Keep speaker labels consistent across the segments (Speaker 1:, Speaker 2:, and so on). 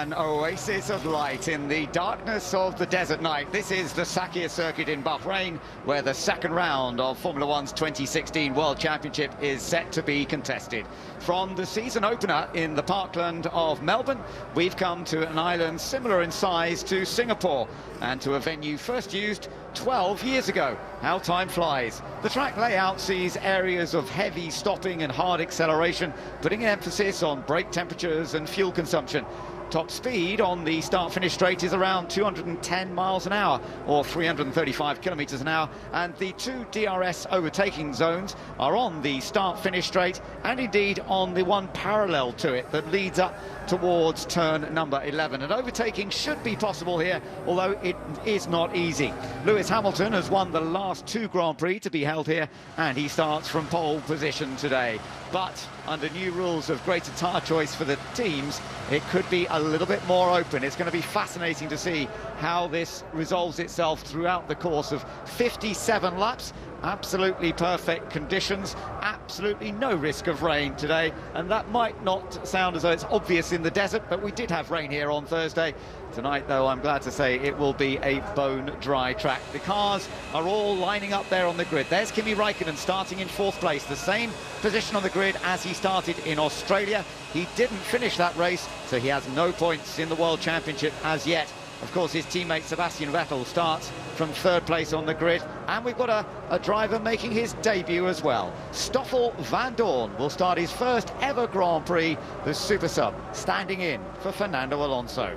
Speaker 1: An oasis of light in the darkness of the desert night. This is the Sakhir circuit in Bahrain, where the second round of Formula One's 2016 World Championship is set to be contested. From the season opener in the parkland of Melbourne, we've come to an island similar in size to Singapore and to a venue first used 12 years ago. How time flies. The track layout sees areas of heavy stopping and hard acceleration, putting an emphasis on brake temperatures and fuel consumption. Top speed on the start-finish straight is around 210 miles an hour, or 335 kilometers an hour, and the two DRS overtaking zones are on the start-finish straight, and indeed on the one parallel to it that leads up towards turn number 11. And overtaking should be possible here, although it is not easy. Lewis Hamilton has won the last two Grand Prix to be held here, and he starts from pole position today. But under new rules of greater tyre choice for the teams, it could be a little bit more open. It's going to be fascinating to see how this resolves itself throughout the course of 57 laps. Absolutely perfect conditions, absolutely no risk of rain today, and that might not sound as though it's obvious in the desert, but we did have rain here on Thursday. Tonight, though, I'm glad to say it will be a bone-dry track. The cars are all lining up there on the grid. There's Kimi Raikkonen starting in fourth place, the same position on the grid as he started in Australia. He didn't finish that race, so he has no points in the World Championship as yet. Of course, his teammate Sebastian Vettel starts from third place on the grid, and we've got a driver making his debut as well. Stoffel Vandoorne will start his first ever Grand Prix, the Super Sub, standing in for Fernando Alonso.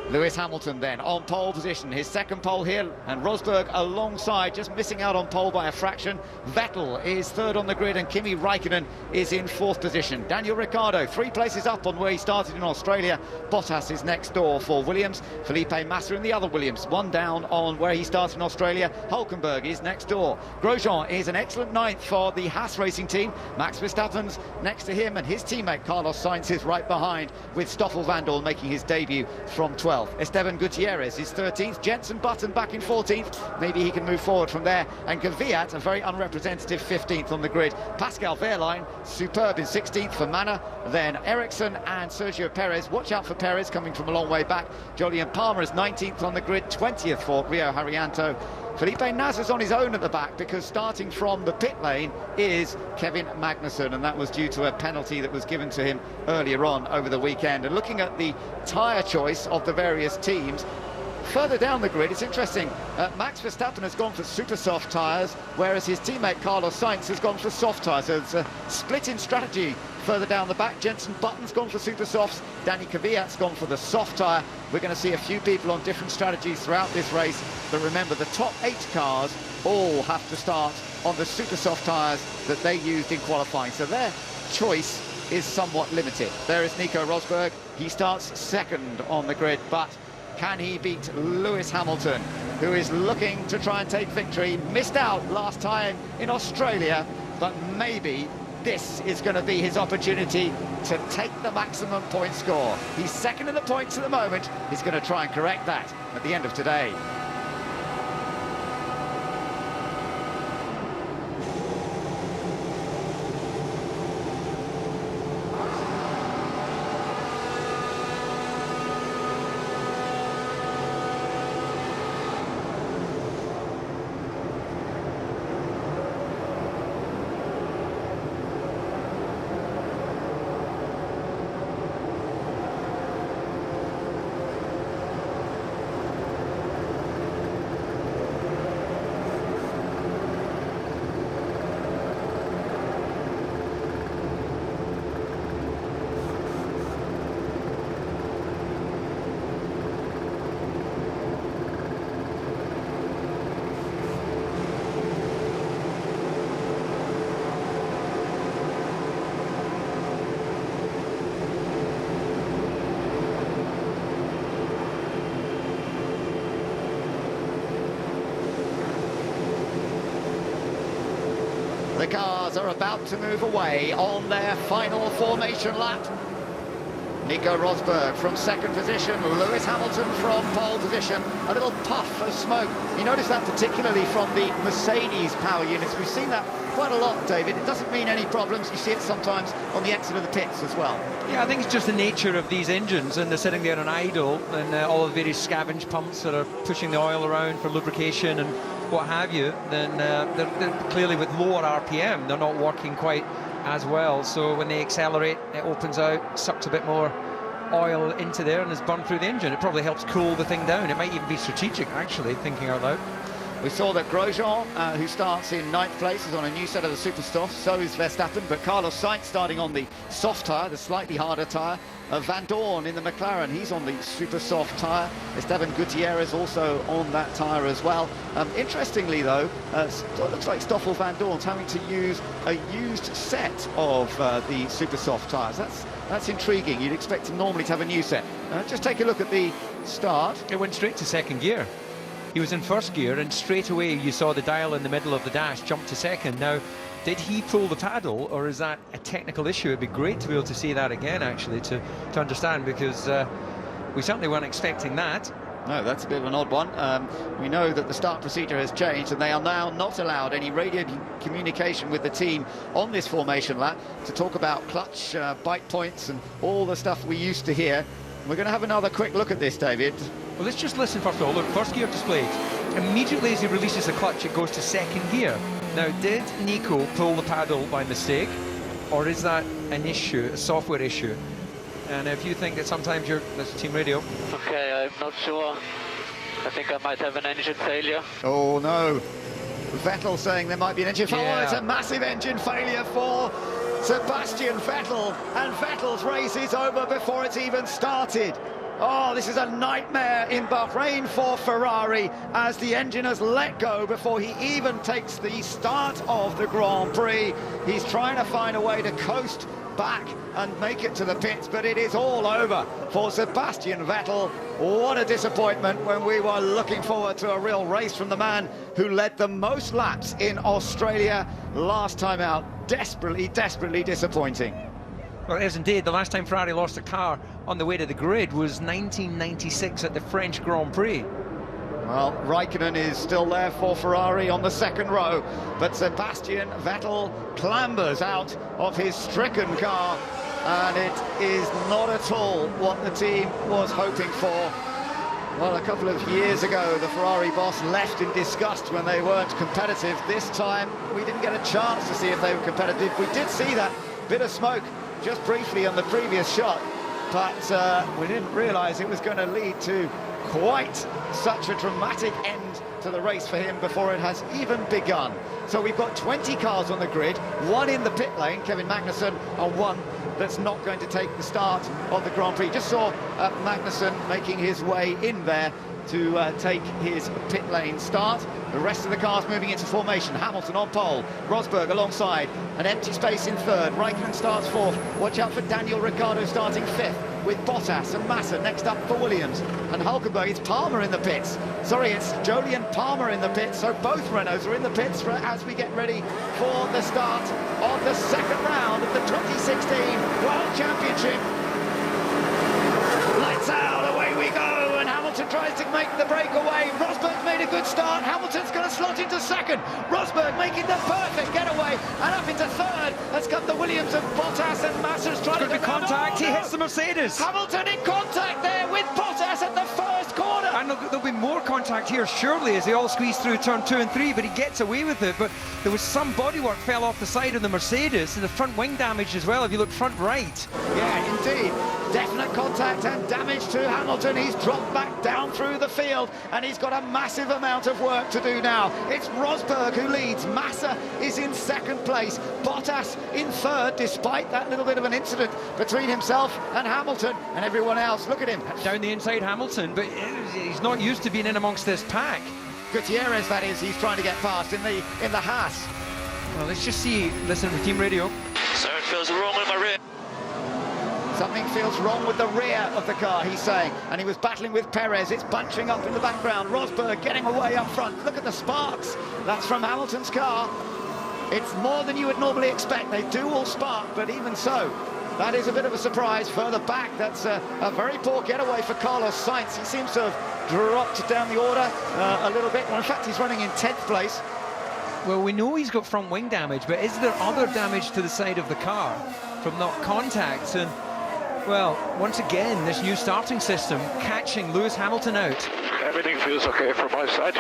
Speaker 1: Lewis Hamilton then on pole position, his second pole here, and Rosberg alongside, just missing out on pole by a fraction. Vettel is third on the grid, and Kimi Raikkonen is in fourth position. Daniel Ricciardo 3 places up on where he started in Australia. Bottas is next door for Williams. Felipe Massa in the other Williams, 1 down on where he started in Australia. Hulkenberg is next door. Grosjean is an excellent ninth for the Haas racing team. Max Verstappen's next to him, and his teammate Carlos Sainz is right behind, with Stoffel Vandoorne making his debut from 12th. Esteban Gutierrez is 13th, Jenson Button back in 14th, maybe he can move forward from there, and Kvyat, a very unrepresentative 15th on the grid. Pascal Wehrlein, superb in 16th for Manor, then Ericsson and Sergio Perez. Watch out for Perez coming from a long way back. Jolyon Palmer is 19th on the grid, 20th for Rio Haryanto. Felipe Nasr's on his own at the back, because starting from the pit lane is Kevin Magnussen, and that was due to a penalty that was given to him earlier on over the weekend. And looking at the tyre choice of the various teams, further down the grid, it's interesting. Max Verstappen has gone for super soft tyres, whereas his teammate Carlos Sainz has gone for soft tyres. So it's a split in strategy further down the back. Jenson Button's gone for super softs, Danny Kvyat's gone for the soft tyre. We're going to see a few people on different strategies throughout this race, but remember, the top 8 cars all have to start on the super soft tyres that they used in qualifying, so their choice is somewhat limited. There is Nico Rosberg. He starts second on the grid, but can he beat Lewis Hamilton, who is looking to try and take victory? Missed out last time in Australia, but maybe this is going to be his opportunity to take the maximum point score. He's second in the points at the moment. He's going to try and correct that at the end of today. The cars are about to move away on their final formation lap. Nico Rosberg from second position, Lewis Hamilton from pole position. A little puff of smoke. You notice that particularly from the Mercedes power units. We've seen that quite a lot, David. It doesn't mean any problems. You see it sometimes on the exit of the pits as well.
Speaker 2: Yeah, I think it's just the nature of these engines, and they're sitting there on idle, and all the various scavenge pumps that are pushing the oil around for lubrication and what have you. Then they're clearly with lower RPM, they're not working quite as well. So when they accelerate, it opens out, sucks a bit more oil into there and is burned through the engine. It probably helps cool the thing down. It might even be strategic, actually, thinking out loud.
Speaker 1: We saw that Grosjean, who starts in 9th place, is on a new set of the super soft. So is Verstappen, but Carlos Sainz starting on the soft tyre, the slightly harder tyre. Van Dorn in the McLaren, he's on the super soft tyre. Esteban Gutierrez also on that tyre as well. Interestingly, though, it looks like Stoffel Van Dorn's having to use a used set of the super soft tyres. That's intriguing. You'd expect him normally to have a new set. Just take a look at the start.
Speaker 2: It went straight to second gear. He was in first gear, and straight away you saw the dial in the middle of the dash jump to second. Now, did he pull the paddle, or is that a technical issue? It'd be great to be able to see that again, actually, to understand, because we certainly weren't expecting that.
Speaker 1: No, that's a bit of an odd one. We know that the start procedure has changed, and they are now not allowed any radio communication with the team on this formation lap to talk about clutch, bite points, and all the stuff we used to hear. We're going to have another quick look at this, David.
Speaker 2: Well, let's just listen first of all. Look, first gear displayed. Immediately as he releases the clutch, it goes to second gear. Now, did Nico pull the paddle by mistake, or is that an issue, a software issue? And if you think that sometimes that's team radio.
Speaker 3: Okay, I'm not sure. I think I might have an engine failure.
Speaker 1: Oh no, Vettel saying there might be an engine failure.
Speaker 2: Yeah.
Speaker 1: Oh, it's a massive engine failure for Sebastian Vettel, and Vettel's race is over before it's even started. Oh, this is a nightmare in Bahrain for Ferrari, as the engine has let go before he even takes the start of the Grand Prix. He's trying to find a way to coast back and make it to the pits, but it is all over for Sebastian Vettel. What a disappointment, when we were looking forward to a real race from the man who led the most laps in Australia last time out. Desperately, desperately disappointing.
Speaker 2: Well, it is indeed. The last time Ferrari lost a car on the way to the grid was 1996 at the French Grand Prix.
Speaker 1: Well, Raikkonen is still there for Ferrari on the second row, but Sebastian Vettel clambers out of his stricken car, and it is not at all what the team was hoping for. Well, a couple of years ago, the Ferrari boss left in disgust when they weren't competitive. This time, we didn't get a chance to see if they were competitive. We did see that bit of smoke just briefly on the previous shot, but we didn't realise it was going to lead to quite such a dramatic end to the race for him before it has even begun. So we've got 20 cars on the grid, one in the pit lane, Kevin Magnussen, and one that's not going to take the start of the Grand Prix. Just saw Magnussen making his way in there to take his pit lane start. The rest of the cars moving into formation. Hamilton on pole, Rosberg alongside, an empty space in third. Raikkonen starts fourth. Watch out for Daniel Ricciardo starting fifth, with Bottas and Massa next up for Williams. And Hulkenberg, it's Palmer in the pits. Sorry, it's Jolyon Palmer in the pits. So both Renaults are in the pits as we get ready for the start of the second round of the 2016 World Championship. Lights out, away we go, and Hamilton tries to make the breakaway. Rosberg's made a good start. Hamilton's going to slot into second. Rosberg making the perfect getaway, and up into third has come the Williams of Bottas, and Massa's trying to
Speaker 2: Good contact. He hits the Mercedes.
Speaker 1: Hamilton in contact there with Bottas at the first corner.
Speaker 2: And there'll be more contact here, surely, as they all squeeze through turn 2 and 3, but he gets away with it. But there was some bodywork fell off the side of the Mercedes, and the front wing damage as well, if you look front right.
Speaker 1: Yeah, indeed. Definite contact and damage to Hamilton. He's dropped back down through the field, and he's got a massive amount of work to do now. It's Rosberg who leads. Massa is in second place. Bottas in third, despite that little bit of an incident between himself and Hamilton and everyone else. Look at him.
Speaker 2: Down the inside, Hamilton, but he's not used to being in amongst this pack.
Speaker 1: Gutierrez, that is, he's trying to get past in the Haas.
Speaker 2: Well, let's just see. Listen to team radio.
Speaker 3: Sir, it feels wrong with my rear.
Speaker 1: Something feels wrong with the rear of the car, he's saying, and he was battling with Perez. It's bunching up in the background. Rosberg getting away up front. Look at the sparks. That's from Hamilton's car. It's more than you would normally expect. They do all spark, but even so, That is a bit of a surprise. Further back, that's a very poor getaway for Carlos Sainz. He seems to have dropped down the order a little bit. Well, in fact, he's running in 10th place.
Speaker 2: Well, we know he's got front wing damage, but is there other damage to the side of the car from not contact? And, well, once again, this new starting system catching Lewis Hamilton out.
Speaker 3: Everything feels okay from my side.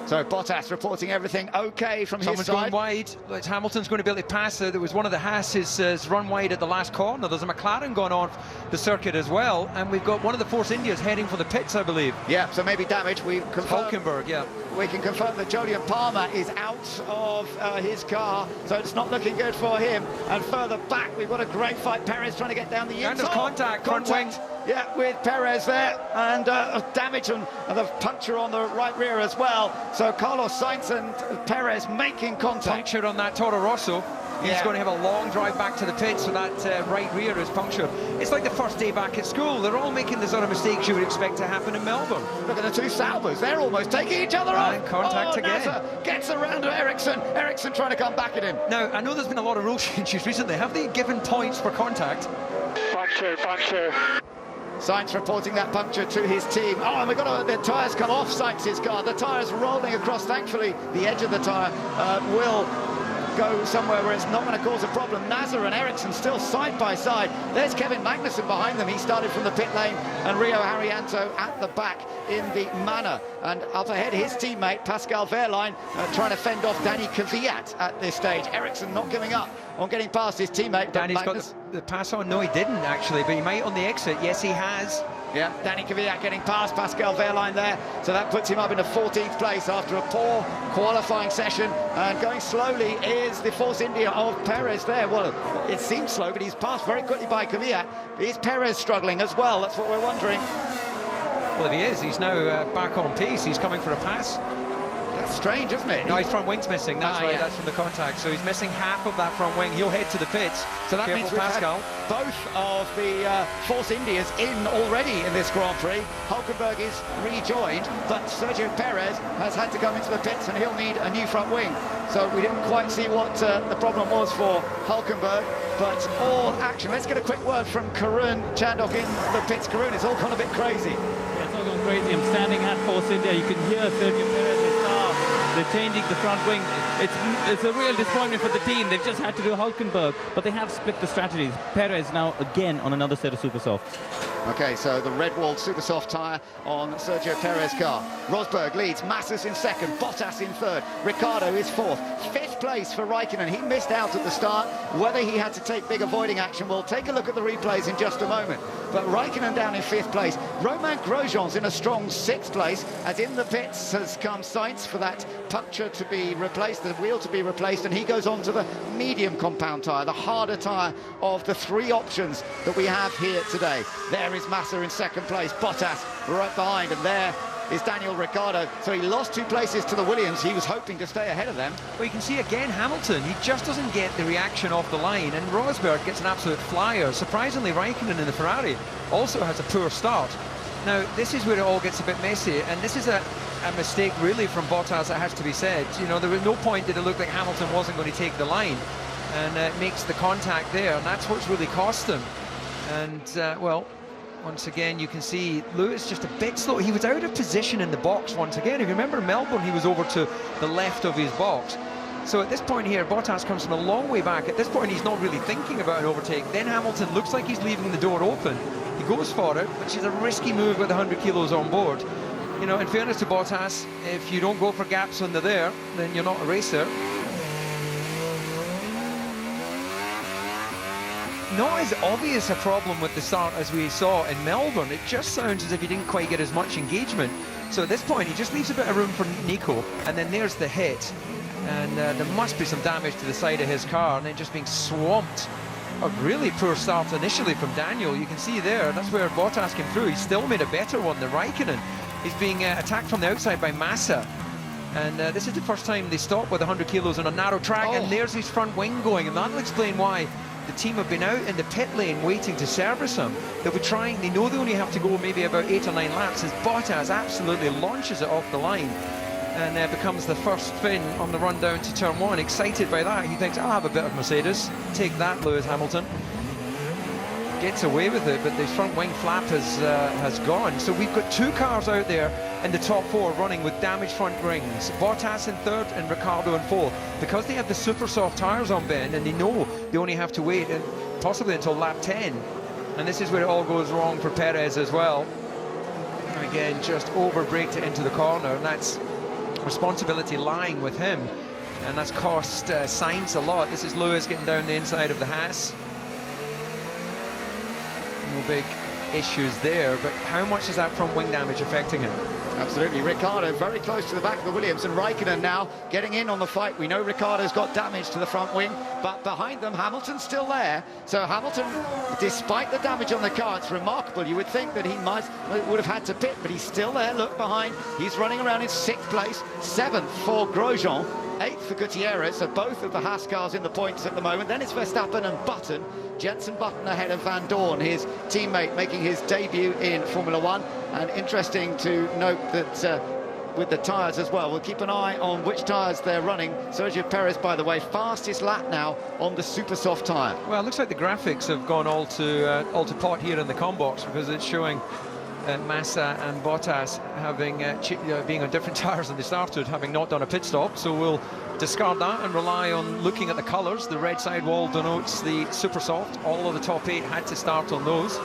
Speaker 1: So Bottas reporting everything okay from his
Speaker 2: Someone's
Speaker 1: side.
Speaker 2: going wide. Like, Hamilton's going to be able to pass. There was one of the Haas's run wide at the last corner. There's a McLaren going on the circuit as well, and we've got one of the Force Indias heading for the pits, I believe.
Speaker 1: Yeah, so maybe damage. We confirm.
Speaker 2: Hulkenberg, yeah.
Speaker 1: We can confirm that Jolyon Palmer is out of his car, so it's not looking good for him. And further back, we've got a great fight. Perez trying to get down the inside.
Speaker 2: Kind of contact, front wing.
Speaker 1: Yeah, with Perez there, and damage and the puncture on the right rear as well. So Carlos Sainz and Perez making contact.
Speaker 2: Puncture on that Toro Rosso. He's going to have a long drive back to the pits, so that right rear is punctured. It's like the first day back at school. They're all making the sort of mistakes you would expect to happen in Melbourne.
Speaker 1: Look at the two Saubers. They're almost taking each other on.
Speaker 2: And contact again.
Speaker 1: Nasser gets around to Ericsson. Ericsson trying to come back at him.
Speaker 2: Now, I know there's been a lot of rule changes recently. Have they given points for contact?
Speaker 3: Puncture.
Speaker 1: Sainz reporting that puncture to his team. Oh, and we've got the tyres come off Sainz's car. The tyres rolling across. Thankfully, the edge of the tyre will go somewhere where it's not going to cause a problem. Nasser and Ericsson still side by side. There's Kevin Magnussen behind them. He started from the pit lane, and Rio Haryanto at the back in the manor. And up ahead, his teammate Pascal Wehrlein trying to fend off Danny Kvyat at this stage. Ericsson not giving up on getting past his teammate.
Speaker 2: Danny's got the pass on. No, he didn't actually, but he might on the exit. Yes, he has.
Speaker 1: Yeah, Danny Kvyat getting past Pascal Wehrlein there, so that puts him up in the 14th place after a poor qualifying session. And going slowly is the Force India of Perez there. Well, it seems slow, but he's passed very quickly by Kvyat. Is Perez struggling as well? That's what we're wondering.
Speaker 2: Well, if he is, he's now back on pace. He's coming for a pass.
Speaker 1: That's strange, isn't it?
Speaker 2: No, his front wing's missing. That's right.
Speaker 1: Yeah.
Speaker 2: That's from the contact. So he's missing half of that front wing. He'll head to the pits.
Speaker 1: So that means we've
Speaker 2: Pascal.
Speaker 1: had both of the Force Indias in already in this Grand Prix. Hulkenberg is rejoined, but Sergio Perez has had to come into the pits, and he'll need a new front wing. So we didn't quite see what the problem was for Hulkenberg, but all action. Let's get a quick word from Karun Chandok in the pits. Karun, it's all gone a bit crazy.
Speaker 4: Yeah, it's all gone crazy. I'm standing at Force India. You can hear Sergio Perez's car. They're changing the front wing. It's a real disappointment for the team. They've just had to do Hulkenberg, but they have split the strategies. Perez now again on another set of super softs.
Speaker 1: Okay, so the red-walled super soft tyre on Sergio Perez's car. Rosberg leads, Masses in second, Bottas in third, Ricciardo is fourth. Fifth place for Raikkonen. He missed out at the start. Whether he had to take big avoiding action, we'll take a look at the replays in just a moment. But Raikkonen down in fifth place. Romain Grosjean's in a strong sixth place, as in the pits has come Sainz for that puncture to be replaced, the wheel to be replaced, and he goes on to the medium compound tyre, the harder tyre of the three options that we have here today. There is Massa in second place, Bottas right behind, and there is Daniel Ricciardo. So he lost 2 places to the Williams. He was hoping to stay ahead of them.
Speaker 2: Well, you can see again Hamilton, he just doesn't get the reaction off the line, and Rosberg gets an absolute flyer. Surprisingly, Raikkonen in the Ferrari also has a poor start. Now, this is where it all gets a bit messy, and this is a mistake really from Bottas, that has to be said. You know, there was no point that it looked like Hamilton wasn't going to take the line, and it makes the contact there, and that's what's really cost him. And, well, once again, you can see Lewis just a bit slow. He was out of position in the box once again. If you remember Melbourne, he was over to the left of his box. So at this point here, Bottas comes from a long way back. At this point, he's not really thinking about an overtake. Then Hamilton looks like he's leaving the door open. He goes for it, which is a risky move with 100 kilos on board. You know, in fairness to Bottas, if you don't go for gaps under there, then you're not a racer. Not as obvious a problem with the start as we saw in Melbourne. It just sounds as if he didn't quite get as much engagement. So at this point, he just leaves a bit of room for Nico, and then there's the hit. And there must be some damage to the side of his car, and then just being swamped. A really poor start initially from Daniel. You can see there, that's where Bottas came through. He still made a better one than Raikkonen. He's being attacked from the outside by Massa. And this is the first time they stop with 100 kilos on a narrow track, and there's his front wing going, and that'll explain why the team have been out in the pit lane waiting to service him. They'll be trying, they know they only have to go maybe about 8 or 9 laps, as Bottas absolutely launches it off the line and becomes the first spin on the run down to turn 1. Excited by that, he thinks, I'll have a bit of Mercedes. Take that, Lewis Hamilton. gets away with it, but the front wing flap has gone. So we've got 2 cars out there in the top 4 running with damaged front rings. Bottas in 3rd and Ricciardo in 4th. Because they have the super soft tyres on, Ben, and they know they only have to wait possibly until lap 10. And this is where it all goes wrong for Perez as well. And again, just over-braked it into the corner, and that's responsibility lying with him. And that's cost Sainz a lot. This is Lewis getting down the inside of the Haas. No big issues there, but how much is that front wing damage affecting him?
Speaker 1: Absolutely. Ricciardo very close to the back of the Williams, and Raikkonen now getting in on the fight. We know Ricciardo's got damage to the front wing, but behind them Hamilton's still there. So Hamilton, despite the damage on the car, it's remarkable. You would think that he would have had to pit, but he's still there. Look behind, he's running around in 6th place, 7th for Grosjean, 8th for Gutierrez. So both of the Haas cars in the points at the moment. Then it's Verstappen and Button. Jenson Button ahead of Van Dorn, his teammate, making his debut in Formula 1. And interesting to note that with the tyres as well, we'll keep an eye on which tyres they're running. Sergio Perez, by the way, fastest lap now on the super soft tyre.
Speaker 2: Well, it looks like the graphics have gone all to pot here in the combox, because it's showing Massa and Bottas having being on different tyres than they started, having not done a pit stop. So we'll discard that and rely on looking at the colours. The red sidewall denotes the super soft. All of the top 8 had to start on those.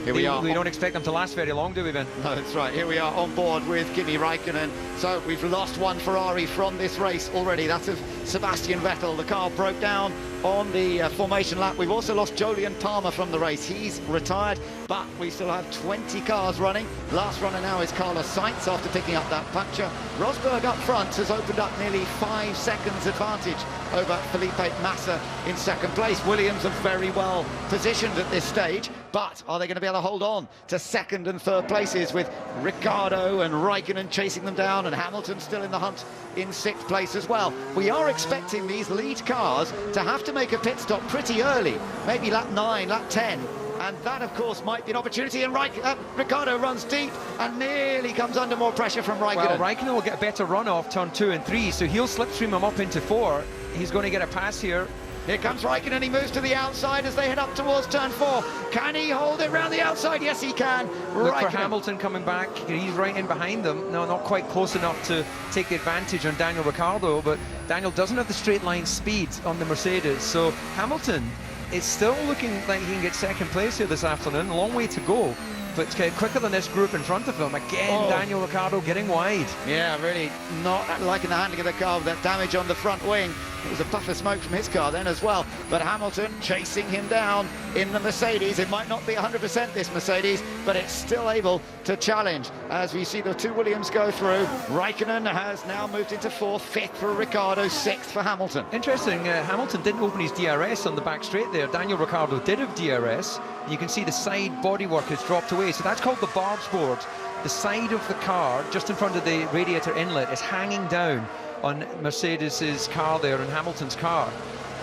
Speaker 1: Here we are.
Speaker 2: We don't expect them to last very long, do we, Ben?
Speaker 1: No, that's right. Here we are on board with Kimi Raikkonen. So we've lost one Ferrari from this race already. That's of Sebastian Vettel. The car broke down on the formation lap. We've also lost Jolyon Palmer from the race. He's retired, but we still have 20 cars running. Last runner now is Carlos Sainz after picking up that puncture. Rosberg up front has opened up nearly 5 seconds advantage over Felipe Massa in 2nd place. Williams are very well positioned at this stage, but are they going to be able to hold on to 2nd and 3rd places with Ricciardo and Raikkonen chasing them down, and Hamilton still in the hunt in 6th place as well? We are expecting these lead cars to have to make a pit stop pretty early, maybe lap 9, lap 10. And that, of course, might be an opportunity. And Ricciardo runs deep and nearly comes under more pressure from Raikkonen.
Speaker 2: Well, Raikkonen will get a better run off turn 2 and 3, so he'll slipstream him up into 4. He's going to get a pass here.
Speaker 1: Here comes Raikkonen, he moves to the outside as they head up towards turn 4. Can he hold it round the outside? Yes, he can.
Speaker 2: Look for Hamilton coming back. He's right in behind them. No, not quite close enough to take the advantage on Daniel Ricciardo, but Daniel doesn't have the straight line speed on the Mercedes. So Hamilton is still looking like he can get 2nd place here this afternoon. A long way to go, but quicker than this group in front of him. Again, Daniel Ricciardo getting wide.
Speaker 1: Yeah, really not liking the handling of the car with that damage on the front wing. It was a puff of smoke from his car then as well. But Hamilton chasing him down in the Mercedes. It might not be 100% this Mercedes, but it's still able to challenge. As we see the 2 Williams go through, Raikkonen has now moved into 4th, 5th for Ricciardo, 6th for Hamilton.
Speaker 2: Interesting, Hamilton didn't open his DRS on the back straight there. Daniel Ricciardo did have DRS. You can see the side bodywork has dropped away, so that's called the barge board. The side of the car, just in front of the radiator inlet, is hanging down on Mercedes's car there and Hamilton's car.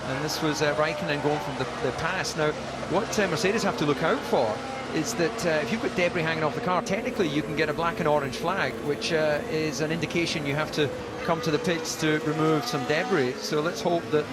Speaker 2: And this was Raikkonen going from the pass. Now, what Mercedes have to look out for is that if you've got debris hanging off the car, technically you can get a black and orange flag, which is an indication you have to come to the pits to remove some debris. So let's hope that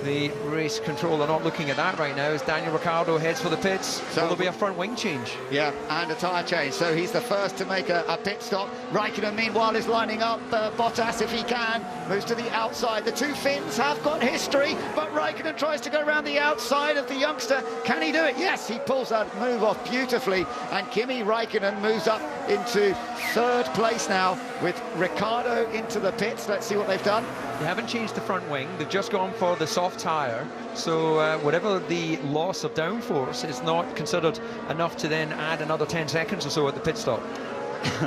Speaker 2: the race control are not looking at that right now as Daniel Ricciardo heads for the pits. So there'll be a front wing change.
Speaker 1: Yeah, and a tyre change. So he's the first to make a pit stop. Raikkonen, meanwhile, is lining up. Bottas, if he can, moves to the outside. The 2 Finns have got history, but Raikkonen tries to go around the outside of the youngster. Can he do it? Yes, he pulls that move off beautifully. And Kimi Raikkonen moves up into 3rd place now with Ricciardo into the pits. Let's see what they've done.
Speaker 2: They haven't changed the front wing. They've just gone for the soft tyre. So whatever the loss of downforce is not considered enough to then add another 10 seconds or so at the pit stop.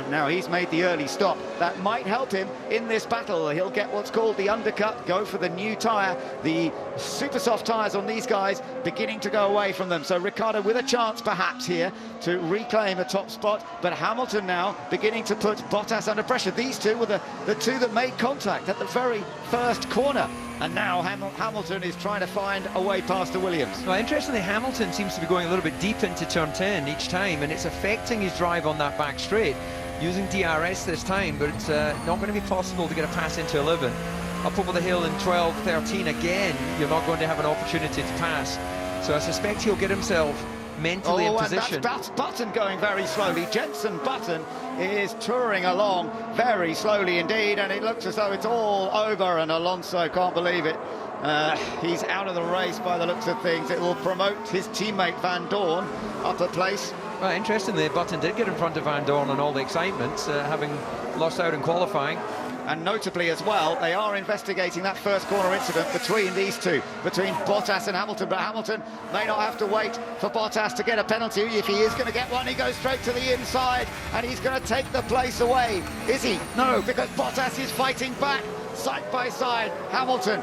Speaker 1: Now he's made the early stop. That might help him in this battle. He'll get what's called the undercut, go for the new tyre. The super soft tyres on these guys beginning to go away from them. So Ricciardo with a chance perhaps here to reclaim a top spot, but Hamilton now beginning to put Bottas under pressure. These two were the 2 that made contact at the very first corner. And now Hamilton is trying to find a way past the Williams.
Speaker 2: Well, interestingly, Hamilton seems to be going a little bit deep into turn 10 each time, and it's affecting his drive on that back straight. Using DRS this time, but it's not going to be possible to get a pass into 11. Up over the hill in 12, 13 again, you're not going to have an opportunity to pass. So I suspect he'll get himself mentally in position.
Speaker 1: And that's Button going very slowly. Jenson Button is touring along very slowly indeed, and it looks as though it's all over, and Alonso can't believe it. He's out of the race by the looks of things. It will promote his teammate Van Dorn up a place.
Speaker 2: Well, interestingly, Button did get in front of Van Dorn on all the excitement, having lost out in qualifying.
Speaker 1: And notably as well, they are investigating that first corner incident between these two, between Bottas and Hamilton, but Hamilton may not have to wait for Bottas to get a penalty. If he is going to get one, he goes straight to the inside, and he's going to take the place away. Is he? No, because Bottas is fighting back, side by side. Hamilton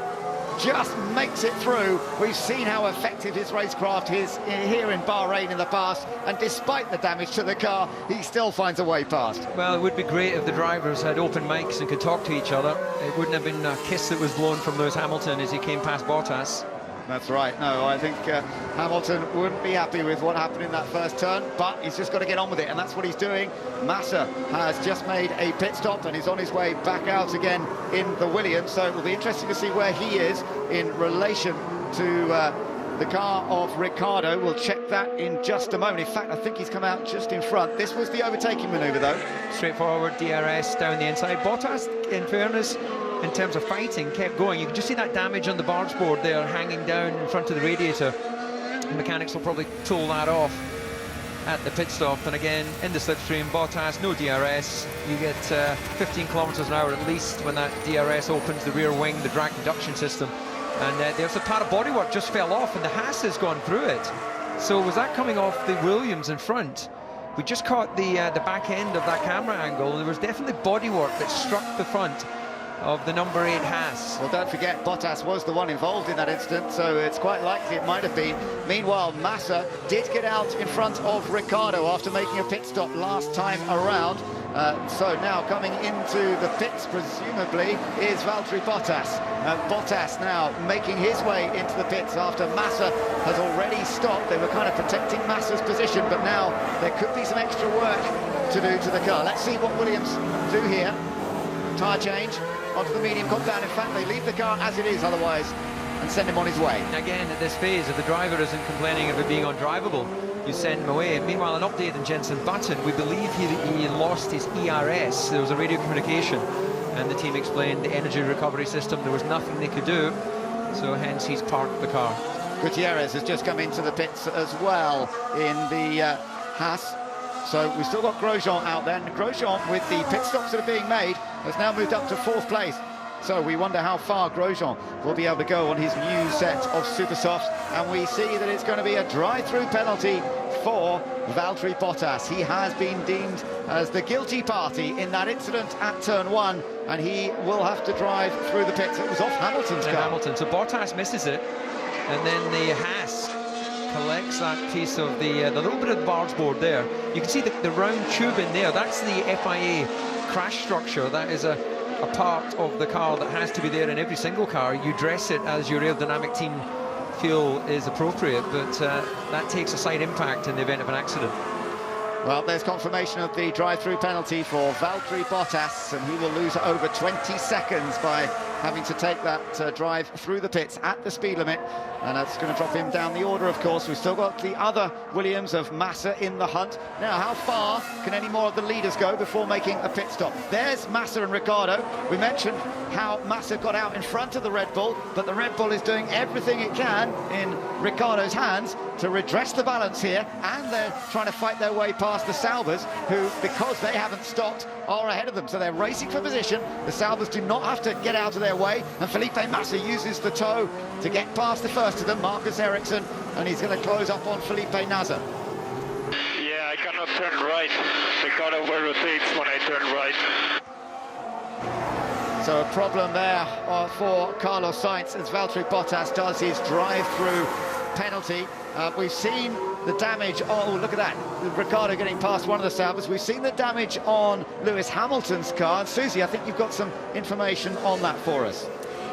Speaker 1: just makes it through. We've seen how effective his racecraft is here in Bahrain in the past, and despite the damage to the car, he still finds a way past.
Speaker 2: Well, it would be great if the drivers had open mics and could talk to each other. It wouldn't have been a kiss that was blown from Lewis Hamilton as he came past Bottas.
Speaker 1: That's right. No, I think Hamilton wouldn't be happy with what happened in that first turn, but he's just got to get on with it, and that's what he's doing. Massa has just made a pit stop and he's on his way back out again in the Williams, so it will be interesting to see where he is in relation to the car of Ricciardo. We'll check that in just a moment. In fact, I think he's come out just in front. This was the overtaking manoeuvre, though.
Speaker 2: Straightforward, DRS down the inside. Bottas, in fairness, in terms of fighting, kept going. You can just see that damage on the barge board there hanging down in front of the radiator. The mechanics will probably tool that off at the pit stop. And again, in the slipstream, Bottas, no DRS. You get 15 kilometers an hour at least when that DRS opens the rear wing, the drag reduction system. And there's a part of bodywork just fell off, and the Haas has gone through it. So was that coming off the Williams in front? We just caught the back end of that camera angle, and there was definitely bodywork that struck the front of the number 8 Haas.
Speaker 1: Well, don't forget, Bottas was the one involved in that incident, so it's quite likely it might have been. Meanwhile, Massa did get out in front of Ricciardo after making a pit stop last time around. So now coming into the pits, presumably, is Valtteri Bottas. Bottas now making his way into the pits after Massa has already stopped. They were kind of protecting Massa's position, but now there could be some extra work to do to the car. Let's see what Williams do here. Tyre change onto the medium compound. In fact, they leave the car as it is otherwise and send him on his way.
Speaker 2: Again, at this phase, if the driver isn't complaining of it being undrivable, you send him away. Meanwhile, an update on Jenson Button. We believe he lost his ERS. There was a radio communication, and the team explained the energy recovery system. There was nothing they could do, so hence he's parked the car.
Speaker 1: Gutierrez has just come into the pits as well in the Haas. So we've still got Grosjean out there, and Grosjean, with the pit stops that are being made, has now moved up to 4th place. So we wonder how far Grosjean will be able to go on his new set of super softs, and we see that it's going to be a drive-through penalty for Valtteri Bottas. He has been deemed as the guilty party in that incident at turn 1, and he will have to drive through the pits. It was off Hamilton's car.
Speaker 2: Hamilton. So Bottas misses it, and then the Haas collects that piece of the little bit of the barge board there. You can see the round tube in there. That's the FIA crash structure. That is a part of the car that has to be there in every single car. You dress it as your aerodynamic team feel is appropriate, but that takes a side impact in the event of an accident.
Speaker 1: Well, there's confirmation of the drive-through penalty for Valtteri Bottas, and he will lose over 20 seconds by having to take that drive through the pits at the speed limit, and that's going to drop him down the order, of course. We've still got the other Williams of Massa in the hunt. Now, how far can any more of the leaders go before making a pit stop? There's Massa and Ricciardo. We mentioned how Massa got out in front of the Red Bull, but the Red Bull is doing everything it can in Ricciardo's hands to redress the balance here, and they're trying to fight their way past the Saubers, who, because they haven't stopped, are ahead of them. So they're racing for position. The Saubers do not have to get out of their way, and Felipe Massa uses the toe to get past the first of them, Marcus Ericsson, and he's going to close up on Felipe Nasr.
Speaker 3: Yeah, I cannot turn right. The car over-rotates when I turn right.
Speaker 1: So a problem there for Carlos Sainz as Valtteri Bottas does his drive-through penalty. We've seen the damage. Oh, look at that. Ricciardo getting past one of the Saubers. We've seen the damage on Lewis Hamilton's car. And Susie, I think you've got some information on that for us.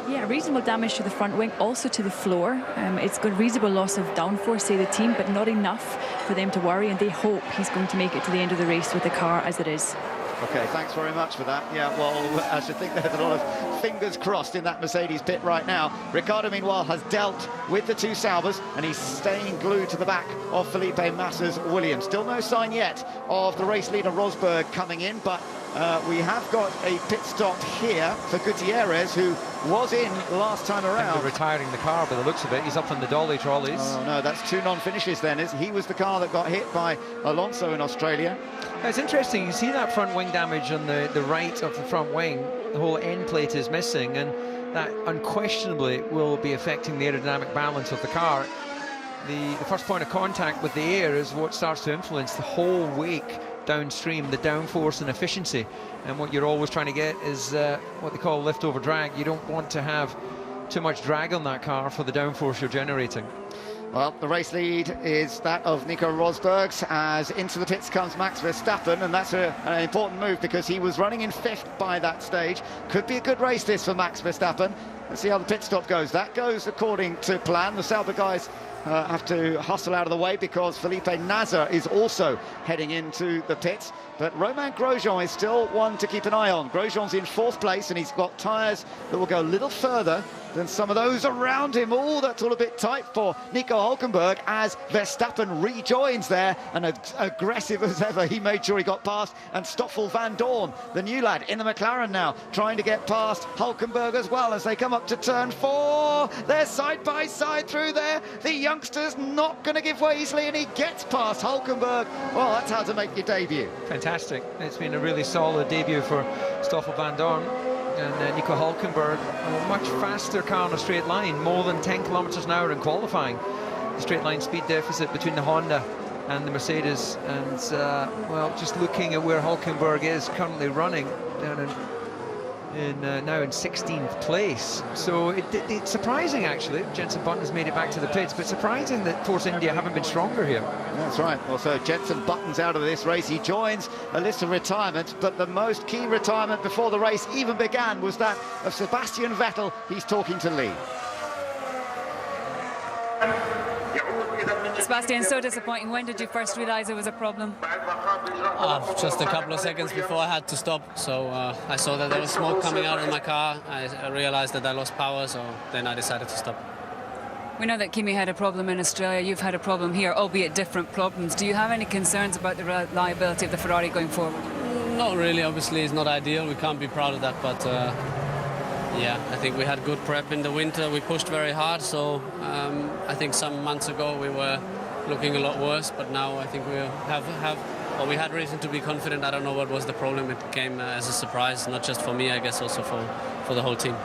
Speaker 5: Yeah, reasonable damage to the front wing, also to the floor. It's got reasonable loss of downforce, say the team, but not enough for them to worry, and they hope he's going to make it to the end of the race with the car as it is.
Speaker 1: Okay, thanks very much for that. Yeah, well, I should think there's a lot of fingers crossed in that Mercedes pit right now. Ricciardo, meanwhile, has dealt with the two Saubers, and he's staying glued to the back of Felipe Massa's Williams. Still no sign yet of the race leader Rosberg coming in, but we have got a pit stop here for Gutierrez, who was in last time around.
Speaker 2: Retiring the car by the looks of it. He's up on the dolly trolleys.
Speaker 1: Oh no, that's two non-finishes then. He was the car that got hit by Alonso in Australia.
Speaker 2: It's interesting, you see that front wing damage on the right of the front wing. The whole end plate is missing, and that unquestionably will be affecting the aerodynamic balance of the car. The first point of contact with the air is what starts to influence the whole wake downstream, the downforce and efficiency. And what you're always trying to get is what they call liftover drag. You don't want to have too much drag on that car for the downforce you're generating.
Speaker 1: Well, the race lead is that of Nico Rosberg's, as into the pits comes Max Verstappen, and that's an important move because he was running in 5th by that stage. Could be a good race this for Max Verstappen. Let's see how the pit stop goes. That goes according to plan. The Sauber guys have to hustle out of the way because Felipe Nasr is also heading into the pits. But Romain Grosjean is still one to keep an eye on. Grosjean's in 4th place, and he's got tyres that will go a little further than some of those around him. Oh, that's all a bit tight for Nico Hülkenberg as Verstappen rejoins there, and aggressive as ever. He made sure he got past, and Stoffel van Dorn, the new lad in the McLaren now, trying to get past Hülkenberg as well as they come up to turn 4. They're side by side through there. The youngster's not going to give way easily, and he gets past Hülkenberg. Well, that's how to make your debut.
Speaker 2: Fantastic. It's been a really solid debut for Stoffel van Dorn. And Nico Hülkenberg, a much faster car on a straight line, more than 10 kilometers an hour in qualifying. The straight line speed deficit between the Honda and the Mercedes, and well, just looking at where Hülkenberg is currently running down now in 16th place. So it's surprising, actually. Jenson Button has made it back to the pits, but surprising that Force India haven't been stronger here.
Speaker 1: That's right. Also, Jenson Button's out of this race. He joins a list of retirements, but the most key retirement before the race even began was that of Sebastian Vettel. He's talking to Lee.
Speaker 5: Sebastian, so disappointing. When did you first realise it was a problem?
Speaker 6: Just a couple of seconds before I had to stop. So I saw that there was smoke coming out of my car. I realised that I lost power, so then I decided to stop.
Speaker 5: We know that Kimi had a problem in Australia. You've had a problem here, albeit different problems. Do you have any concerns about the reliability of the Ferrari going forward?
Speaker 6: Not really. Obviously, it's not ideal. We can't be proud of that, but yeah, I think we had good prep in the winter. We pushed very hard, so I think some months ago we were looking a lot worse, but now I think we we had reason to be confident. I don't know what was the problem. It came as a surprise, not just for me, I guess also for the whole team.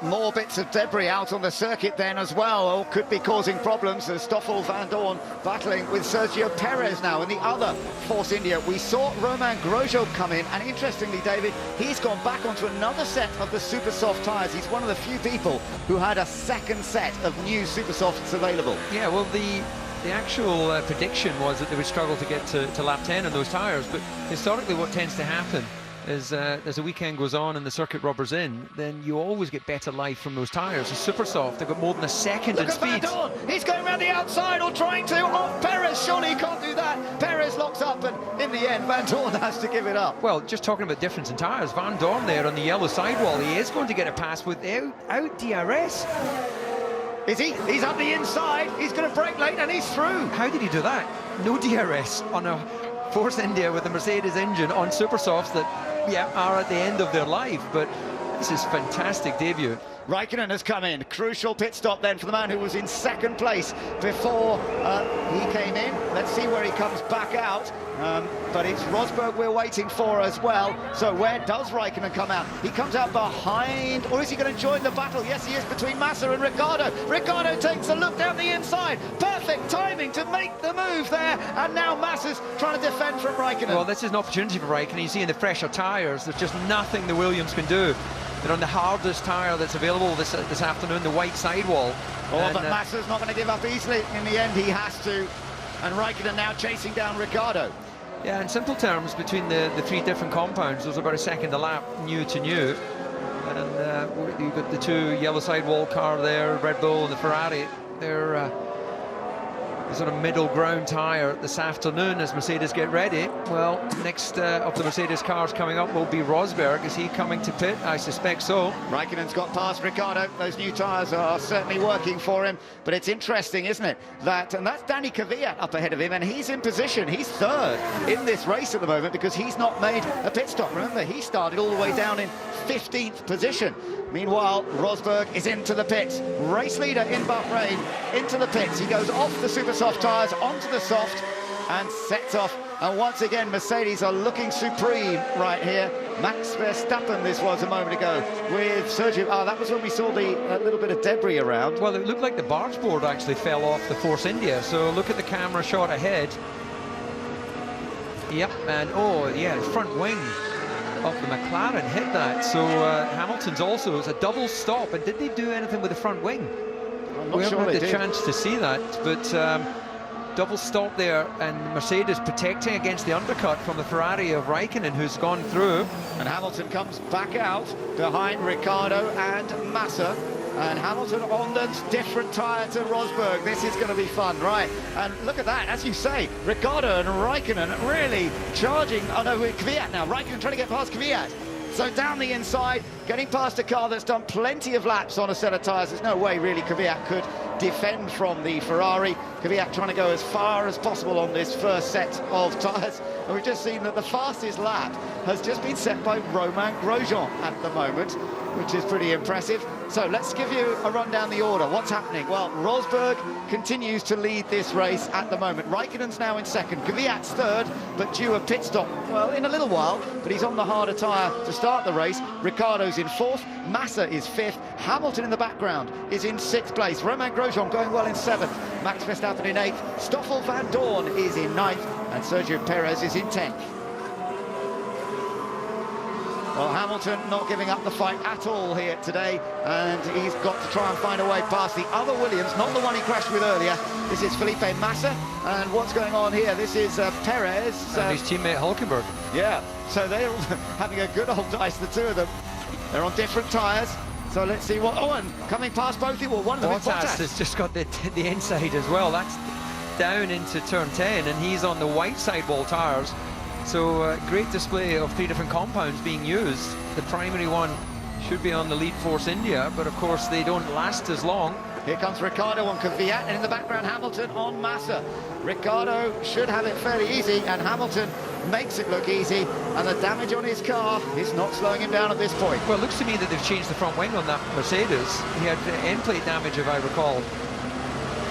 Speaker 1: More bits of debris out on the circuit then as well, or could be causing problems as Stoffel van Dorn battling with Sergio Perez now in the other Force India. We saw Romain Grosjean come in, and interestingly, David, he's gone back onto another set of the super soft tyres. He's one of the few people who had a second set of new super softs available.
Speaker 2: Yeah, well, the actual prediction was that they would struggle to get to lap 10 on those tyres, but historically what tends to happen is as the weekend goes on and the circuit rubbers in, then you always get better life from those tyres. They're super soft, they've got more than a second in speed.
Speaker 1: Van Dorn. He's going around the outside, or trying to, off Perez. Surely he can't do that. Perez locks up, and in the end Van Dorn has to give it up.
Speaker 2: Well, just talking about difference in tyres, Van Dorn there on the yellow sidewall, he is going to get a pass without DRS.
Speaker 1: Is he? He's up the inside, he's going to brake late, and he's through.
Speaker 2: How did he do that? No DRS on a Force India with the Mercedes engine on super softs that, yeah, are at the end of their life, but this is fantastic debut.
Speaker 1: Raikkonen has come in. Crucial pit stop then for the man who was in second place before he came in. Let's see where he comes back out. But it's Rosberg we're waiting for as well. So where does Raikkonen come out? He comes out behind, or is he going to join the battle? Yes, he is, between Massa and Ricciardo. Ricciardo takes a look down the inside. Perfect timing to make the move there. And now Massa's trying to defend from Raikkonen.
Speaker 2: Well, this is an opportunity for Raikkonen. You see in the fresher tyres, there's just nothing the Williams can do. They're on the hardest tyre that's available this afternoon, the white sidewall.
Speaker 1: Oh, but Massa's not going to give up easily. In the end, he has to. And Raikkonen now chasing down Ricciardo.
Speaker 2: Yeah, in simple terms, between the three different compounds, there's about a second a lap, new to new. And you've got the two yellow sidewall car there, Red Bull and the Ferrari. They're sort of middle ground tyre this afternoon as Mercedes get ready. Well, next of the Mercedes cars coming up will be Rosberg. Is he coming to pit? I suspect so.
Speaker 1: Raikkonen's got past Ricciardo. Those new tyres are certainly working for him. But it's interesting, isn't it? That's Danny Kvyat up ahead of him, and he's in position. He's third in this race at the moment because he's not made a pit stop. Remember, he started all the way down in 15th position. Meanwhile, Rosberg is into the pits. Race leader in Bahrain into the pits. He goes off the super soft tyres onto the soft and sets off. And once again, Mercedes are looking supreme right here. Max Verstappen, this was a moment ago, with Sergio. Oh, that was when we saw the little bit of debris around.
Speaker 2: Well, it looked like the barge board actually fell off the Force India. So look at the camera shot ahead. Yep, and oh yeah, front wing of the McLaren hit that. So Hamilton's also, it's a double stop. And did they do anything with the front wing? We haven't had the chance to see that, but double stop there, and Mercedes protecting against the undercut from the Ferrari of Raikkonen, who's gone through.
Speaker 1: And Hamilton comes back out behind Ricciardo and Massa. And Hamilton on the different tyre to Rosberg. This is going to be fun, right? And look at that, as you say, Ricciardo and Raikkonen really charging. Oh no, with Kvyat now. Raikkonen trying to get past Kvyat. So down the inside, getting past a car that's done plenty of laps on a set of tyres. There's no way really Kvyat could defend from the Ferrari. Kvyat trying to go as far as possible on this first set of tyres. And we've just seen that the fastest lap has just been set by Romain Grosjean at the moment, which is pretty impressive. So let's give you a run down the order. What's happening? Well, Rosberg continues to lead this race at the moment. Raikkonen's now in second. Kvyat's third, but due a pit stop, well, in a little while, but he's on the harder tyre to start the race. Ricciardo's in fourth. Massa is fifth. Hamilton in the background is in sixth place. Romain Grosjean going well in seventh. Max Verstappen in eighth. Stoffel van Dorn is in ninth. And Sergio Perez is in 10th. Well, Hamilton not giving up the fight at all here today, and he's got to try and find a way past the other Williams, not the one he crashed with earlier. This is Felipe Massa, and what's going on here? This is Perez.
Speaker 2: And his teammate Hulkenberg.
Speaker 1: Yeah, so they're having a good old dice, the two of them. They're on different tyres. So let's see what... Oh, and coming past both of them, well, one of them is Bottas.
Speaker 2: Has just got the inside as well. That's down into turn 10, and he's on the white sidewall tyres. So great display of three different compounds being used. The primary one should be on the lead Force India, but of course they don't last as long.
Speaker 1: Here comes Ricciardo on Kvyat, and in the background Hamilton on Massa. Ricciardo should have it fairly easy, and Hamilton makes it look easy, and the damage on his car is not slowing him down at this point.
Speaker 2: Well, it looks to me that they've changed the front wing on that Mercedes. He had end plate damage, if I recall.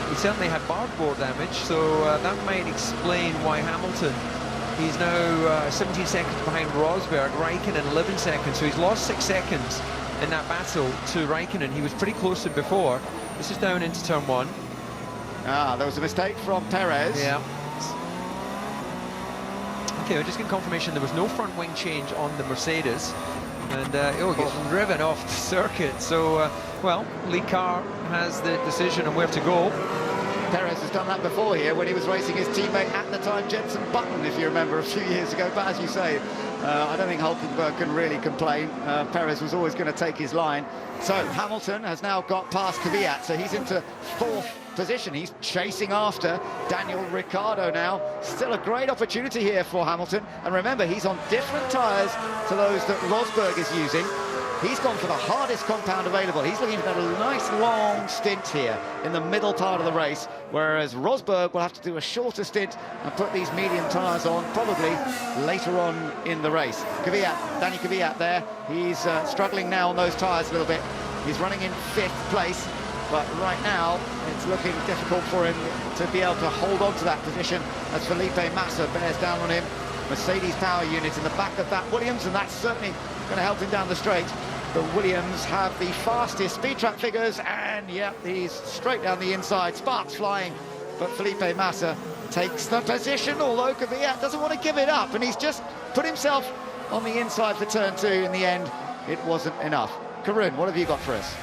Speaker 2: He certainly had barge board damage, so that might explain why Hamilton, he's now 17 seconds behind Rosberg. Raikkonen 11 seconds, so he's lost 6 seconds in that battle to Raikkonen. He was pretty close to before. This is down into turn 1.
Speaker 1: Ah, there was a mistake from Perez.
Speaker 2: Yeah. Okay, we're just getting confirmation there was no front wing change on the Mercedes. And it gets driven off the circuit. So, well, lead car has the decision on where to go.
Speaker 1: Perez has done that before here when he was racing his teammate at the time, Jenson Button, if you remember, a few years ago. But as you say, I don't think Hulkenberg can really complain. Perez was always going to take his line. So Hamilton has now got past Kvyat, so he's into fourth position. He's chasing after Daniel Ricciardo now. Still a great opportunity here for Hamilton. And remember, he's on different tyres to those that Rosberg is using. He's gone for the hardest compound available. He's looking for a nice long stint here in the middle part of the race, whereas Rosberg will have to do a shorter stint and put these medium tyres on probably later on in the race. Kvyat, Danny Kvyat there, he's struggling now on those tyres a little bit. He's running in 5th place, but right now it's looking difficult for him to be able to hold on to that position as Felipe Massa bears down on him. Mercedes power unit in the back of that Williams, and that's certainly going to help him down the straight. The Williams have the fastest speed trap figures, and yeah, he's straight down the inside, sparks flying, but Felipe Massa takes the position, although Kvyat doesn't want to give it up, and he's just put himself on the inside for turn 2. In the end, it wasn't enough. Karun, what have you got for us?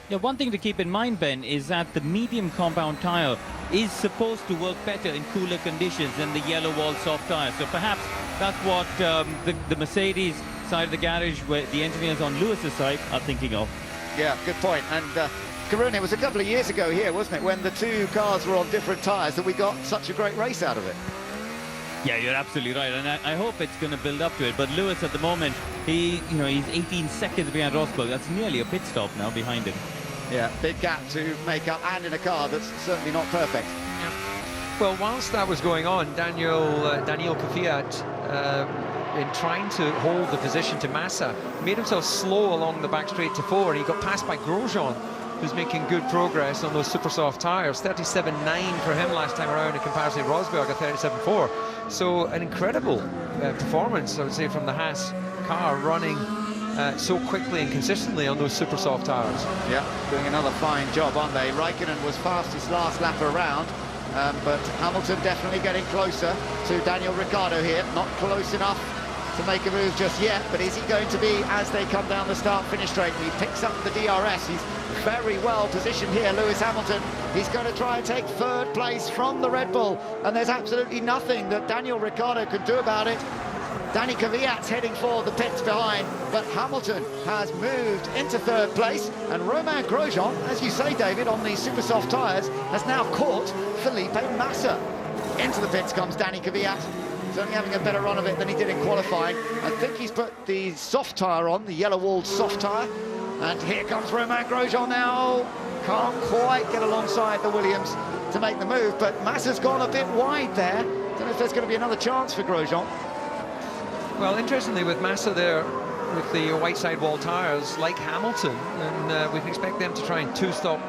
Speaker 4: Yeah, one thing to keep in mind, Ben, is that the medium compound tyre is supposed to work better in cooler conditions than the yellow wall soft tyre. So perhaps that's what the Mercedes side of the garage, where the engineers on Lewis's side, are thinking of.
Speaker 1: Yeah, good point. And Karun, it was a couple of years ago here, wasn't it, when the two cars were on different tyres that we got such a great race out of it.
Speaker 4: Yeah, you're absolutely right, and I hope it's going to build up to it. But Lewis at the moment, he's 18 seconds behind Rosberg. That's nearly a pit stop now behind him.
Speaker 1: Yeah, big gap to make up, and in a car that's certainly not perfect.
Speaker 2: Well, whilst that was going on, Daniel Kvyat, in trying to hold the position to Massa, made himself slow along the back straight to 4, and he got passed by Grosjean, who's making good progress on those super soft tyres. 37.9 for him last time around in comparison to Rosberg at 37.4. So an incredible performance, I would say, from the Haas car, running so quickly and consistently on those super soft tyres.
Speaker 1: Yeah, doing another fine job, aren't they? Raikkonen was fast his last lap around, but Hamilton definitely getting closer to Daniel Ricciardo here. Not close enough to make a move just yet, but is he going to be as they come down the start-finish straight? He picks up the DRS. He's very well positioned here, Lewis Hamilton. He's going to try and take third place from the Red Bull, and there's absolutely nothing that Daniel Ricciardo could do about it. Danny Kvyat's heading for the pits behind, but Hamilton has moved into third place, and Romain Grosjean, as you say, David, on the super soft tyres, has now caught Felipe Massa. Into the pits comes Danny Kvyat. He's only having a better run of it than he did in qualifying. I think he's put the soft tyre on, the yellow-walled soft tyre. And here comes Romain Grosjean now. Can't quite get alongside the Williams to make the move, but Massa's gone a bit wide there. Don't know if there's going to be another chance for Grosjean.
Speaker 2: Well, interestingly, with Massa there, with the white sidewall tyres, like Hamilton, and we can expect them to try and two-stop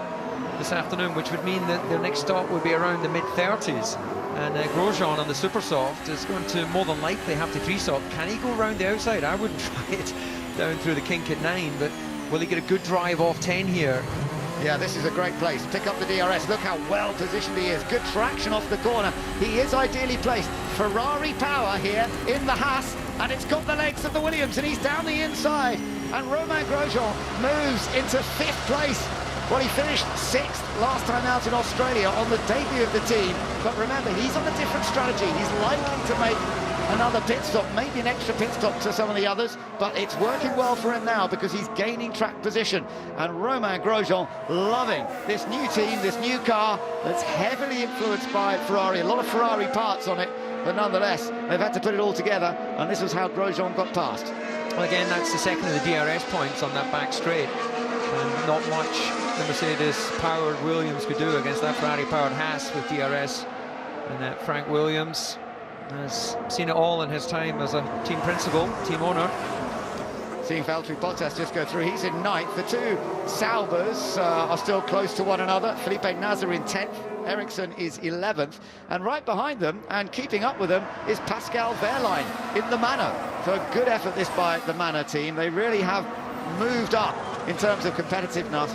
Speaker 2: this afternoon, which would mean that their next stop would be around the mid-30s. And Grosjean on the super soft is going to more than likely have to three-stop. Can he go around the outside? I wouldn't try it down through the kink at 9, but will he get a good drive off 10 here?
Speaker 1: Yeah, this is a great place. Pick up the DRS. Look how well positioned he is. Good traction off the corner. He is ideally placed. Ferrari power here in the Haas, and it's got the legs of the Williams, and he's down the inside. And Romain Grosjean moves into 5th place. Well, he finished 6th last time out in Australia on the debut of the team. But remember, he's on a different strategy. He's likely to make another pit stop, maybe an extra pit stop to some of the others, but it's working well for him now because he's gaining track position. And Romain Grosjean loving this new team, this new car that's heavily influenced by Ferrari. A lot of Ferrari parts on it, but nonetheless, they've had to put it all together, and this was how Grosjean got past.
Speaker 2: Well, again, that's the second of the DRS points on that back straight, and not much the Mercedes-powered Williams could do against that Ferrari-powered Haas with DRS. And Frank Williams has seen it all in his time as a team principal, team owner.
Speaker 1: Seeing Valtteri Bottas just go through, he's in 9th. The two Saubers are still close to one another. Felipe Nasr in 10th, Ericsson is 11th, and right behind them and keeping up with them is Pascal Wehrlein in the Manor. So a good effort this by the Manor team. They really have moved up in terms of competitiveness.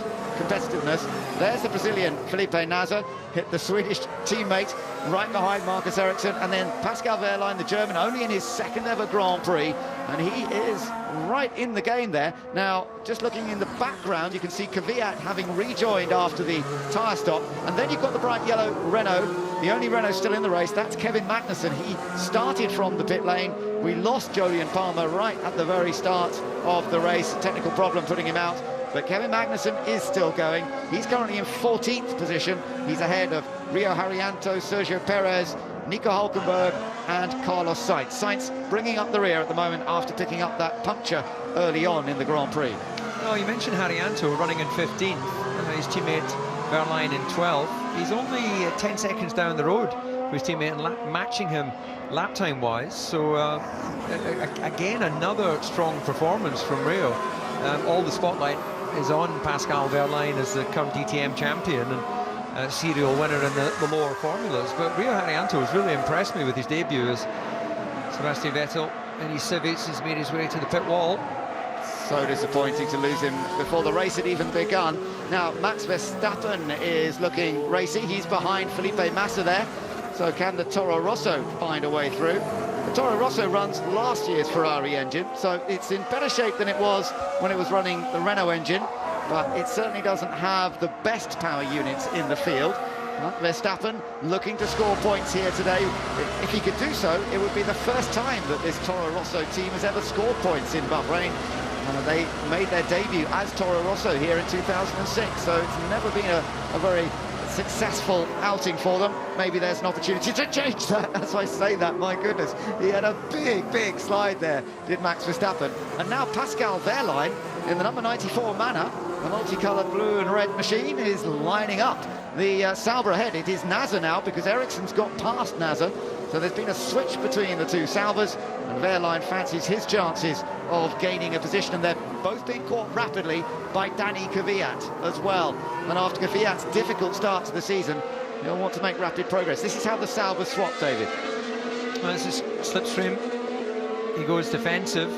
Speaker 1: There's the Brazilian Felipe Nasr, hit the Swedish teammate right behind Marcus Ericsson, and then Pascal Wehrlein, the German, only in his 2nd ever Grand Prix, and he is right in the game there. Now, just looking in the background, you can see Kvyat having rejoined after the tyre stop, and then you've got the bright yellow Renault, the only Renault still in the race. That's Kevin Magnussen. He started from the pit lane. We lost Jolyon Palmer right at the very start of the race. Technical problem putting him out. But Kevin Magnussen is still going. He's currently in 14th position. He's ahead of Rio Haryanto, Sergio Perez, Nico Hülkenberg and Carlos Sainz. Sainz bringing up the rear at the moment after picking up that puncture early on in the Grand Prix.
Speaker 2: Well, you mentioned Haryanto running in 15th, his teammate Wehrlein in 12th. He's only 10 seconds down the road with his teammate and matching him lap time wise. So again, another strong performance from Rio. All the spotlight is on Pascal Wehrlein as the current DTM champion and serial winner in the lower formulas. But Rio Haryanto has really impressed me with his debut as Sebastian Vettel in his Civics has made his way to the pit wall.
Speaker 1: So disappointing to lose him before the race had even begun. Now, Max Verstappen is looking racy. He's behind Felipe Massa there. So can the Toro Rosso find a way through? The Toro Rosso runs last year's Ferrari engine, so it's in better shape than it was when it was running the Renault engine, but it certainly doesn't have the best power units in the field. Verstappen looking to score points here today. If he could do so, it would be the first time that this Toro Rosso team has ever scored points in Bahrain. They made their debut as Toro Rosso here in 2006, so it's never been a very successful outing for them. Maybe there's an opportunity to change that as I say that. My goodness, he had a big slide there, did Max Verstappen. And now Pascal Wehrlein in the number 94 Manor, the multicoloured blue and red machine, is lining up. The Sauber ahead. It is Nasser now, because Ericsson's got past Nasser, so there's been a switch between the two Saubers, and Wehrlein fancies his chances of gaining a position, and they're both being caught rapidly by Danny Kvyat as well. And after Kvyat's difficult start to the season, he'll want to make rapid progress. This is how the Sauber swap, David.
Speaker 2: Well, this is slipstream. He goes defensive.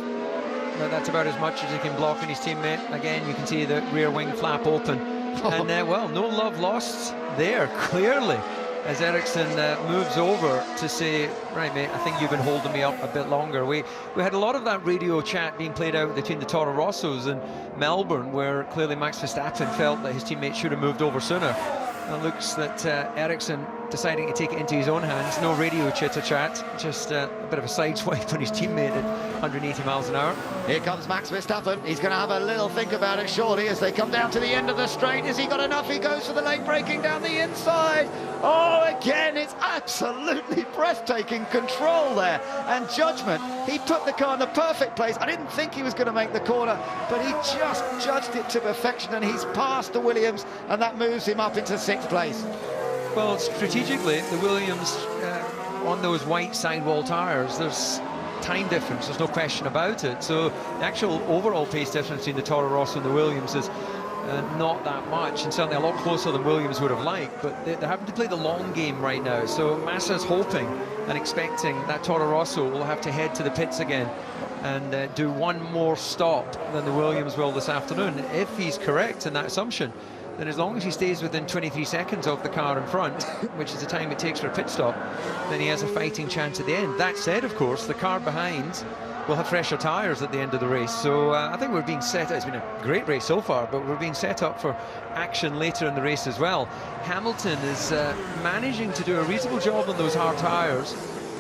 Speaker 2: That's about as much as he can block on his teammate. Again, you can see the rear wing flap open. And, well, no love lost there, clearly, as Ericsson moves over to say, right, mate, I think you've been holding me up a bit longer. We had a lot of that radio chat being played out between the Toro Rossos and Melbourne, where clearly Max Verstappen felt that his teammate should have moved over sooner. And it looks that Ericsson deciding to take it into his own hands. No radio chitter-chat, just a bit of a sideswipe on his teammate at 180 miles an hour.
Speaker 1: Here comes Max Verstappen. He's going to have a little think about it, surely, as they come down to the end of the straight. Has he got enough? He goes for the late braking down the inside. Oh, again, it's absolutely breathtaking control there and judgment. He put the car in the perfect place. I didn't think he was going to make the corner, but he just judged it to perfection, and he's passed the Williams, and that moves him up into 6th place.
Speaker 2: Well, strategically, the Williams on those white sidewall tyres, there's time difference, there's no question about it. So the actual overall pace difference between the Toro Rosso and the Williams is not that much, and certainly a lot closer than Williams would have liked, but they're having to play the long game right now. So Massa's hoping and expecting that Toro Rosso will have to head to the pits again and do one more stop than the Williams will this afternoon. If he's correct in that assumption, then as long as he stays within 23 seconds of the car in front, which is the time it takes for a pit stop, then he has a fighting chance at the end. That said, of course, the car behind will have fresher tyres at the end of the race. So I think we're being set up. It's been a great race so far, but we're being set up for action later in the race as well. Hamilton is managing to do a reasonable job on those hard tyres,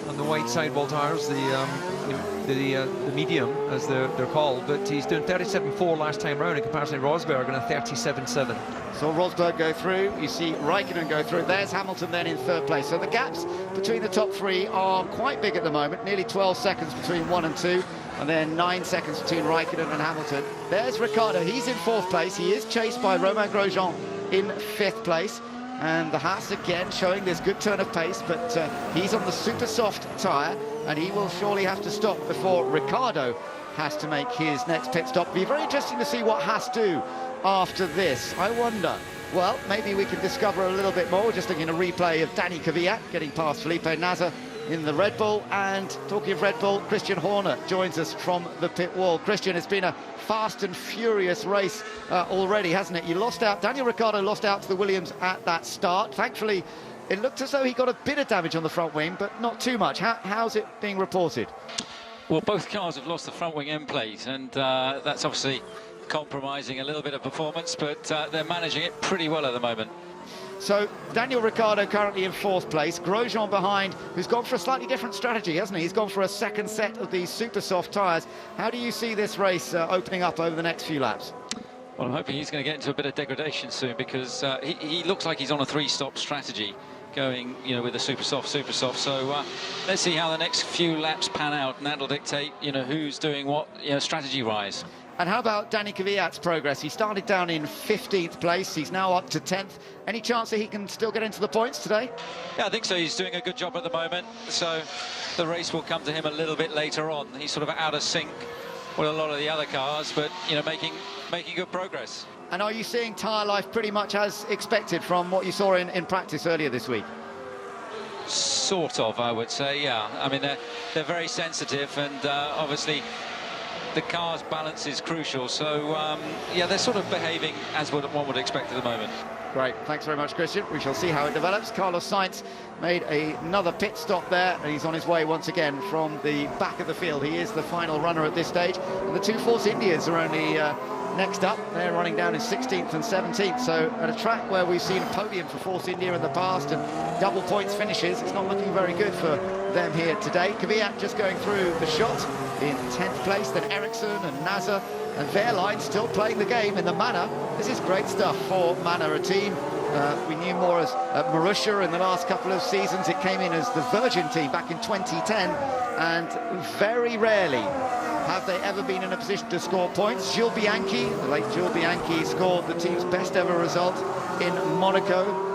Speaker 2: on the white sidewall tyres, the medium, as they're called, but he's doing 37.4 last time round in comparison to Rosberg and a 37.7.
Speaker 1: So Rosberg go through, you see Raikkonen go through, there's Hamilton then in 3rd place. So the gaps between the top 3 are quite big at the moment, nearly 12 seconds between 1 and 2, and then 9 seconds between Raikkonen and Hamilton. There's Ricciardo, he's in 4th place, he is chased by Romain Grosjean in 5th place. And the Haas again showing this good turn of pace, but he's on the super soft tyre, and he will surely have to stop before Ricciardo has to make his next pit stop. It'll be very interesting to see what Haas do after this. I wonder, well, maybe we can discover a little bit more. We're just looking at a replay of Danny Kvyat getting past Felipe Nasser in the Red Bull. And talking of Red Bull, Christian Horner joins us from the pit wall. Christian, it's been a fast and furious race already, hasn't it? You lost out, Daniel Ricciardo lost out to the Williams at that start. Thankfully, it looked as though he got a bit of damage on the front wing, but not too much. How's it being reported?
Speaker 7: Well, both cars have lost the front wing end plate, and that's obviously compromising a little bit of performance, but they're managing it pretty well at the moment.
Speaker 1: So Daniel Ricciardo currently in 4th place, Grosjean behind, who's gone for a slightly different strategy, hasn't he? He's gone for a second set of these super soft tyres. How do you see this race opening up over the next few laps?
Speaker 7: Well, I'm hoping he's going to get into a bit of degradation soon, because he looks like he's on a 3-stop strategy, going, you know, with a super soft. So let's see how the next few laps pan out, and that'll dictate, you know, who's doing what, you know, strategy-wise.
Speaker 1: And how about Danny Kvyat's progress? He started down in 15th place. He's now up to 10th. Any chance that he can still get into the points today?
Speaker 7: Yeah, I think so. He's doing a good job at the moment. So the race will come to him a little bit later on. He's sort of out of sync with a lot of the other cars, but, you know, making good progress.
Speaker 1: And are you seeing tyre life pretty much as expected from what you saw in practice earlier this week?
Speaker 7: Sort of, I would say, yeah. I mean, they're very sensitive, and obviously the car's balance is crucial. So, yeah, they're sort of behaving as one would expect at the moment.
Speaker 1: Great, thanks very much, Christian. We shall see how it develops. Carlos Sainz made another pit stop there, and he's on his way once again from the back of the field. He is the final runner at this stage, and the 2 Force Indias are only next up. They're running down in 16th and 17th, so at a track where we've seen a podium for Force India in the past and double points finishes, it's not looking very good for them here today. Kvyat just going through the shot in 10th place, then Ericsson and Nasser and Wehrlein still playing the game in the Manor. This is great stuff for Manor, a team we knew more as Marussia in the last couple of seasons. It came in as the Virgin team back in 2010, and very rarely have they ever been in a position to score points. Jules Bianchi, the late Jules Bianchi, scored the team's best ever result in Monaco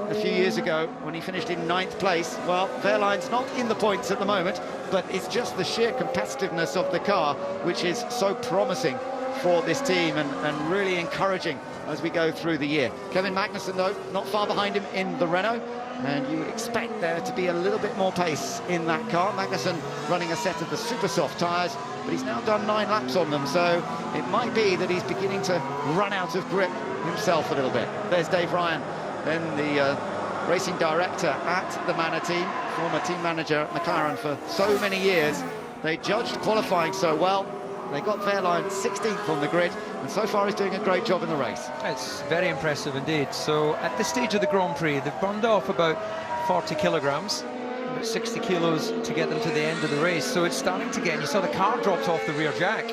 Speaker 1: a few years ago when he finished in 9th place. Well, Wehrlein's not in the points at the moment, but it's just the sheer competitiveness of the car which is so promising for this team and really encouraging as we go through the year. Kevin Magnussen, though, not far behind him in the Renault, and you would expect there to be a little bit more pace in that car. Magnussen running a set of the super soft tyres, but he's now done 9 laps on them, so it might be that he's beginning to run out of grip himself a little bit. There's Dave Ryan, then the racing director at the Manor team, former team manager at McLaren for so many years. They judged qualifying so well. They got Wehrlein 16th on the grid, and so far he's doing a great job in the race.
Speaker 2: It's very impressive indeed. So at this stage of the Grand Prix, they've burned off about 40 kilograms, about 60 kilos to get them to the end of the race. So it's starting to get, you saw the car dropped off the rear jack.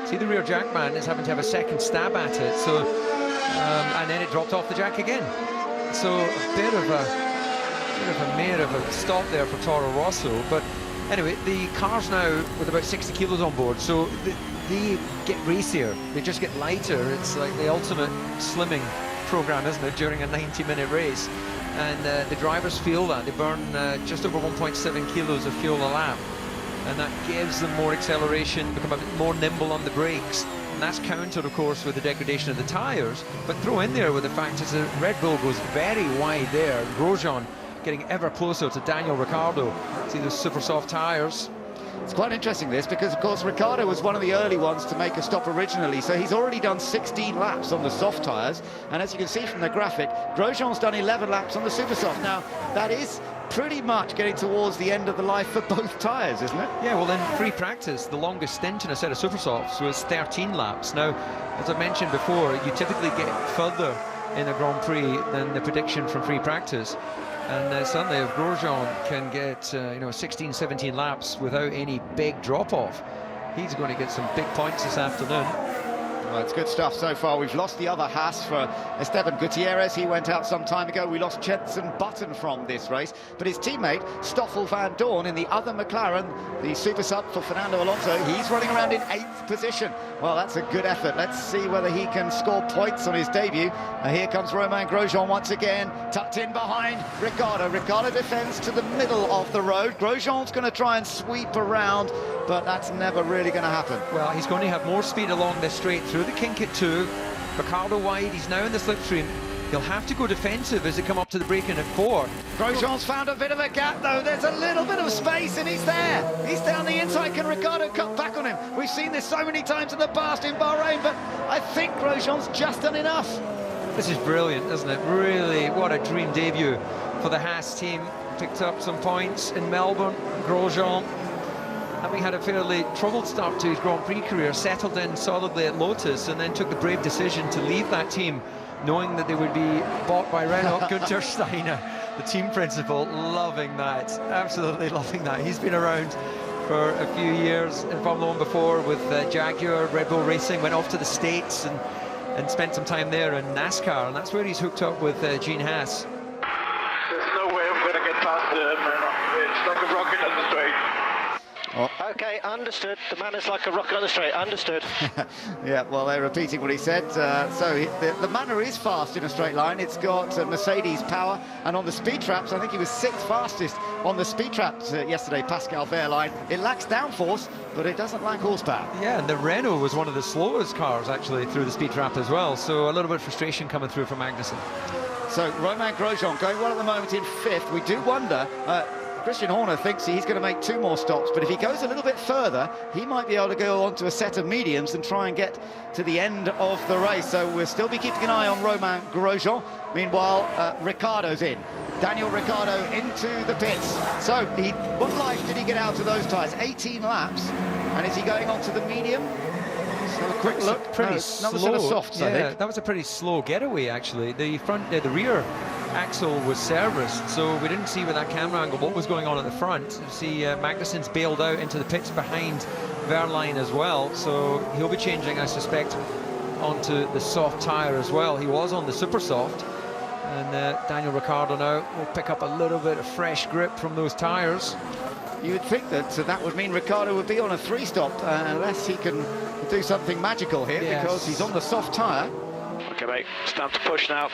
Speaker 2: See, the rear jack man is having to have a second stab at it. So, and then it dropped off the jack again. So a bit of a stop there for Toro Rosso. But anyway, the car's now with about 60 kilos on board, so they get racier, they just get lighter. It's like the ultimate slimming program, isn't it, during a 90-minute race? And the drivers feel that. They burn just over 1.7 kilos of fuel a lap, and that gives them more acceleration, become a bit more nimble on the brakes. And that's countered, of course, with the degradation of the tyres. But throw in there with the fact that Red Bull goes very wide there. Grosjean getting ever closer to Daniel Ricciardo. See those super soft tyres.
Speaker 1: It's quite interesting this, because of course Ricciardo was one of the early ones to make a stop originally, so he's already done 16 laps on the soft tyres, and as you can see from the graphic, Grosjean's done 11 laps on the super soft. Now that is pretty much getting towards the end of the life for both tyres, isn't it?
Speaker 2: Yeah, well, in free practice, the longest stint in a set of super softs was 13 laps. Now, as I mentioned before, you typically get further in a Grand Prix than the prediction from free practice. And suddenly, if Grosjean can get 16, 17 laps without any big drop-off, he's going to get some big points this afternoon.
Speaker 1: Well, it's good stuff so far. We've lost the other Haas for Esteban Gutierrez. He went out some time ago. We lost Jenson Button from this race. But his teammate, Stoffel van Dorn, in the other McLaren, the super sub for Fernando Alonso, he's running around in 8th position. Well, that's a good effort. Let's see whether he can score points on his debut. Here comes Romain Grosjean once again, tucked in behind Ricciardo. Ricciardo defends to the middle of the road. Grosjean's going to try and sweep around, but that's never really going to happen.
Speaker 2: Well, he's going to have more speed along this straight through the kink at 2. Ricciardo wide, he's now in the slipstream. He'll have to go defensive as they come up to the braking at 4.
Speaker 1: Grosjean's found a bit of a gap, though. There's a little bit of space, and he's there. He's down the inside. Can Ricciardo cut back on him? We've seen this so many times in the past in Bahrain, but I think Grosjean's just done enough.
Speaker 2: This is brilliant, isn't it? Really, what a dream debut for the Haas team. Picked up some points in Melbourne. Grosjean, having had a fairly troubled start to his Grand Prix career, settled in solidly at Lotus, and then took the brave decision to leave that team, knowing that they would be bought by Renault. Günther Steiner, the team principal, loving that, absolutely loving that. He's been around for a few years in Formula 1 before with Jaguar, Red Bull Racing, went off to the States and spent some time there in NASCAR, and that's where he's hooked up with Gene Haas.
Speaker 8: There's no way I'm going to get past them. It's like a rocket on the straight.
Speaker 1: Oh.
Speaker 9: Okay, understood. The man is like a rocket on the straight. Understood.
Speaker 1: Yeah, well, they're repeating what he said. The Manor is fast in a straight line. It's got Mercedes power, and on the speed traps, I think he was 6th fastest on the speed traps yesterday, Pascal Wehrlein. It lacks downforce, but it doesn't lack horsepower.
Speaker 2: Yeah, and the Renault was one of the slowest cars actually through the speed trap as well, so a little bit of frustration coming through from Magnussen.
Speaker 1: So Romain Grosjean going well at the moment in 5th. We do wonder, Christian Horner thinks he's going to make 2 more stops, but if he goes a little bit further, he might be able to go on to a set of mediums and try and get to the end of the race. So we'll still be keeping an eye on Romain Grosjean. Meanwhile, Ricciardo's in. Daniel Ricciardo into the pits. So what life did he get out of those tyres? 18 laps. And is he going on to the medium? So a quick look.
Speaker 2: Pretty
Speaker 1: slow.
Speaker 2: slow.
Speaker 1: Set of softs,
Speaker 2: yeah,
Speaker 1: I think.
Speaker 2: that was a pretty slow getaway actually. The rear axle was serviced, so we didn't see with that camera angle what was going on at the front. You see Magnussen's bailed out into the pits behind Wehrlein as well, so he'll be changing, I suspect, onto the soft tyre as well. He was on the super soft, and Daniel Ricciardo now will pick up a little bit of fresh grip from those tyres.
Speaker 1: You would think that that would mean Ricciardo would be on a 3-stop unless he can do something magical here,
Speaker 2: yes,
Speaker 1: because he's on the soft tyre.
Speaker 9: Okay, mate, it's time to push now.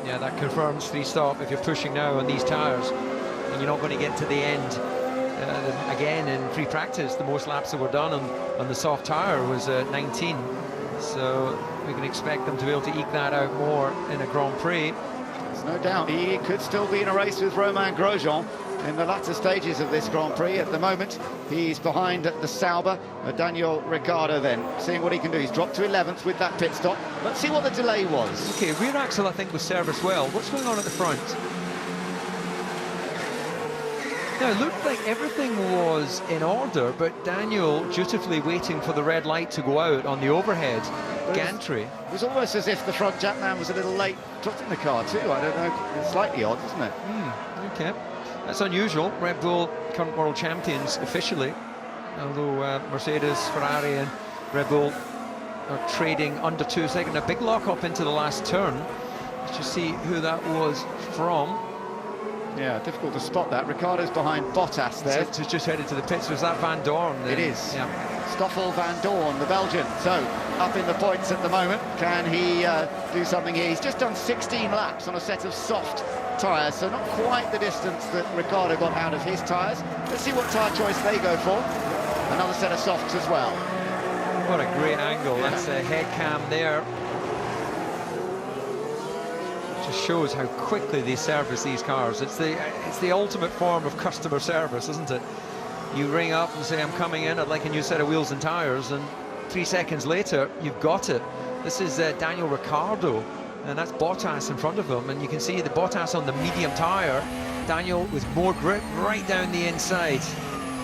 Speaker 2: Yeah, that confirms 3-stop if you're pushing now on these tyres, and you're not going to get to the end. Again, in free practice, the most laps that were done on the soft tyre was 19. So we can expect them to be able to eke that out more in a Grand Prix.
Speaker 1: There's no doubt he could still be in a race with Romain Grosjean in the latter stages of this Grand Prix. At the moment, he's behind the Sauber. Daniel Ricciardo then, seeing what he can do. He's dropped to 11th with that pit stop. Let's see what the delay was.
Speaker 2: Okay, rear axle, I think, was serviced well. What's going on at the front? Now, it looked like everything was in order, but Daniel dutifully waiting for the red light to go out on the overhead gantry.
Speaker 1: It was almost as if the front jackman was a little late trotting the car too. I don't know, it's slightly odd, isn't it?
Speaker 2: Okay, that's unusual. Red Bull, current world champions officially, although Mercedes, Ferrari and Red Bull are trading under 2 seconds. A big lock up into the last turn. Let's just see who that was from.
Speaker 1: Yeah, difficult to spot that. Ricciardo's behind Bottas there.
Speaker 2: It's just headed to the pits. Was that Van Dorn?
Speaker 1: It is.
Speaker 2: Yeah.
Speaker 1: Stoffel Van Dorn, the Belgian. So, up in the points at the moment. Can he do something here? He's just done 16 laps on a set of soft tyres, so not quite the distance that Ricciardo got out of his tyres. Let's see what tyre choice they go for. Another set of softs as well.
Speaker 2: What a great angle. Yeah. That's a head cam there. Just shows how quickly they service these cars. It's the ultimate form of customer service, isn't it? You ring up and say, I'm coming in, I'd like a new set of wheels and tyres, and 3 seconds later you've got it. This is Daniel Ricciardo, and that's Bottas in front of him, and you can see the Bottas on the medium tyre, Daniel with more grip right down the inside.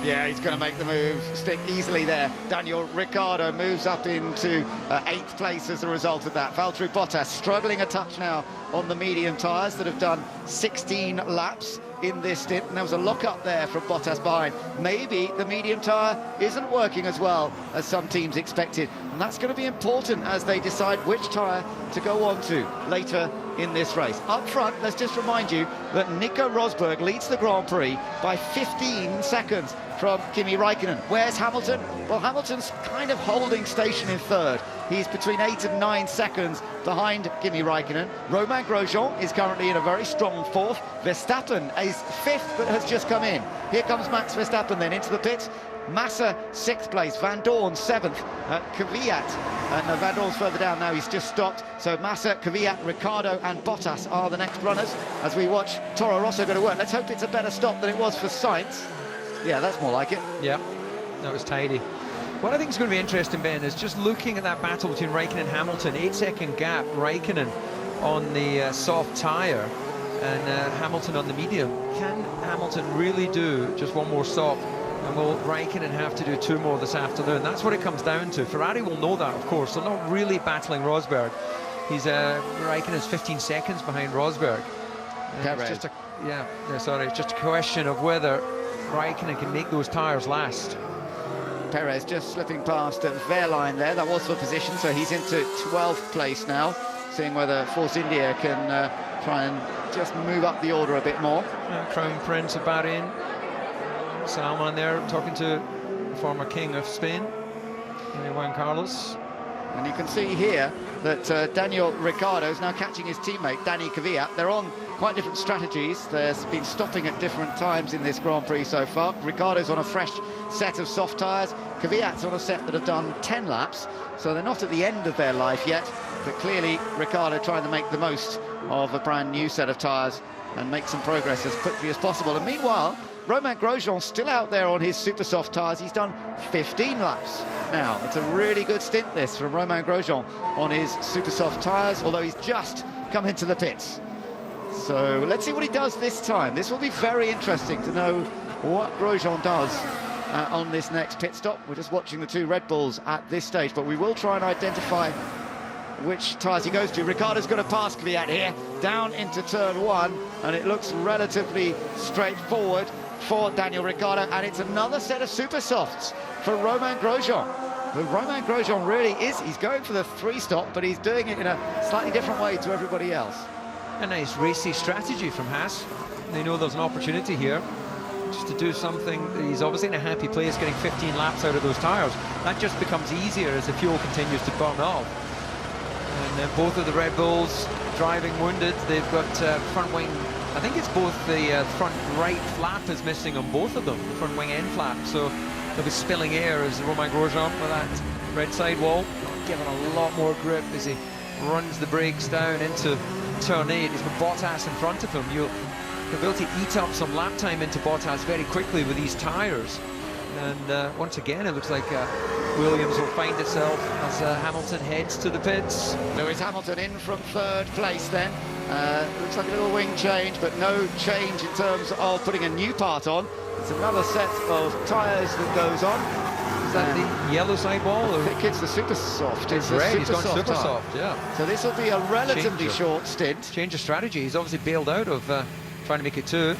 Speaker 1: Yeah, he's going to make the move, stick easily there. Daniel Ricciardo moves up into 8th place as a result of that. Valtteri Bottas struggling a touch now on the medium tyres that have done 16 laps in this stint, and there was a lock-up there from Bottas behind. Maybe the medium tyre isn't working as well as some teams expected, and that's going to be important as they decide which tyre to go on to later in this race. Up front, let's just remind you that Nico Rosberg leads the Grand Prix by 15 seconds from Kimi Raikkonen. Where's Hamilton? Well, Hamilton's kind of holding station in 3rd. He's between 8 and 9 seconds behind Kimi Raikkonen. Romain Grosjean is currently in a very strong 4th. Verstappen is 5th, but has just come in. Here comes Max Verstappen then into the pits. Massa 6th place, Van Dorn 7th, Kvyat, and Van Dorn's further down now, he's just stopped. So Massa, Kvyat, Ricciardo and Bottas are the next runners as we watch Toro Rosso go to work. Let's hope it's a better stop than it was for Sainz. Yeah, that's more like it.
Speaker 2: Yeah, that was tidy. What I think is going to be interesting, Ben, is just looking at that battle between Raikkonen and Hamilton. 8-second gap, Raikkonen on the soft tyre and Hamilton on the medium. Can Hamilton really do just one more stop? And will Raikkonen have to do 2 more this afternoon? That's what it comes down to. Ferrari will know that, of course. They're not really battling Rosberg. He's Raikkonen's 15 seconds behind Rosberg. It's just it's just a question of whether Raikkonen can make those tyres last.
Speaker 1: Perez just slipping past Wehrlein there. That was for position, so he's into 12th place now, seeing whether Force India can try and just move up the order a bit more.
Speaker 2: Crown Prince of Bahrain, Salman there, talking to the former king of Spain, Juan Carlos.
Speaker 1: And you can see here that Daniel Ricciardo is now catching his teammate, Danny Kvyat. They're on quite different strategies. They've been stopping at different times in this Grand Prix so far. Ricciardo's on a fresh set of soft tyres. Kvyat's on a set that have done 10 laps, so they're not at the end of their life yet. But clearly, Ricciardo trying to make the most of a brand new set of tyres and make some progress as quickly as possible. And meanwhile, Romain Grosjean still out there on his super soft tyres. He's done 15 laps now. It's a really good stint, this, from Romain Grosjean on his super soft tyres, although he's just come into the pits. So let's see what he does this time. This will be very interesting to know what Grosjean does on this next pit stop. We're just watching the 2 Red Bulls at this stage, but we will try and identify which tyres he goes to. Ricciardo's going to pass Kvyat here, down into turn 1, and it looks relatively straightforward for Daniel Ricciardo, and it's another set of super softs for Romain Grosjean. But Romain Grosjean really is, he's going for the 3-stop, but he's doing it in a slightly different way to everybody else.
Speaker 2: A nice racy strategy from Haas. They know there's an opportunity here just to do something. He's obviously in a happy place getting 15 laps out of those tyres. That just becomes easier as the fuel continues to burn off. And then both of the Red Bulls driving wounded. They've got front wing, I think it's both the front right flap is missing on both of them, the front wing end flap. So they'll be spilling air as Romain Grosjean for that red sidewall, giving a lot more grip as he runs the brakes down into turn 8. He's got Bottas in front of him. You'll be able to eat up some lap time into Bottas very quickly with these tyres. And once again, it looks like Williams will find itself as Hamilton heads to the pits.
Speaker 1: Lewis Hamilton in from 3rd place then. Looks like a little wing change, but no change in terms of putting a new part on. It's another set of tyres that goes on.
Speaker 2: Is that the yellow sidewall?
Speaker 1: I think it's the super soft.
Speaker 2: It's red, he's gone super soft, yeah.
Speaker 1: So this will be a relatively short stint.
Speaker 2: Change of strategy. He's obviously bailed out of trying to make it 2.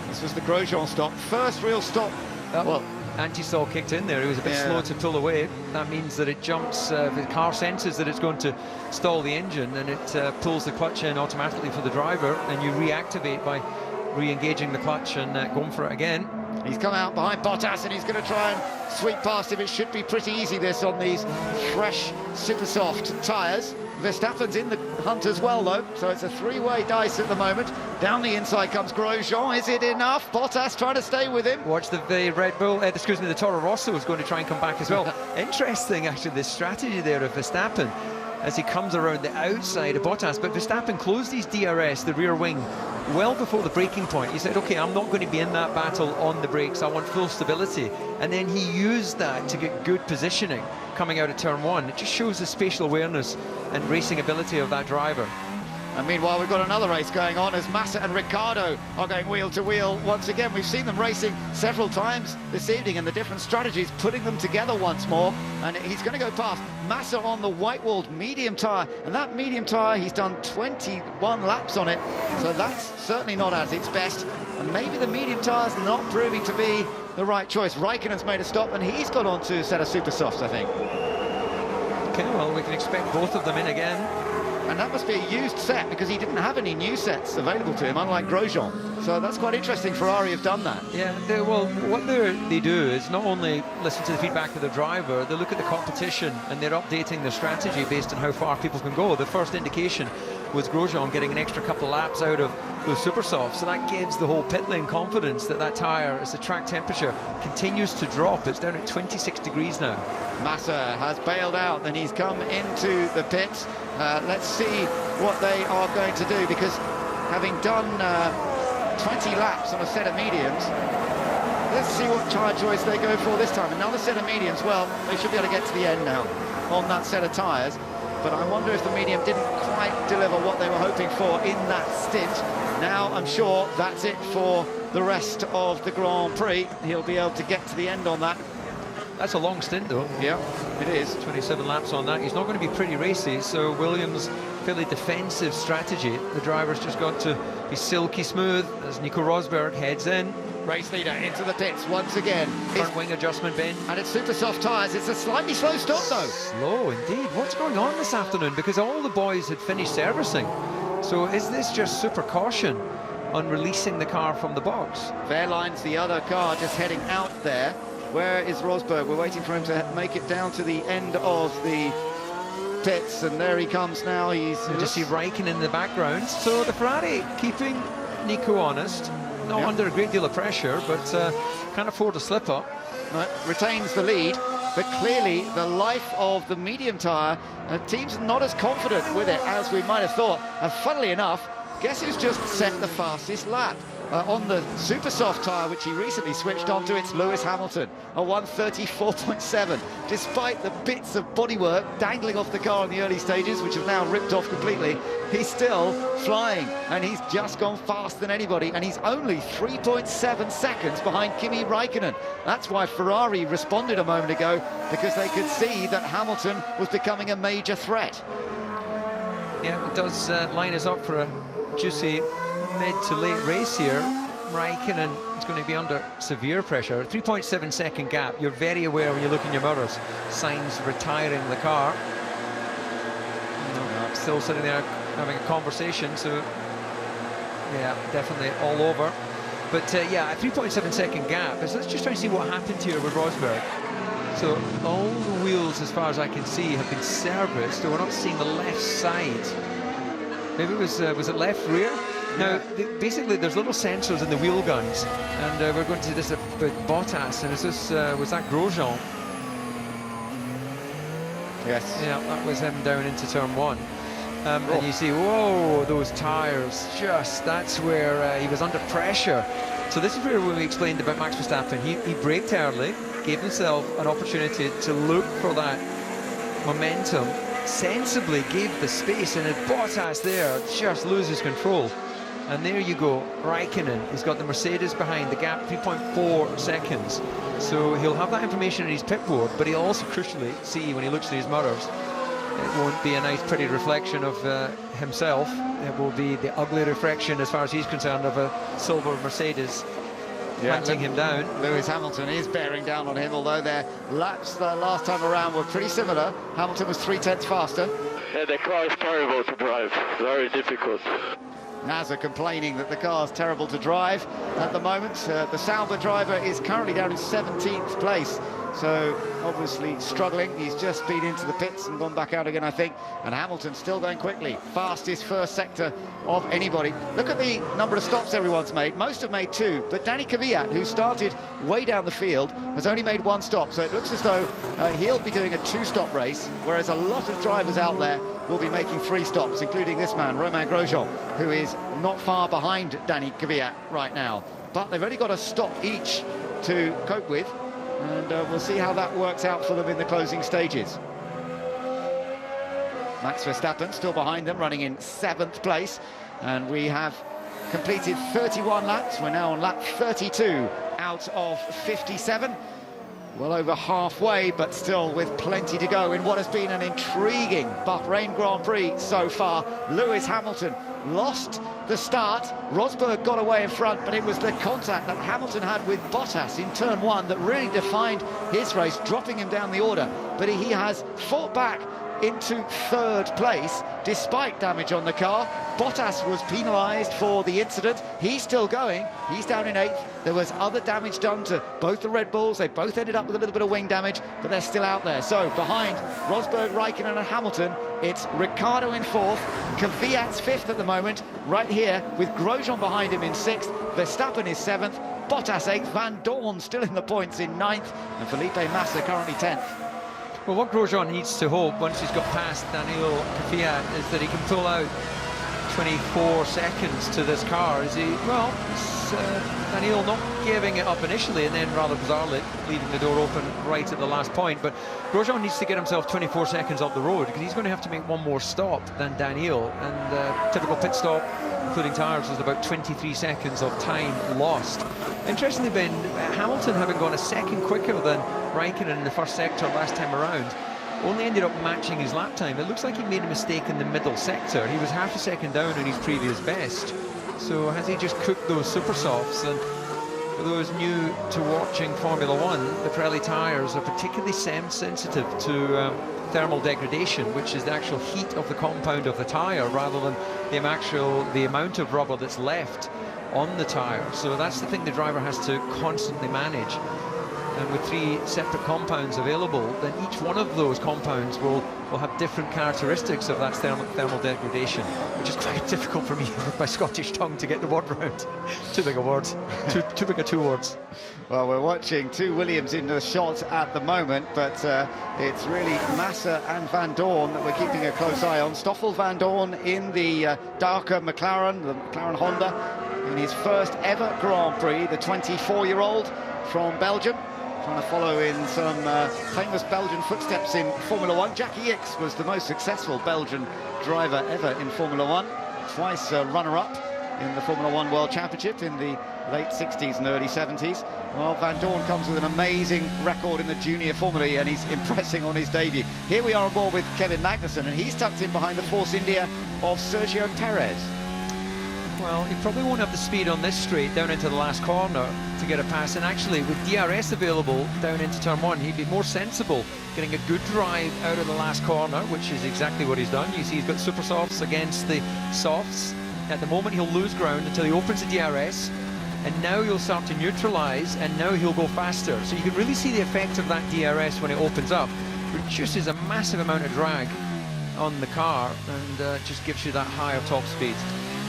Speaker 1: This was the Grosjean stop. First real stop.
Speaker 2: Well, anti-stall kicked in there. He was a bit slow to pull away. That means that it jumps, the car senses that it's going to stall the engine, and it pulls the clutch in automatically for the driver, and you reactivate by re-engaging the clutch and going for it again.
Speaker 1: He's come out behind Bottas and he's going to try and sweep past him. It should be pretty easy this on these fresh super soft tyres. Verstappen's in the hunt as well though, so it's a 3-way dice at the moment. Down the inside comes Grosjean. Is it enough? Bottas trying to stay with him.
Speaker 2: Watch the Red Bull, excuse me, the Toro Rosso is going to try and come back as well. Interesting actually, the strategy there of Verstappen as he comes around the outside of Bottas, but Verstappen closed his DRS, the rear wing, well before the braking point. He said, okay, I'm not going to be in that battle on the brakes, I want full stability. And then he used that to get good positioning coming out of turn 1. It just shows the spatial awareness and racing ability of that driver.
Speaker 1: And meanwhile, we've got another race going on as Massa and Ricciardo are going wheel to wheel once again. We've seen them racing several times this evening, and the different strategies, putting them together once more. And he's going to go past Massa on the white-walled medium tyre. And that medium tyre, he's done 21 laps on it. So that's certainly not at its best. And maybe the medium tyre's not proving to be the right choice. Raikkonen's made a stop, and he's got on to a set of super softs, I think.
Speaker 2: Okay, well, we can expect both of them in again.
Speaker 1: And that must be a used set, because he didn't have any new sets available to him, unlike Grosjean. So that's quite interesting. Ferrari have done that.
Speaker 2: Yeah, well, what they do is not only listen to the feedback of the driver, they look at the competition and they're updating their strategy based on how far people can go. The first indication was Grosjean getting an extra couple of laps out of those super softs, so that gives the whole pit lane confidence that that tyre, as the track temperature continues to drop, it's down at 26 degrees now.
Speaker 1: Massa has bailed out, and he's come into the pits. Let's see what they are going to do, because having done 20 laps on a set of mediums, let's see what tyre choice they go for this time. Another set of mediums. Well, they should be able to get to the end now on that set of tyres, but I wonder if the medium didn't quite deliver what they were hoping for in that stint. Now I'm sure that's it for the rest of the Grand Prix. He'll be able to get to the end on that.
Speaker 2: That's a long stint though.
Speaker 1: Yeah, it is.
Speaker 2: 27 laps on that. He's not going to be pretty racy, so Williams, fairly defensive strategy. The driver's just got to be silky smooth as Nico Rosberg heads in.
Speaker 1: Race leader into the pits once again.
Speaker 2: Front wing adjustment, Ben.
Speaker 1: And it's super soft tyres. It's a slightly slow stop though.
Speaker 2: Slow indeed. What's going on this afternoon? Because all the boys had finished servicing. So is this just super caution on releasing the car from the box?
Speaker 1: Fairline's the other car just heading out there. Where is Rosberg? We're waiting for him to make it down to the end of the pits, and there he comes now. He's
Speaker 2: just see Raikkonen in the background. So the Ferrari keeping Nico honest, not under a great deal of pressure, but can't afford to slip up.
Speaker 1: Retains the lead, but clearly the life of the medium tyre, team's not as confident with it as we might have thought. And funnily enough, guess who's just set the fastest lap? On the super soft tyre, which he recently switched onto, it's Lewis Hamilton, a 1:34.7. Despite the bits of bodywork dangling off the car in the early stages, which have now ripped off completely, he's still flying, and he's just gone faster than anybody, and he's only 3.7 seconds behind Kimi Raikkonen. That's why Ferrari responded a moment ago, because they could see that Hamilton was becoming a major threat.
Speaker 2: Yeah, it does line us up for a juicy mid to late race here. Raikkonen is going to be under severe pressure. 3.7 second gap. You're very aware when you look in your mirrors. Sainz retiring the car. Still sitting there having a conversation, so yeah, definitely all over. But yeah, a 3.7 second gap. So let's just try and see what happened here with Rosberg. So all the wheels, as far as I can see, have been serviced. So we're not seeing the left side. Maybe it was it left rear? Now, basically, there's little sensors in the wheel guns, and we're going to see this about Bottas. And is this was that Grosjean?
Speaker 1: Yes.
Speaker 2: Yeah, that was him down into turn 1. And you see, whoa, those tyres, that's where he was under pressure. So this is where we explained about Max Verstappen. He braked early, gave himself an opportunity to look for that momentum, sensibly gave the space, and Bottas there just loses control. And there you go, Raikkonen, he's got the Mercedes behind, the gap 3.4 seconds. So he'll have that information in his pit board, but he'll also crucially see when he looks at his mirrors, it won't be a nice pretty reflection of himself. It will be the ugly reflection, as far as he's concerned, of a silver Mercedes hunting him down.
Speaker 1: Lewis Hamilton is bearing down on him, although their laps the last time around were pretty similar. Hamilton was 3/10 faster.
Speaker 3: Yeah, the car is terrible to drive, very difficult.
Speaker 1: NASA complaining that the car's terrible to drive at the moment. The Sauber driver is currently down in 17th place, so obviously struggling. He's just been into the pits and gone back out again, I think. And Hamilton still going quickly, fastest first sector of anybody. Look at the number of stops everyone's made. Most have made 2, but Danny Kvyat, who started way down the field, has only made 1 stop. So it looks as though he'll be doing a 2-stop race, whereas a lot of drivers out there will be making 3 stops, including this man, Romain Grosjean, who is not far behind Danny Kvyat right now. But they've only got a stop each to cope with, and we'll see how that works out for them in the closing stages. Max Verstappen still behind them, running in 7th place, and we have completed 31 laps. We're now on lap 32 out of 57. Well over halfway, but still with plenty to go in what has been an intriguing Bahrain Grand Prix so far. Lewis Hamilton lost the start. Rosberg got away in front, but it was the contact that Hamilton had with Bottas in turn 1 that really defined his race, dropping him down the order. But he has fought back into 3rd place despite damage on the car. Bottas was penalised for the incident. He's still going. He's down in 8th. There was other damage done to both the Red Bulls. They both ended up with a little bit of wing damage, but they're still out there. So behind Rosberg, Raikkonen and Hamilton, it's Ricciardo in 4th, Kvyat's 5th at the moment, right here with Grosjean behind him in 6th. Verstappen is 7th, Bottas 8th, Van Dorn still in the points in 9th, and Felipe Massa currently 10th.
Speaker 2: Well, what Grosjean needs to hope, once he's got past Daniel Kvyat, is that he can pull out 24 seconds to this car. Is he, well, Daniel not giving it up initially and then rather bizarrely leaving the door open right at the last point. But Grosjean needs to get himself 24 seconds up the road, because he's going to have to make 1 more stop than Daniel. And typical pit stop, including tyres, was about 23 seconds of time lost. Interestingly, Ben, Hamilton, having gone a second quicker than Raikkonen in the first sector last time around, only ended up matching his lap time. It looks like he made a mistake in the middle sector. He was half a second down in his previous best. So has he just cooked those super softs? And for those new to watching Formula One, the Pirelli tyres are particularly sensitive to thermal degradation, which is the actual heat of the compound of the tyre rather than the amount of rubber that's left on the tyre. So that's the thing the driver has to constantly manage. And with 3 separate compounds available, then each one of those compounds will have different characteristics of that thermal degradation, which is quite difficult for me with my Scottish tongue to get the word round. Too big a word. Too big a 2 words.
Speaker 1: Well, we're watching 2 Williams in the shot at the moment, but it's really Massa and Van Dorn that we're keeping a close eye on. Stoffel Van Dorn in the darker McLaren, the McLaren Honda, in his first ever Grand Prix, the 24-year-old from Belgium, trying to follow in some famous Belgian footsteps in Formula One. Jackie Ickx was the most successful Belgian driver ever in Formula One, twice runner-up in the Formula One World Championship in the late 60s and early 70s. Well, Van Dorn comes with an amazing record in the junior Formula E, and he's impressing on his debut. Here we are on board with Kevin Magnussen, and he's tucked in behind the Force India of Sergio Perez.
Speaker 2: Well, he probably won't have the speed on this straight down into the last corner to get a pass, and actually with DRS available down into turn 1, he'd be more sensible getting a good drive out of the last corner, which is exactly what he's done. You see he's got super softs against the softs. At the moment he'll lose ground until he opens the DRS, and now he'll start to neutralise, and now he'll go faster. So you can really see the effect of that DRS when it opens up. Reduces a massive amount of drag on the car, and just gives you that higher top speed.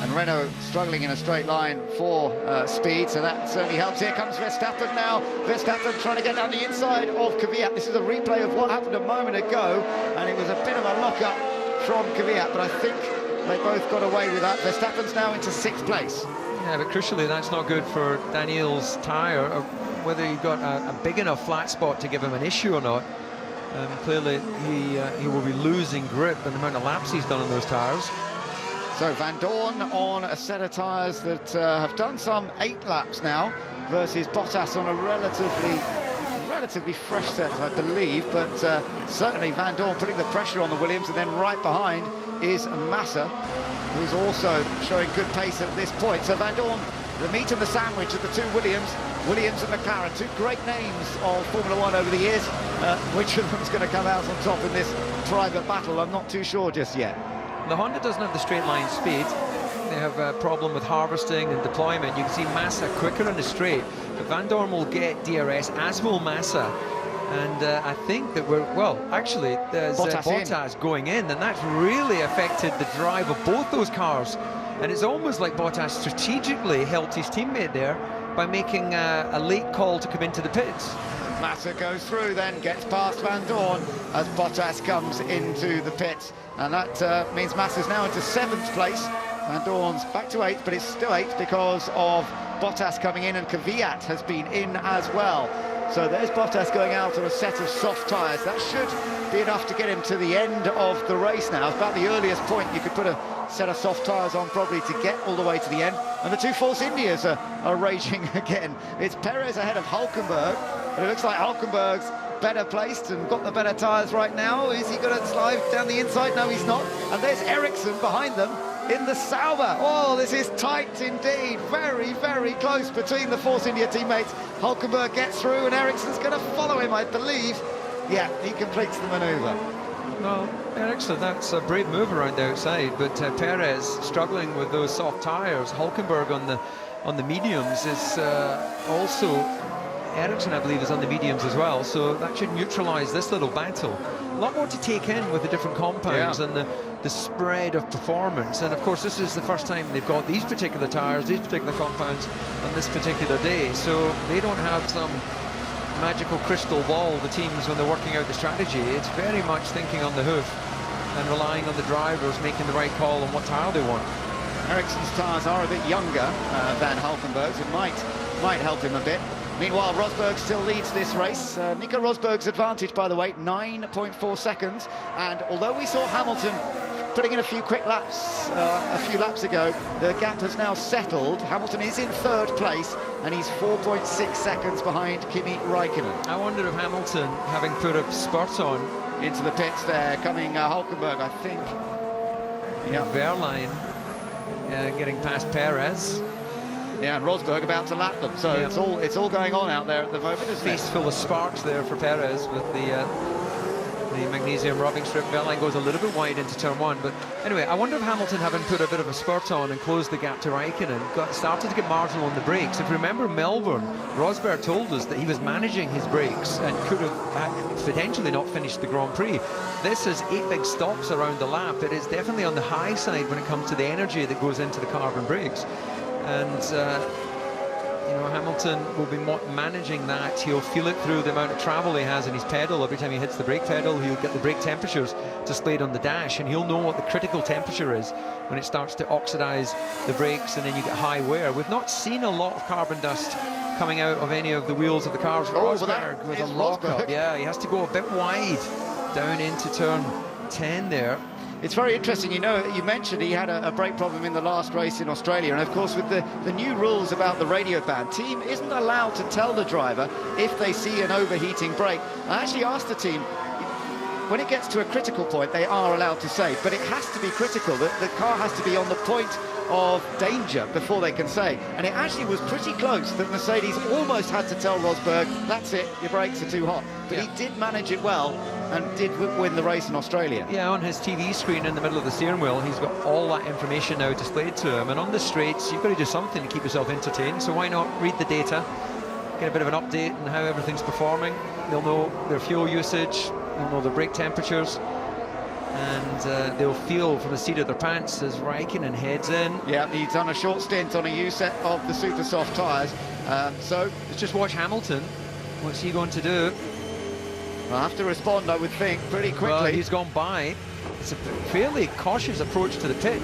Speaker 1: And Renault struggling in a straight line for speed, so that certainly helps. Here comes Verstappen now. Verstappen trying to get down the inside of Kvyat. This is a replay of what happened a moment ago, and it was a bit of a lock-up from Kvyat, but I think they both got away with that. Verstappen's now into 6th place.
Speaker 2: Yeah, but crucially, that's not good for Daniel's tyre, or whether he got a big enough flat spot to give him an issue or not. Clearly, he will be losing grip and the amount of laps he's done on those tyres.
Speaker 1: So Van Dorn on a set of tyres that have done some 8 laps now, versus Bottas on a relatively fresh set, I believe, but certainly Van Dorn putting the pressure on the Williams, and then right behind is Massa, who's also showing good pace at this point. So Van Dorn, the meat and the sandwich of the two Williams and McLaren, two great names of Formula One over the years. Which of them's going to come out on top in this private battle, I'm not too sure just yet.
Speaker 2: The Honda doesn't have the straight line speed. They have a problem with harvesting and deployment. You can see Massa quicker in the straight, but Van Dorn will get DRS, as will Massa. And I think that actually, there's Bottas going in, and that's really affected the drive of both those cars. And it's almost like Bottas strategically helped his teammate there by making a late call to come into the pits.
Speaker 1: Massa goes through, then gets past Van Dorn as Bottas comes into the pits, and that means Massa's now into 7th place. Van Dorn's back to 8th, but it's still 8th because of Bottas coming in, and Kvyat has been in as well. So there's Bottas going out on a set of soft tyres. That should be enough to get him to the end of the race now. It's about the earliest point you could put a set of soft tyres on, probably, to get all the way to the end. And the two Force Indias are raging again. It's Perez ahead of Hulkenberg, but it looks like Hulkenberg's better placed and got the better tyres right now. Is he going to slide down the inside? No, he's not. And there's Ericsson behind them in the Sauber. Oh, this is tight indeed. Very, very close between the Force India teammates. Hulkenberg gets through, and Ericsson's going to follow him, I believe. Yeah, he completes the manoeuvre.
Speaker 2: Well, Ericsson, that's a brave move around the outside, but Perez struggling with those soft tyres. Hulkenberg on the mediums is also... Ericsson, I believe, is on the mediums as well, so that should neutralise this little battle. A lot more to take in with the different compounds, and the spread of performance. And of course, this is the first time they've got these particular tyres, these particular compounds on this particular day, so they don't have some magical crystal ball, the teams, when they're working out the strategy. It's very much thinking on the hoof and relying on the drivers making the right call on what tyre they want.
Speaker 1: Ericsson's tyres are a bit younger than Hulkenberg's. It might help him a bit. Meanwhile, Rosberg still leads this race. Nico Rosberg's advantage, by the way, 9.4 seconds. And although we saw Hamilton putting in a few quick laps a few laps ago, the gap has now settled. Hamilton is in 3rd place, and he's 4.6 seconds behind Kimi Räikkönen.
Speaker 2: I wonder if Hamilton, having put a spurt on
Speaker 1: into the pits there, coming Hulkenberg, I think.
Speaker 2: Yeah, Verline getting past Perez.
Speaker 1: Yeah, and Rosberg about to lap them, so it's all going on out there at the moment, isn't it?
Speaker 2: Face full of sparks there for Perez with the magnesium rubbing strip. Verline goes a little bit wide into turn 1, but anyway, I wonder if Hamilton, having put a bit of a spurt on and closed the gap to Räikkönen, started to get marginal on the brakes. If you remember Melbourne, Rosberg told us that he was managing his brakes and could have potentially not finished the Grand Prix. This is 8 big stops around the lap. It is definitely on the high side when it comes to the energy that goes into the carbon brakes. And you know, Hamilton will be managing that. He'll feel it through the amount of travel he has in his pedal. Every time he hits the brake pedal, he'll get the brake temperatures displayed on the dash, and he'll know what the critical temperature is when it starts to oxidize the brakes, and then you get high wear. We've not seen a lot of carbon dust coming out of any of the wheels of the cars. Rosberg with a lock-up. Yeah, he has to go a bit wide down into turn 10 there.
Speaker 1: It's very interesting, you know, you mentioned he had a brake problem in the last race in Australia, and of course with the new rules about the radio ban, team isn't allowed to tell the driver if they see an overheating brake. I actually asked the team, when it gets to a critical point, they are allowed to say, but it has to be critical. The car has to be on the point of danger before they can say. And it actually was pretty close that Mercedes almost had to tell Rosberg, that's it, your brakes are too hot. But he did manage it well and did win the race in Australia.
Speaker 2: Yeah, on his TV screen in the middle of the steering wheel, he's got all that information now displayed to him. And on the straights, you've got to do something to keep yourself entertained. So why not read the data, get a bit of an update on how everything's performing. They'll know their fuel usage, they'll know their brake temperatures, and they'll feel from the seat of their pants as Raikkonen heads in.
Speaker 1: Yeah, he's done a short stint on a U set of the super soft tyres. So
Speaker 2: let's just watch Hamilton. What's he going to do?
Speaker 1: He'll have to respond, I would think, pretty quickly.
Speaker 2: Well, he's gone by. It's a fairly cautious approach to the pit.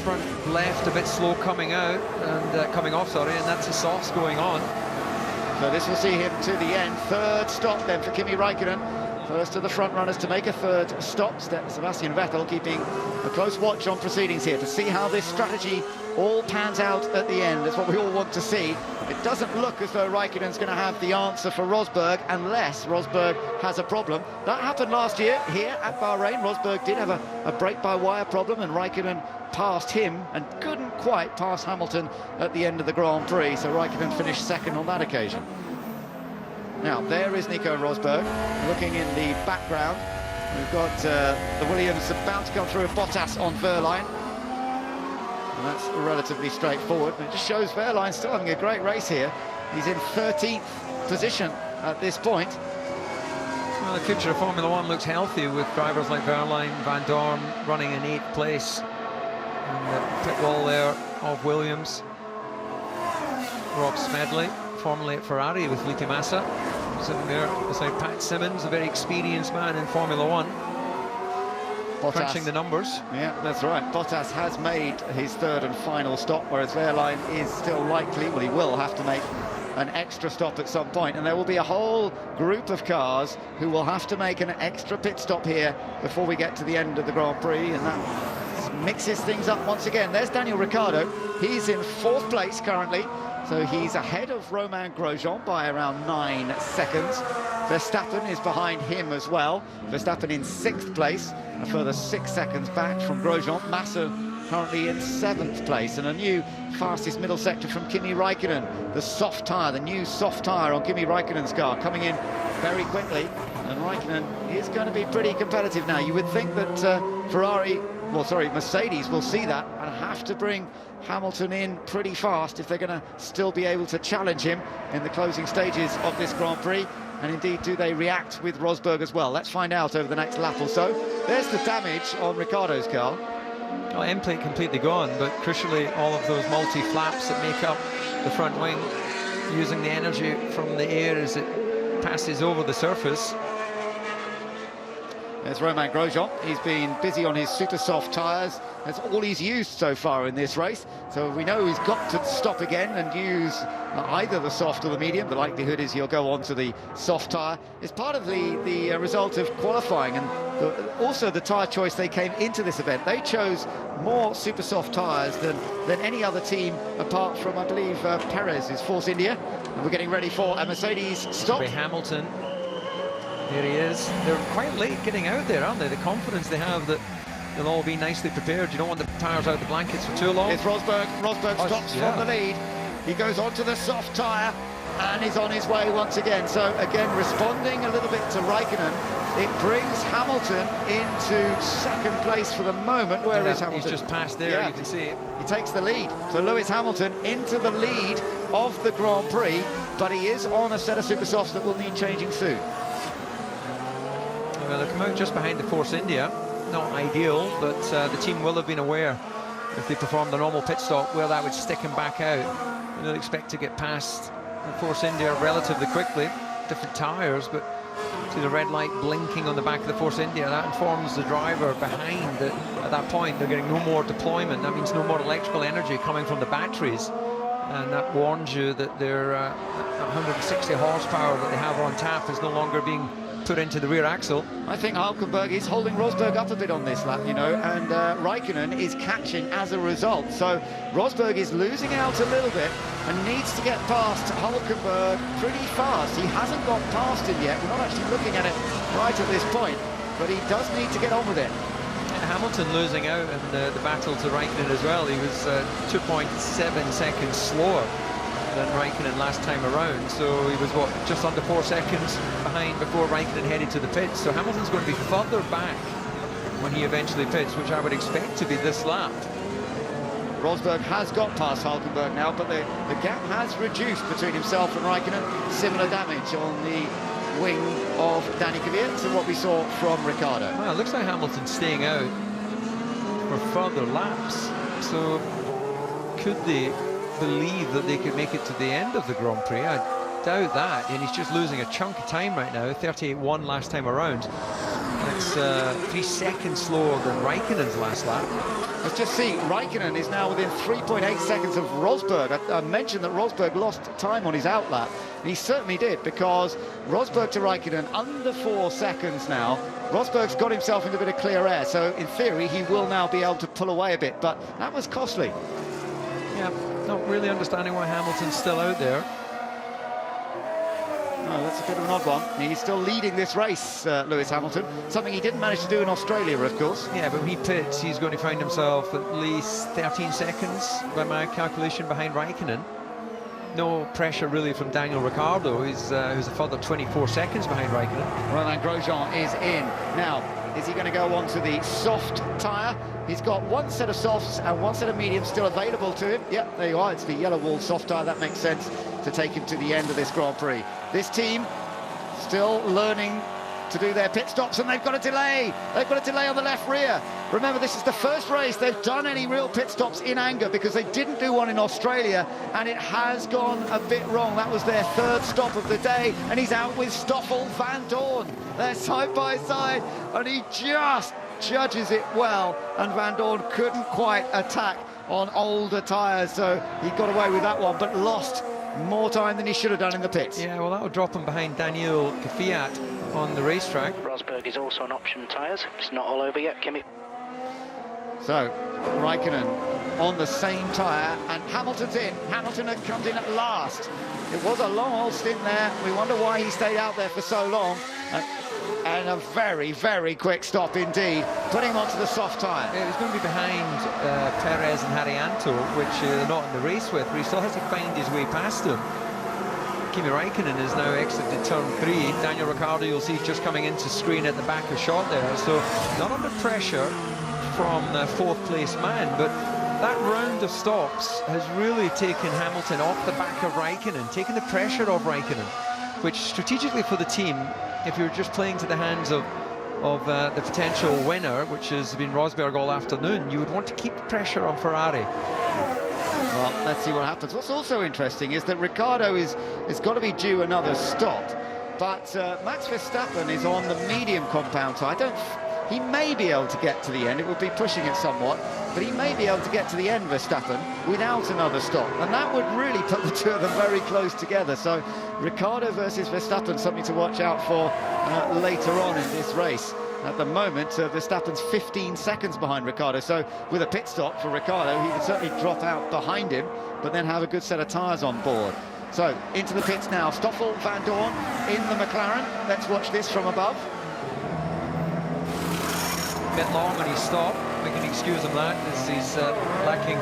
Speaker 2: Front left a bit slow coming out, and coming off, sorry, and that's the softs going on.
Speaker 1: So this will see him to the end. Third stop then for Kimi Raikkonen. First of the front runners to make a third stop. Sebastian Vettel keeping a close watch on proceedings here to see how this strategy all pans out at the end. That's what we all want to see. It doesn't look as though Raikkonen's going to have the answer for Rosberg unless Rosberg has a problem. That happened last year here at Bahrain. Rosberg did have a brake-by-wire problem, and Raikkonen passed him and couldn't quite pass Hamilton at the end of the Grand Prix. So Raikkonen finished second on that occasion. Now, there is Nico Rosberg looking in the background. We've got the Williams about to come through with Bottas on Wehrlein. And that's relatively straightforward. But it just shows Wehrlein's still having a great race here. He's in 13th position at this point.
Speaker 2: Well, the future of Formula One looks healthy with drivers like Wehrlein, Van Dorn running in 8th place. And the pit wall there of Williams. Rob Smedley, formerly at Ferrari with Liam Massa, sitting there beside Pat Simmons, a very experienced man in Formula One.
Speaker 1: Bottas,
Speaker 2: crunching the numbers.
Speaker 1: Yeah, that's right. Bottas has made his third and final stop, whereas Wehrlein is still likely, well, he will have to make an extra stop at some point, and there will be a whole group of cars who will have to make an extra pit stop here before we get to the end of the Grand Prix, and that mixes things up once again. There's Daniel Ricciardo. He's in 4th place currently. So he's ahead of Romain Grosjean by around 9 seconds. Verstappen is behind him as well. Verstappen in 6th place, a further 6 seconds back from Grosjean. Massa currently in 7th place, and a new fastest middle sector from Kimi Raikkonen. The soft tyre, the new soft tyre on Kimi Raikkonen's car coming in very quickly. And Raikkonen is going to be pretty competitive now. You would think that Mercedes will see that and have to bring Hamilton in pretty fast if they're going to still be able to challenge him in the closing stages of this Grand Prix. And indeed, do they react with Rosberg as well? Let's find out over the next lap or so. There's the damage on Ricciardo's car.
Speaker 2: Well, end plate completely gone, but crucially all of those multi-flaps that make up the front wing, using the energy from the air as it passes over the surface.
Speaker 1: There's Romain Grosjean. He's been busy on his super soft tyres. That's all he's used so far in this race. So we know he's got to stop again and use either the soft or the medium. The likelihood is he'll go on to the soft tyre. It's part of the result of qualifying, and also the tyre choice they came into this event. They chose more super soft tyres than any other team apart from, I believe, Perez's Force India. And we're getting ready for a Mercedes stop.
Speaker 2: Hamilton. There he is. They're quite late getting out there, aren't they? The confidence they have that they'll all be nicely prepared. You don't want the tyres out of the blankets for too long.
Speaker 1: It's Rosberg. Rosberg stops from the lead. He goes on to the soft tyre and is on his way once again. So again, responding a little bit to Raikkonen, it brings Hamilton into 2nd place for the moment. Where is Hamilton?
Speaker 2: He's just passed there, you can see it.
Speaker 1: He takes the lead. So Lewis Hamilton into the lead of the Grand Prix, but he is on a set of super softs that will need changing soon.
Speaker 2: Well, they'll come out just behind the Force India. Not ideal, but the team will have been aware if they performed a normal pit stop where that would stick him back out. They'll expect to get past the Force India relatively quickly. Different tyres, but see the red light blinking on the back of the Force India. That informs the driver behind that at that point they're getting no more deployment. That means no more electrical energy coming from the batteries. And that warns you that their 160 horsepower that they have on tap is no longer being put into the rear axle.
Speaker 1: I think Hulkenberg is holding Rosberg up a bit on this lap, you know, and Raikkonen is catching as a result. So Rosberg is losing out a little bit and needs to get past Hulkenberg pretty fast. He hasn't got past him yet. We're not actually looking at it right at this point, but he does need to get on with it.
Speaker 2: Hamilton losing out in the battle to Raikkonen as well. He was 2.7 seconds slower than Raikkonen last time around, so he was what, just under 4 seconds behind before Raikkonen headed to the pits. So Hamilton's going to be further back when he eventually pits, which I would expect to be this lap.
Speaker 1: Rosberg has got past Hulkenberg now, but the gap has reduced between himself and Raikkonen. Similar damage on the wing of Danny Kvyat to what we saw from Ricciardo.
Speaker 2: Well, it looks like Hamilton's staying out for further laps, so could they believe that they could make it to the end of the Grand Prix? I doubt that, and he's just losing a chunk of time right now. 38.1 last time around. That's 3 seconds slower than Raikkonen's last lap.
Speaker 1: Let's just see, Raikkonen is now within 3.8 seconds of Rosberg. I mentioned that Rosberg lost time on his outlap, and he certainly did, because Rosberg to Raikkonen under 4 seconds now. Rosberg's got himself into a bit of clear air, so in theory he will now be able to pull away a bit, but that was costly.
Speaker 2: Yeah, not really understanding why Hamilton's still out there.
Speaker 1: Oh, that's a bit of an odd one. He's still leading this race, Lewis Hamilton, something he didn't manage to do in Australia, of course.
Speaker 2: Yeah, but when he pits, he's going to find himself at least 13 seconds, by my calculation, behind Raikkonen. No pressure really from Daniel Ricciardo, who's a further 24 seconds behind Raikkonen.
Speaker 1: Romain Grosjean is in. Now, is he going to go on to the soft tyre? He's got one set of softs and one set of mediums still available to him. Yep, there you are. It's the yellow wall soft tyre. That makes sense to take him to the end of this Grand Prix. This team still learning to do their pit stops, and they've got a delay. They've got a delay on the left rear. Remember, this is the first race they've done any real pit stops in anger, because they didn't do one in Australia, and it has gone a bit wrong. That was their third stop of the day, and he's out with Stoffel Van Dorn. They're side by side, and he just judges it well, and Van Dorn couldn't quite attack on older tyres, so he got away with that one, but lost more time than he should have done in the pits.
Speaker 2: Yeah, well, that will drop him behind Daniel Kvyat on the racetrack.
Speaker 9: Rosberg is also on option tyres. It's not all over yet, Kimi.
Speaker 1: So, Raikkonen on the same tyre, and Hamilton's in. Hamilton had come in at last. It was a long old stint there. We wonder why he stayed out there for so long. And a very, very quick stop indeed, putting him onto the soft tyre.
Speaker 2: Yeah, he's going to be behind Perez and Haryanto, which they're not in the race with, but he still has to find his way past them. Kimi Raikkonen is now exited turn 3. Daniel Ricciardo, you'll see, just coming into screen at the back of shot there, so not under pressure from the fourth place man, but that round of stops has really taken Hamilton off the back of Raikkonen, taken the pressure off Raikkonen, which strategically for the team, if you're just playing to the hands of the potential winner, which has been Rosberg all afternoon, you would want to keep the pressure on Ferrari.
Speaker 1: Well, let's see what happens. What's also interesting is that Ricciardo is got to be due another stop, but Max Verstappen is on the medium compound, so he may be able to get to the end. It would be pushing it somewhat, but he may be able to get to the end, Verstappen, without another stop, and that would really put the two of them very close together. So Ricciardo versus Verstappen, something to watch out for later on in this race. At the moment, Verstappen's 15 seconds behind Ricciardo, so with a pit stop for Ricciardo, he would certainly drop out behind him, but then have a good set of tyres on board. So, into the pits now, Stoffel Van Dorn in the McLaren. Let's watch this from above.
Speaker 2: A bit long when he stopped, we can excuse him that, as he's lacking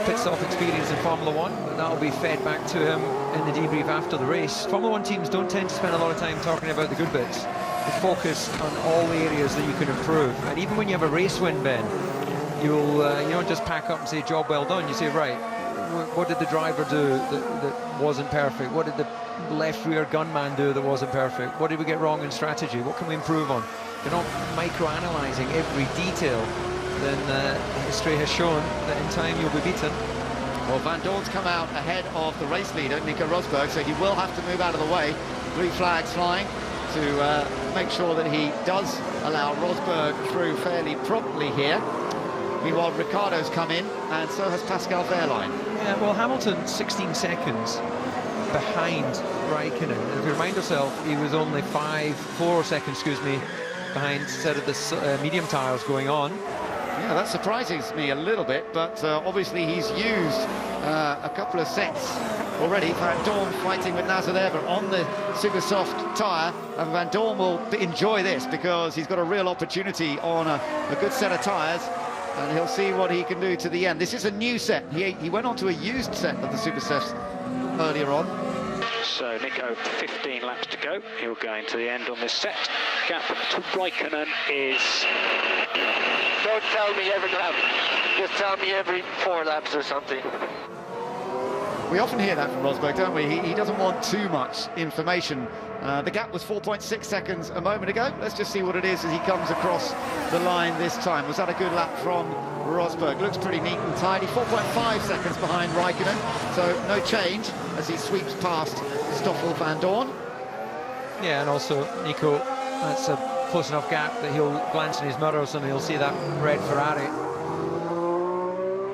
Speaker 2: pit stop experience in Formula 1, but that'll be fed back to him in the debrief after the race. Formula 1 teams don't tend to spend a lot of time talking about the good bits. They focus on all the areas that you can improve, and even when you have a race win, Ben, you don't just pack up and say job well done. You say, right, what did the driver do that wasn't perfect? What did the left rear gunman do that wasn't perfect? What did we get wrong in strategy? What can we improve on? You're not micro-analysing every detail. Then history has shown that in time you'll be beaten.
Speaker 1: Well, Van Dorn's come out ahead of the race leader, Nico Rosberg, so he will have to move out of the way. Blue flags flying to make sure that he does allow Rosberg through fairly promptly here. Meanwhile, Ricciardo's come in, and so has Pascal Wehrlein.
Speaker 2: Yeah, well, Hamilton 16 seconds behind Raikkonen. And if you remind yourself, he was only 4 seconds, behind a set of the medium tyres going on.
Speaker 1: Yeah, that surprises me a little bit, but obviously he's used a couple of sets already. Van Dorn fighting with Nasser there, but on the super soft tyre, and Van Dorn will enjoy this because he's got a real opportunity on a good set of tyres, and he'll see what he can do to the end. This is a new set. He went on to a used set of the super softs earlier on.
Speaker 3: So Nico, 15 laps to go. He'll go into the end on this set. Gap to Raikkonen is...
Speaker 9: Don't tell me every lap. Just tell me every 4 laps or something.
Speaker 1: We often hear that from Rosberg, don't we? He doesn't want too much information. The gap was 4.6 seconds a moment ago. Let's just see what it is as he comes across the line this time. Was that a good lap from Rosberg? Looks pretty neat and tidy. 4.5 seconds behind Raikkonen, so no change as he sweeps past Stoffel Van Dorn.
Speaker 2: Yeah, and also Nico, that's a close enough gap that he'll glance in his mirrors and he'll see that red Ferrari.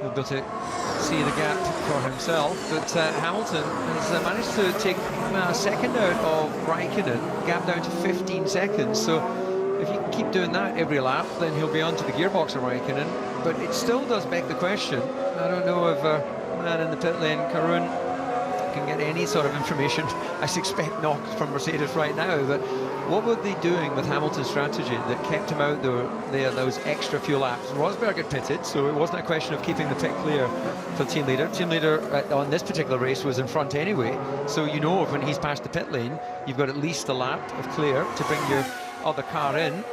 Speaker 2: He'll be able to see the gap for himself, but Hamilton has managed to take a second out of Raikkonen, gap down to 15 seconds. So if you keep doing that every lap, then he'll be onto the gearbox of Raikkonen. But it still does beg the question. I don't know if man in the pit lane, Karun, can get any sort of information. I suspect not from Mercedes right now, but what were they doing with Hamilton's strategy that kept him out there those extra few laps? Rosberg had pitted, so it wasn't a question of keeping the pit clear for the team leader. Team leader on this particular race was in front anyway, so you know when he's past the pit lane, you've got at least a lap of clear to bring your other car in.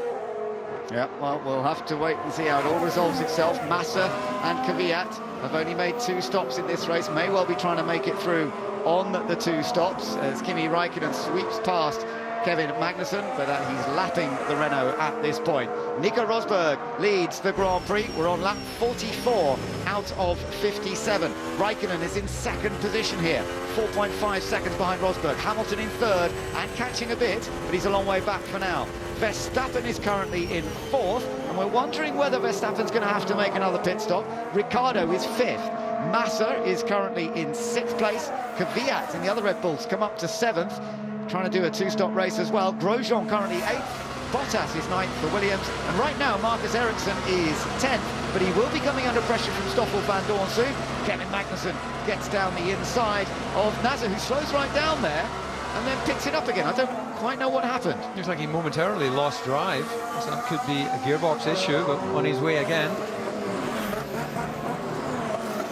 Speaker 1: Yeah, well, we'll have to wait and see how it all resolves itself. Massa and Kvyat have only made 2 stops in this race, may well be trying to make it through on the 2 stops as Kimi Raikkonen sweeps past Kevin Magnussen, but he's lapping the Renault at this point. Nico Rosberg leads the Grand Prix. We're on lap 44 out of 57. Raikkonen is in second position here, 4.5 seconds behind Rosberg. Hamilton in third and catching a bit, but he's a long way back for now. Verstappen is currently in 4th, and we're wondering whether Verstappen's going to have to make another pit stop. Ricciardo is 5th. Massa is currently in 6th place. Kvyat and the other Red Bulls come up to 7th, trying to do a 2-stop race as well. Grosjean currently 8th. Bottas is 9th for Williams, and right now Marcus Ericsson is 10th, but he will be coming under pressure from Stoffel Van Dorn soon. Kevin Magnussen gets down the inside of Nasser, who slows right down there and then picks it up again. I don't quite know what happened.
Speaker 2: Looks like he momentarily lost drive, so that could be a gearbox issue, but on his way again.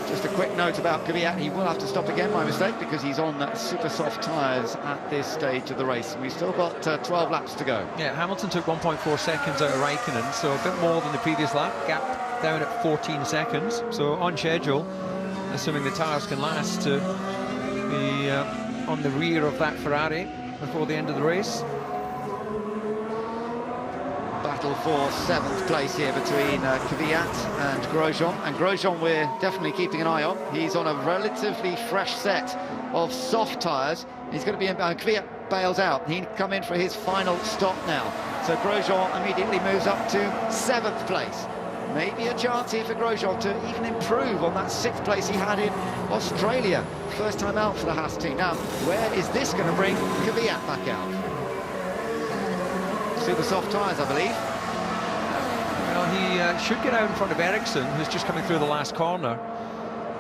Speaker 1: Just a quick note about Kvyat, he will have to stop again, my mistake, because he's on super soft tyres at this stage of the race. We've still got 12 laps to go.
Speaker 2: Yeah, Hamilton took 1.4 seconds out of Raikkonen, so a bit more than the previous lap, gap down at 14 seconds, so on schedule, assuming the tyres can last, to be on the rear of that Ferrari before the end of the race.
Speaker 1: Battle for 7th place here between Kvyat and Grosjean. And Grosjean we're definitely keeping an eye on. He's on a relatively fresh set of soft tyres. He's going to be in... Kvyat bails out. He can come in for his final stop now. So Grosjean immediately moves up to 7th place. Maybe a chance here for Grosjean to even improve on that 6th place he had in Australia. First time out for the Haas team. Now, where is this going to bring Kvyat back out? Super soft tyres, I believe.
Speaker 2: Well, he should get out in front of Ericsson, who's just coming through the last corner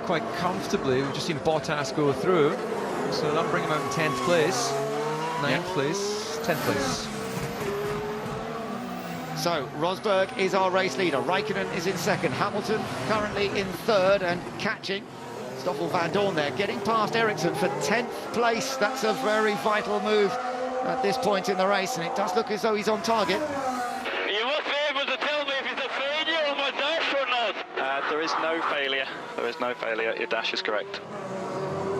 Speaker 2: quite comfortably. We've just seen Bottas go through, so that'll bring him out in 10th place, 9th place, 10th place.
Speaker 1: So Rosberg is our race leader. Raikkonen is in 2nd. Hamilton currently in 3rd and catching Stoffel Van Dorn there, getting past Ericsson for 10th place. That's a very vital move at this point in the race, and it does look as though he's on target.
Speaker 8: You must be able to tell me if it's a failure on my dash or not.
Speaker 9: There is no failure. There is no failure. Your dash is correct.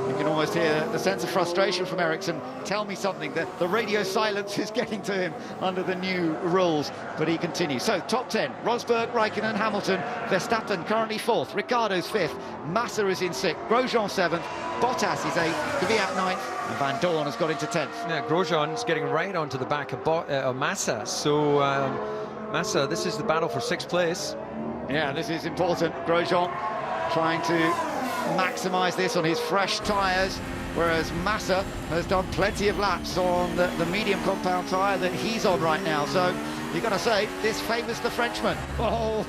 Speaker 1: You can almost hear the sense of frustration from Ericsson. Tell me something. The radio silence is getting to him under the new rules, but he continues. So top 10, Rosberg, Raikkonen, Hamilton, Verstappen currently 4th, Ricciardo's 5th, Massa is in 6th, Grosjean 7th, Bottas is 8th, Kvyat 9th, and Van Dorn has got into 10th.
Speaker 2: Yeah, Grosjean's getting right onto the back of Massa, so Massa, this is the battle for 6th place.
Speaker 1: Yeah, this is important. Grosjean trying to maximise this on his fresh tyres, whereas Massa has done plenty of laps on the medium compound tyre that he's on right now. So you've got to say, this favours the Frenchman. Oh,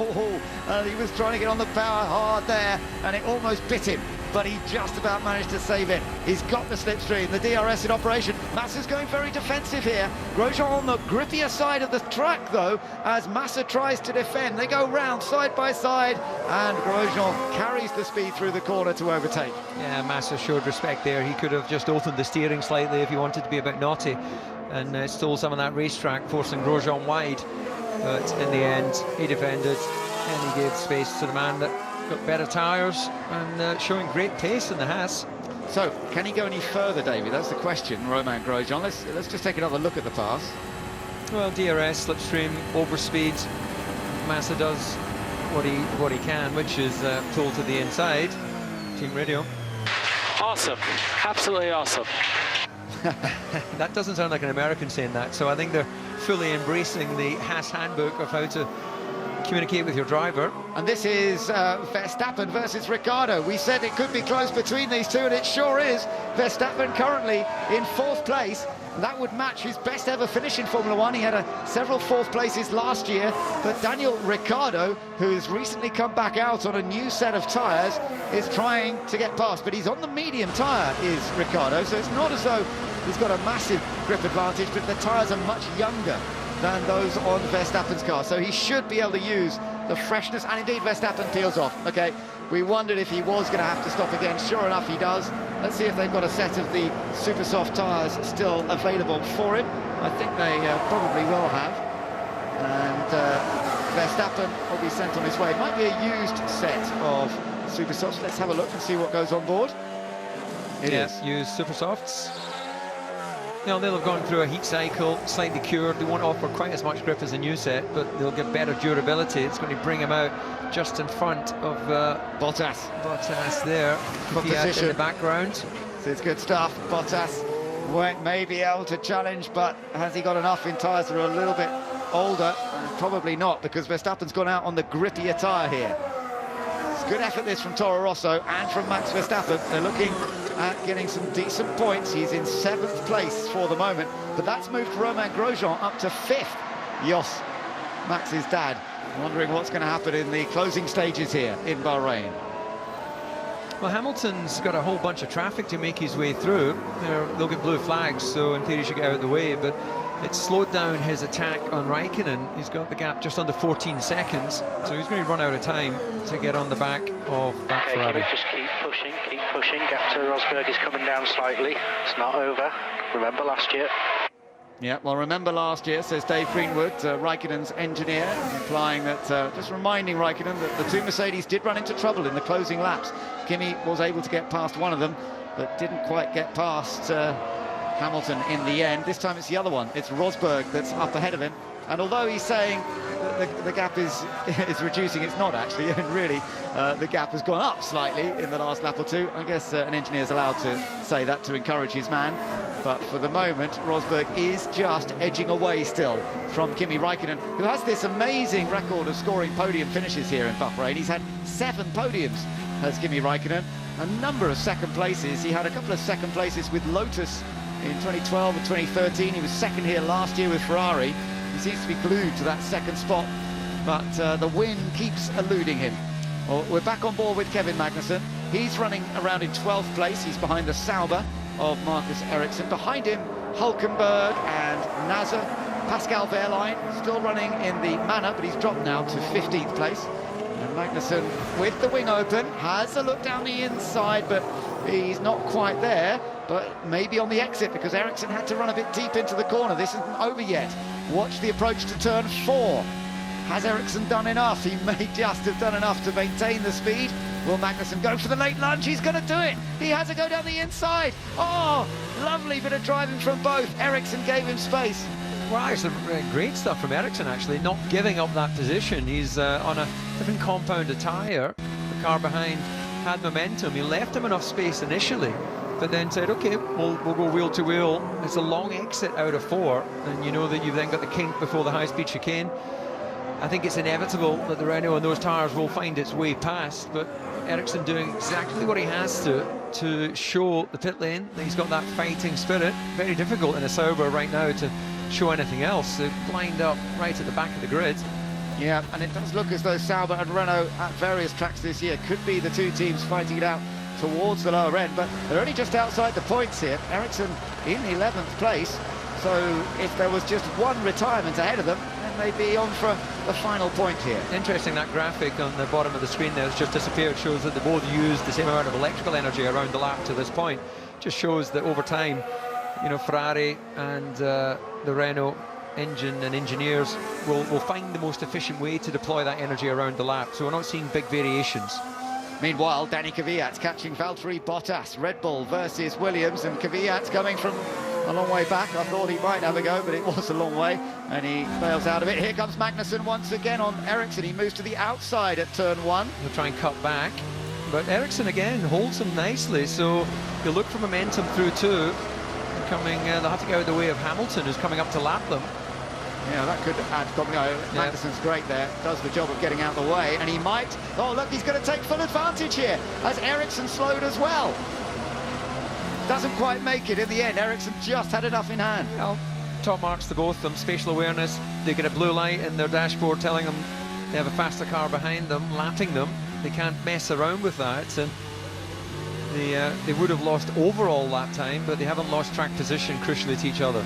Speaker 1: he was trying to get on the power hard there, and it almost bit him. but he just about managed to save it. He's got the slipstream, the DRS in operation. Massa's going very defensive here. Grosjean on the grippier side of the track, though, as Massa tries to defend. They go round side by side, and Grosjean carries the speed through the corner to overtake.
Speaker 2: Yeah, Massa showed respect there. He could have just opened the steering slightly if he wanted to be a bit naughty, and stole some of that racetrack, forcing Grosjean wide. But in the end, he defended, and he gave space to the man that got better tyres and showing great pace in the Haas.
Speaker 1: So, can he go any further, David? That's the question, Romain Grosjean. Let's just take another look at the pass.
Speaker 2: Well, DRS, slipstream, overspeed. Massa does what he can, which is pull to the inside. Team radio.
Speaker 3: Awesome, absolutely awesome.
Speaker 2: That doesn't sound like an American saying that, so I think they're fully embracing the Haas handbook of how to communicate with your driver.
Speaker 1: And this is Verstappen versus Ricciardo. We said it could be close between these two, and it sure is. Verstappen currently in 4th place. That would match his best ever finish in Formula One. He had several 4th places last year, but Daniel Ricciardo, who's recently come back out on a new set of tyres, is trying to get past, but he's on the medium tyre, is Ricciardo, so it's not as though he's got a massive grip advantage, but the tyres are much younger than those on Verstappen's car, so he should be able to use the freshness, and indeed Verstappen peels off. Okay, we wondered if he was going to have to stop again. Sure enough, he does. Let's see if they've got a set of the super soft tyres still available for him. I think they probably will have, and Verstappen will be sent on his way. It might be a used set of super softs. Let's have a look and see what goes on board. It is
Speaker 2: used super softs. Now, they'll have gone through a heat cycle, slightly cured. They won't offer quite as much grip as a new set, but they'll give better durability. It's going to bring him out just in front of Bottas there. Fiat in the background.
Speaker 1: So it's good stuff. Bottas may be able to challenge, but has he got enough in tyres that are a little bit older? Probably not, because Verstappen's gone out on the grippier tyre here. It's good effort this from Toro Rosso and from Max Verstappen. They're looking at getting some decent points. He's in 7th place for the moment, but that's moved Romain Grosjean up to 5th. Jos, Max's dad, wondering what's going to happen in the closing stages here in Bahrain.
Speaker 2: Well, Hamilton's got a whole bunch of traffic to make his way through. They'll get blue flags, so in theory he should get out of the way, but it slowed down his attack on Raikkonen. He's got the gap just under 14 seconds, so he's going to run out of time to get on the back of that Ferrari.
Speaker 3: Just keep pushing, keep pushing. Gap to Rosberg is coming down slightly. It's not over. Remember last year?
Speaker 1: Yeah, well, remember last year, says Dave Greenwood, Raikkonen's engineer, implying that, just reminding Raikkonen that the two Mercedes did run into trouble in the closing laps. Kimi was able to get past one of them, but didn't quite get past Hamilton in the end. This time it's the other one. It's Rosberg that's up ahead of him. And although he's saying that the gap is reducing, it's not actually. And really, the gap has gone up slightly in the last lap or two. I guess an engineer's allowed to say that to encourage his man. But for the moment, Rosberg is just edging away still from Kimi Raikkonen, who has this amazing record of scoring podium finishes here in Bahrain. He's had 7 podiums, has Kimi Raikkonen. A number of second places. He had a couple of second places with Lotus in 2012 and 2013. He was second here last year with Ferrari. He seems to be glued to that second spot, but the win keeps eluding him. Well, we're back on board with Kevin Magnussen. He's running around in 12th place. He's behind the Sauber of Marcus Ericsson. Behind him, Hulkenberg and Nasser. Pascal Wehrlein still running in the Manor, but he's dropped now to 15th place. And Magnussen, with the wing open, has a look down the inside, but he's not quite there. But maybe on the exit, because Ericsson had to run a bit deep into the corner. This isn't over yet. Watch the approach to turn 4. Has Ericsson done enough? He may just have done enough to maintain the speed. Will Magnussen go for the late lunge? He's going to do it. He has to go down the inside. Oh, lovely bit of driving from both. Ericsson gave him space.
Speaker 2: Wow, it's great stuff from Ericsson, actually, not giving up that position. He's on a different compound of tyre. The car behind had momentum. He left him enough space initially, but then said, okay, we'll go wheel to wheel. It's a long exit out of 4, and you know that you've then got the kink before the high-speed chicane. I think it's inevitable that the Renault and those tyres will find its way past, but Ericsson doing exactly what he has to show the pit lane that he's got that fighting spirit. Very difficult in a Sauber right now to show anything else. They're lined up right at the back of the grid.
Speaker 1: Yeah, and it does look as though Sauber and Renault at various tracks this year could be the two teams fighting it out towards the lower end, but they're only just outside the points here. Ericsson in 11th place, so if there was just one retirement ahead of them, then they'd be on for the final point here.
Speaker 2: Interesting, that graphic on the bottom of the screen there has just disappeared. Shows that they both used the same amount of electrical energy around the lap to this point. Just shows that over time, you know, Ferrari and the Renault engine and engineers will find the most efficient way to deploy that energy around the lap. So we're not seeing big variations.
Speaker 1: Meanwhile, Danny Kvyat's catching Valtteri Bottas. Red Bull versus Williams, and Kvyat's coming from a long way back. I thought he might have a go, but it was a long way, and he fails out of it. Here comes Magnussen once again on Ericsson. He moves to the outside at turn 1.
Speaker 2: He'll try and cut back, but Ericsson again holds him nicely, so he'll look for momentum through 2. Coming, they'll have to go out of the way of Hamilton, who's coming up to lap them.
Speaker 1: Yeah, that could add probably. Magnussen's great there, does the job of getting out of the way, and he might. Oh, look, he's going to take full advantage here as Ericsson slowed as well. Doesn't quite make it in the end. Ericsson just had enough in hand.
Speaker 2: Well, top marks to both of them. Spatial awareness. They get a blue light in their dashboard telling them they have a faster car behind them, lapping them. They can't mess around with that, and they would have lost overall lap time, but they haven't lost track position crucially to each other.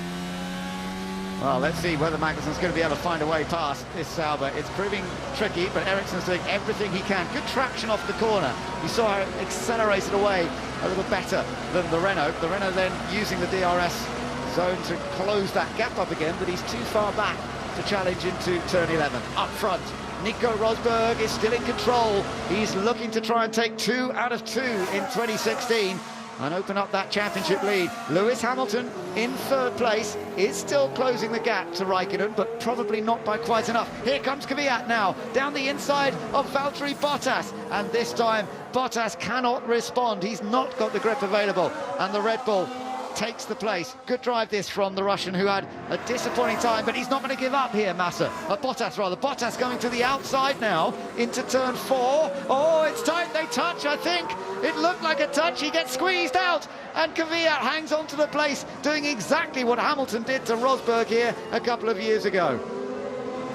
Speaker 1: Well, let's see whether Magnussen's going to be able to find a way past this Sauber. It's proving tricky, but Ericsson's doing everything he can. Good traction off the corner. You saw how it accelerated away a little better than the Renault. The Renault then using the DRS zone to close that gap up again, but he's too far back to challenge into turn 11. Up front, Nico Rosberg is still in control. He's looking to try and take 2 out of 2 in 2016 and open up that championship lead. Lewis Hamilton in 3rd place is still closing the gap to Raikkonen, but probably not by quite enough. Here comes Kvyat now, down the inside of Valtteri Bottas, and this time Bottas cannot respond. He's not got the grip available, and the Red Bull takes the place. Good drive this from the Russian, who had a disappointing time, but he's not going to give up here, Bottas rather. Bottas going to the outside now into turn 4. Oh, it's tight, they touch, I think. It looked like a touch, he gets squeezed out, and Kvyat hangs on to the place, doing exactly what Hamilton did to Rosberg here a couple of years ago.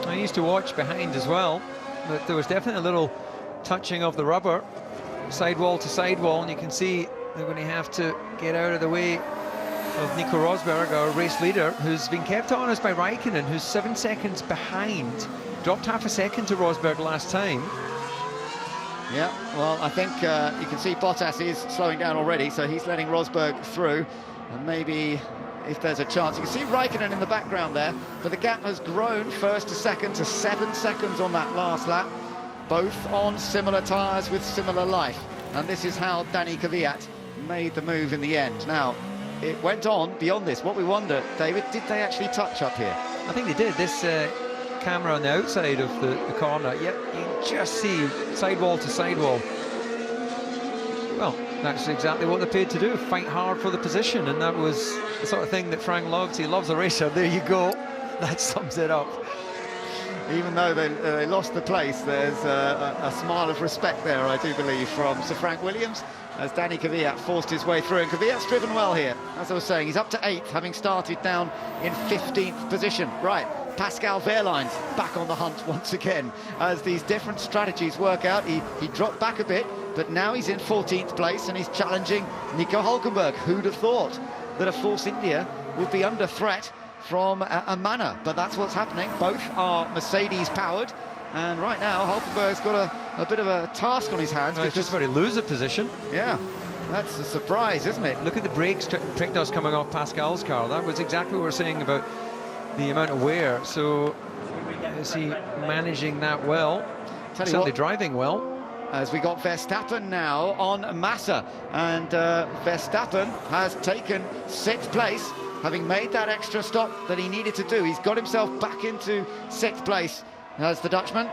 Speaker 2: I used to watch behind as well, but there was definitely a little touching of the rubber, sidewall to sidewall, and you can see they're going to have to get out of the way of Nico Rosberg, our race leader, who's been kept honest by Raikkonen, who's 7 seconds behind. Dropped half a second to Rosberg last time.
Speaker 1: Yeah, well, I think you can see Bottas is slowing down already, so he's letting Rosberg through. And maybe if there's a chance, you can see Raikkonen in the background there, but the gap has grown first to second to 7 seconds on that last lap, both on similar tyres with similar life. And this is how Danny Kvyat made the move in the end. Now, it went on beyond this. What we wonder, David, did they actually touch up here?
Speaker 2: I think they did. This camera on the outside of the corner, yep, you can just see sidewall to sidewall. Well, that's exactly what they paid to do, fight hard for the position, and that was the sort of thing that Frank loves. He loves a racer. There you go. That sums it up.
Speaker 1: Even though they lost the place, there's a smile of respect there, I do believe, from Sir Frank Williams, as Danny Kvyat forced his way through. And Kvyat's driven well here, as I was saying. He's up to 8th, having started down in 15th position. Right, Pascal Wehrlein's back on the hunt once again, as these different strategies work out. He dropped back a bit, but now he's in 14th place, and he's challenging Nico Hülkenberg. Who'd have thought that a Force India would be under threat from a manner, but that's what's happening. Both are Mercedes powered, and right now Hülkenberg's got a bit of a task on his hands.
Speaker 2: It's just about to lose a position.
Speaker 1: Yeah, that's a surprise, isn't it?
Speaker 2: Look at the brakes trick dust coming off Pascal's car. That was exactly what we were saying about the amount of wear. So is he managing that well? Certainly driving well.
Speaker 1: As we got Verstappen now on Massa, and Verstappen has taken 6th place, having made that extra stop that he needed to do. He's got himself back into 6th place as the Dutchman.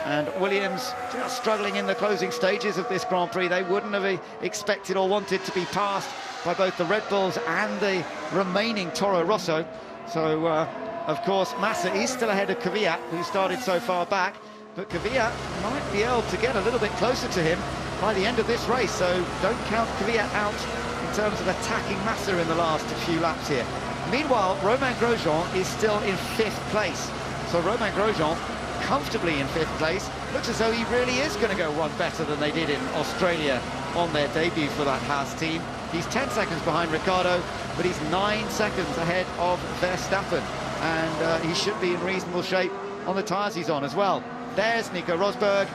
Speaker 1: And Williams just struggling in the closing stages of this Grand Prix. They wouldn't have expected or wanted to be passed by both the Red Bulls and the remaining Toro Rosso. So, of course, Massa is still ahead of Kvyat, who started so far back. But Kvyat might be able to get a little bit closer to him by the end of this race. So don't count Kvyat out in terms of attacking Massa in the last few laps here. Meanwhile, Romain Grosjean is still in 5th place. So Romain Grosjean comfortably in 5th place. Looks as though he really is going to go one better than they did in Australia on their debut for that Haas team. He's 10 seconds behind Ricciardo, but he's 9 seconds ahead of Verstappen, and he should be in reasonable shape on the tyres he's on as well. There's Nico Rosberg,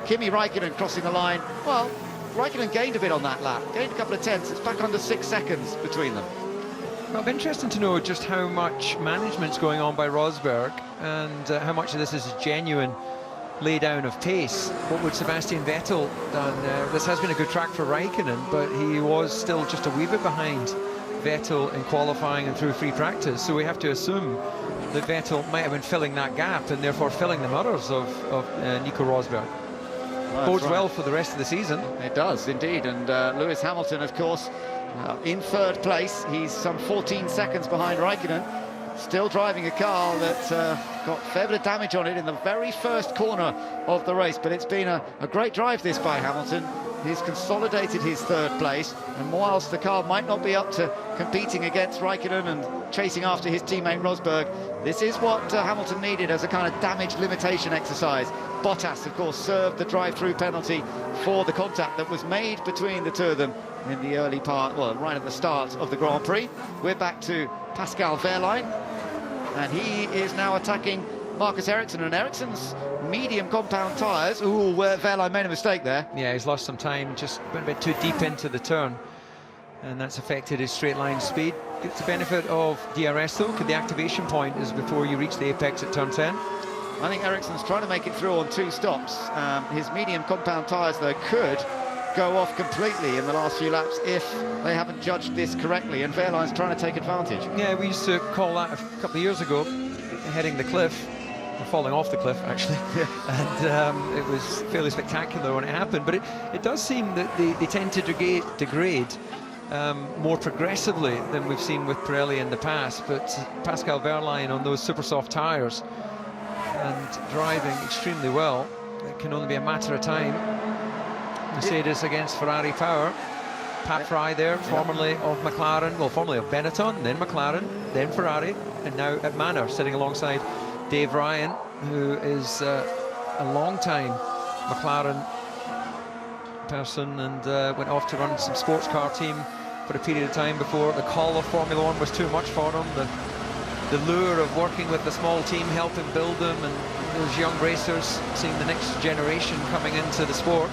Speaker 1: Kimi Räikkönen crossing the line. Well, Räikkönen gained a bit on that lap, gained a couple of tenths. It's back under 6 seconds between them.
Speaker 2: Well, it'll be interesting to know just how much management's going on by Rosberg, and how much of this is genuine lay down of pace. What would Sebastian Vettel done? This has been a good track for Räikkönen, but he was still just a wee bit behind Vettel in qualifying and through free practice, so we have to assume that Vettel might have been filling that gap and therefore filling the mudders of Nico Rosberg. Bodes well for the rest of the season.
Speaker 1: It does indeed, and Lewis Hamilton, of course, in third place. He's some 14 seconds behind Räikkönen, still driving a car that got a fair bit of damage on it in the very first corner of the race, but it's been a great drive this by Hamilton. He's consolidated his third place, and whilst the car might not be up to competing against Räikkönen and chasing after his teammate Rosberg, this is what Hamilton needed as a kind of damage limitation exercise. Bottas, of course, served the drive-through penalty for the contact that was made between the two of them in the early part, well, right at the start of the Grand Prix. We're back to Pascal Wehrlein, and he is now attacking Marcus Ericsson, and Ericsson's medium compound tyres. Ooh, Wehrlein made a mistake there.
Speaker 2: Yeah, he's lost some time, just went a bit too deep into the turn, and that's affected his straight line speed. Gets the benefit of DRS though, because the activation point is before you reach the apex at turn 10.
Speaker 1: I think Ericsson's trying to make it through on 2 stops. His medium compound tyres, though, could go off completely in the last few laps if they haven't judged this correctly, and Wehrlein's trying to take advantage.
Speaker 2: Yeah, we used to call that a couple of years ago, heading the cliff, or falling off the cliff, actually. And it was fairly spectacular when it happened, but it does seem that they tend to degrade more progressively than we've seen with Pirelli in the past. But Pascal Wehrlein on those super soft tyres and driving extremely well, it can only be a matter of time. Mercedes against Ferrari power. Pat Fry there, formerly of McLaren, well, formerly of Benetton, then McLaren, then Ferrari, and now at Manor, sitting alongside Dave Ryan, who is a long-time McLaren person, and went off to run some sports car team for a period of time before the call of Formula One was too much for him. The lure of working with the small team, helping build them, and those young racers, seeing the next generation coming into the sport.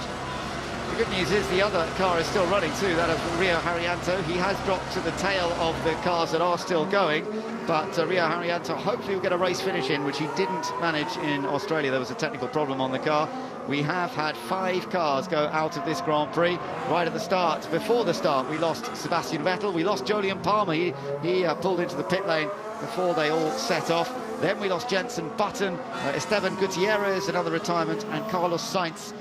Speaker 1: The good news is the other car is still running too, that of Rio Haryanto. He has dropped to the tail of the cars that are still going, but Rio Haryanto hopefully will get a race finish in, which he didn't manage in Australia. There was a technical problem on the car. We have had 5 cars go out of this Grand Prix right at the start. Before the start, we lost Sebastian Vettel, we lost Jolyon Palmer. He pulled into the pit lane before they all set off. Then we lost Jenson Button, Esteban Gutierrez, another retirement, and Carlos Sainz,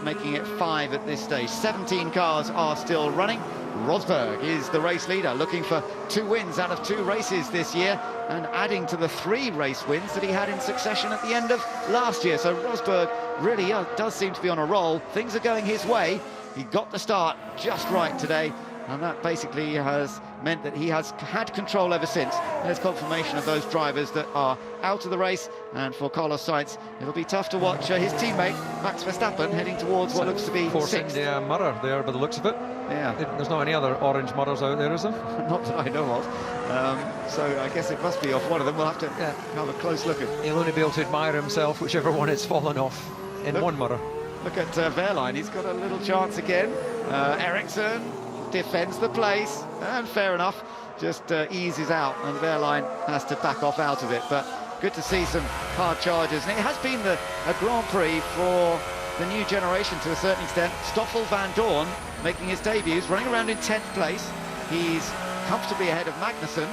Speaker 1: making it 5 at this stage. 17 cars are still running. Rosberg is the race leader, looking for 2 wins out of 2 races this year, and adding to the 3 race wins that he had in succession at the end of last year. So Rosberg really does seem to be on a roll. Things are going his way. He got the start just right today, and that basically has meant that he has had control ever since. There's confirmation of those drivers that are out of the race, and for Carlos Sainz, it'll be tough to watch his teammate Max Verstappen heading towards what looks to be 6th.
Speaker 2: The mutter there by the looks of it.
Speaker 1: Yeah.
Speaker 2: There's not any other orange mutters out there, is there?
Speaker 1: Not that I know of. So I guess it must be off one of them. We'll have to have a close look at.
Speaker 2: He'll only be able to admire himself, whichever one it's fallen off in one mutter.
Speaker 1: Look at Wehrlein, he's got a little chance again. Ericsson defends the place, and fair enough, just eases out, and Wehrlein has to back off out of it. But good to see some hard charges, and it has been a Grand Prix for the new generation to a certain extent. Stoffel van Dorn making his debuts, running around in 10th place. He's comfortably ahead of Magnussen,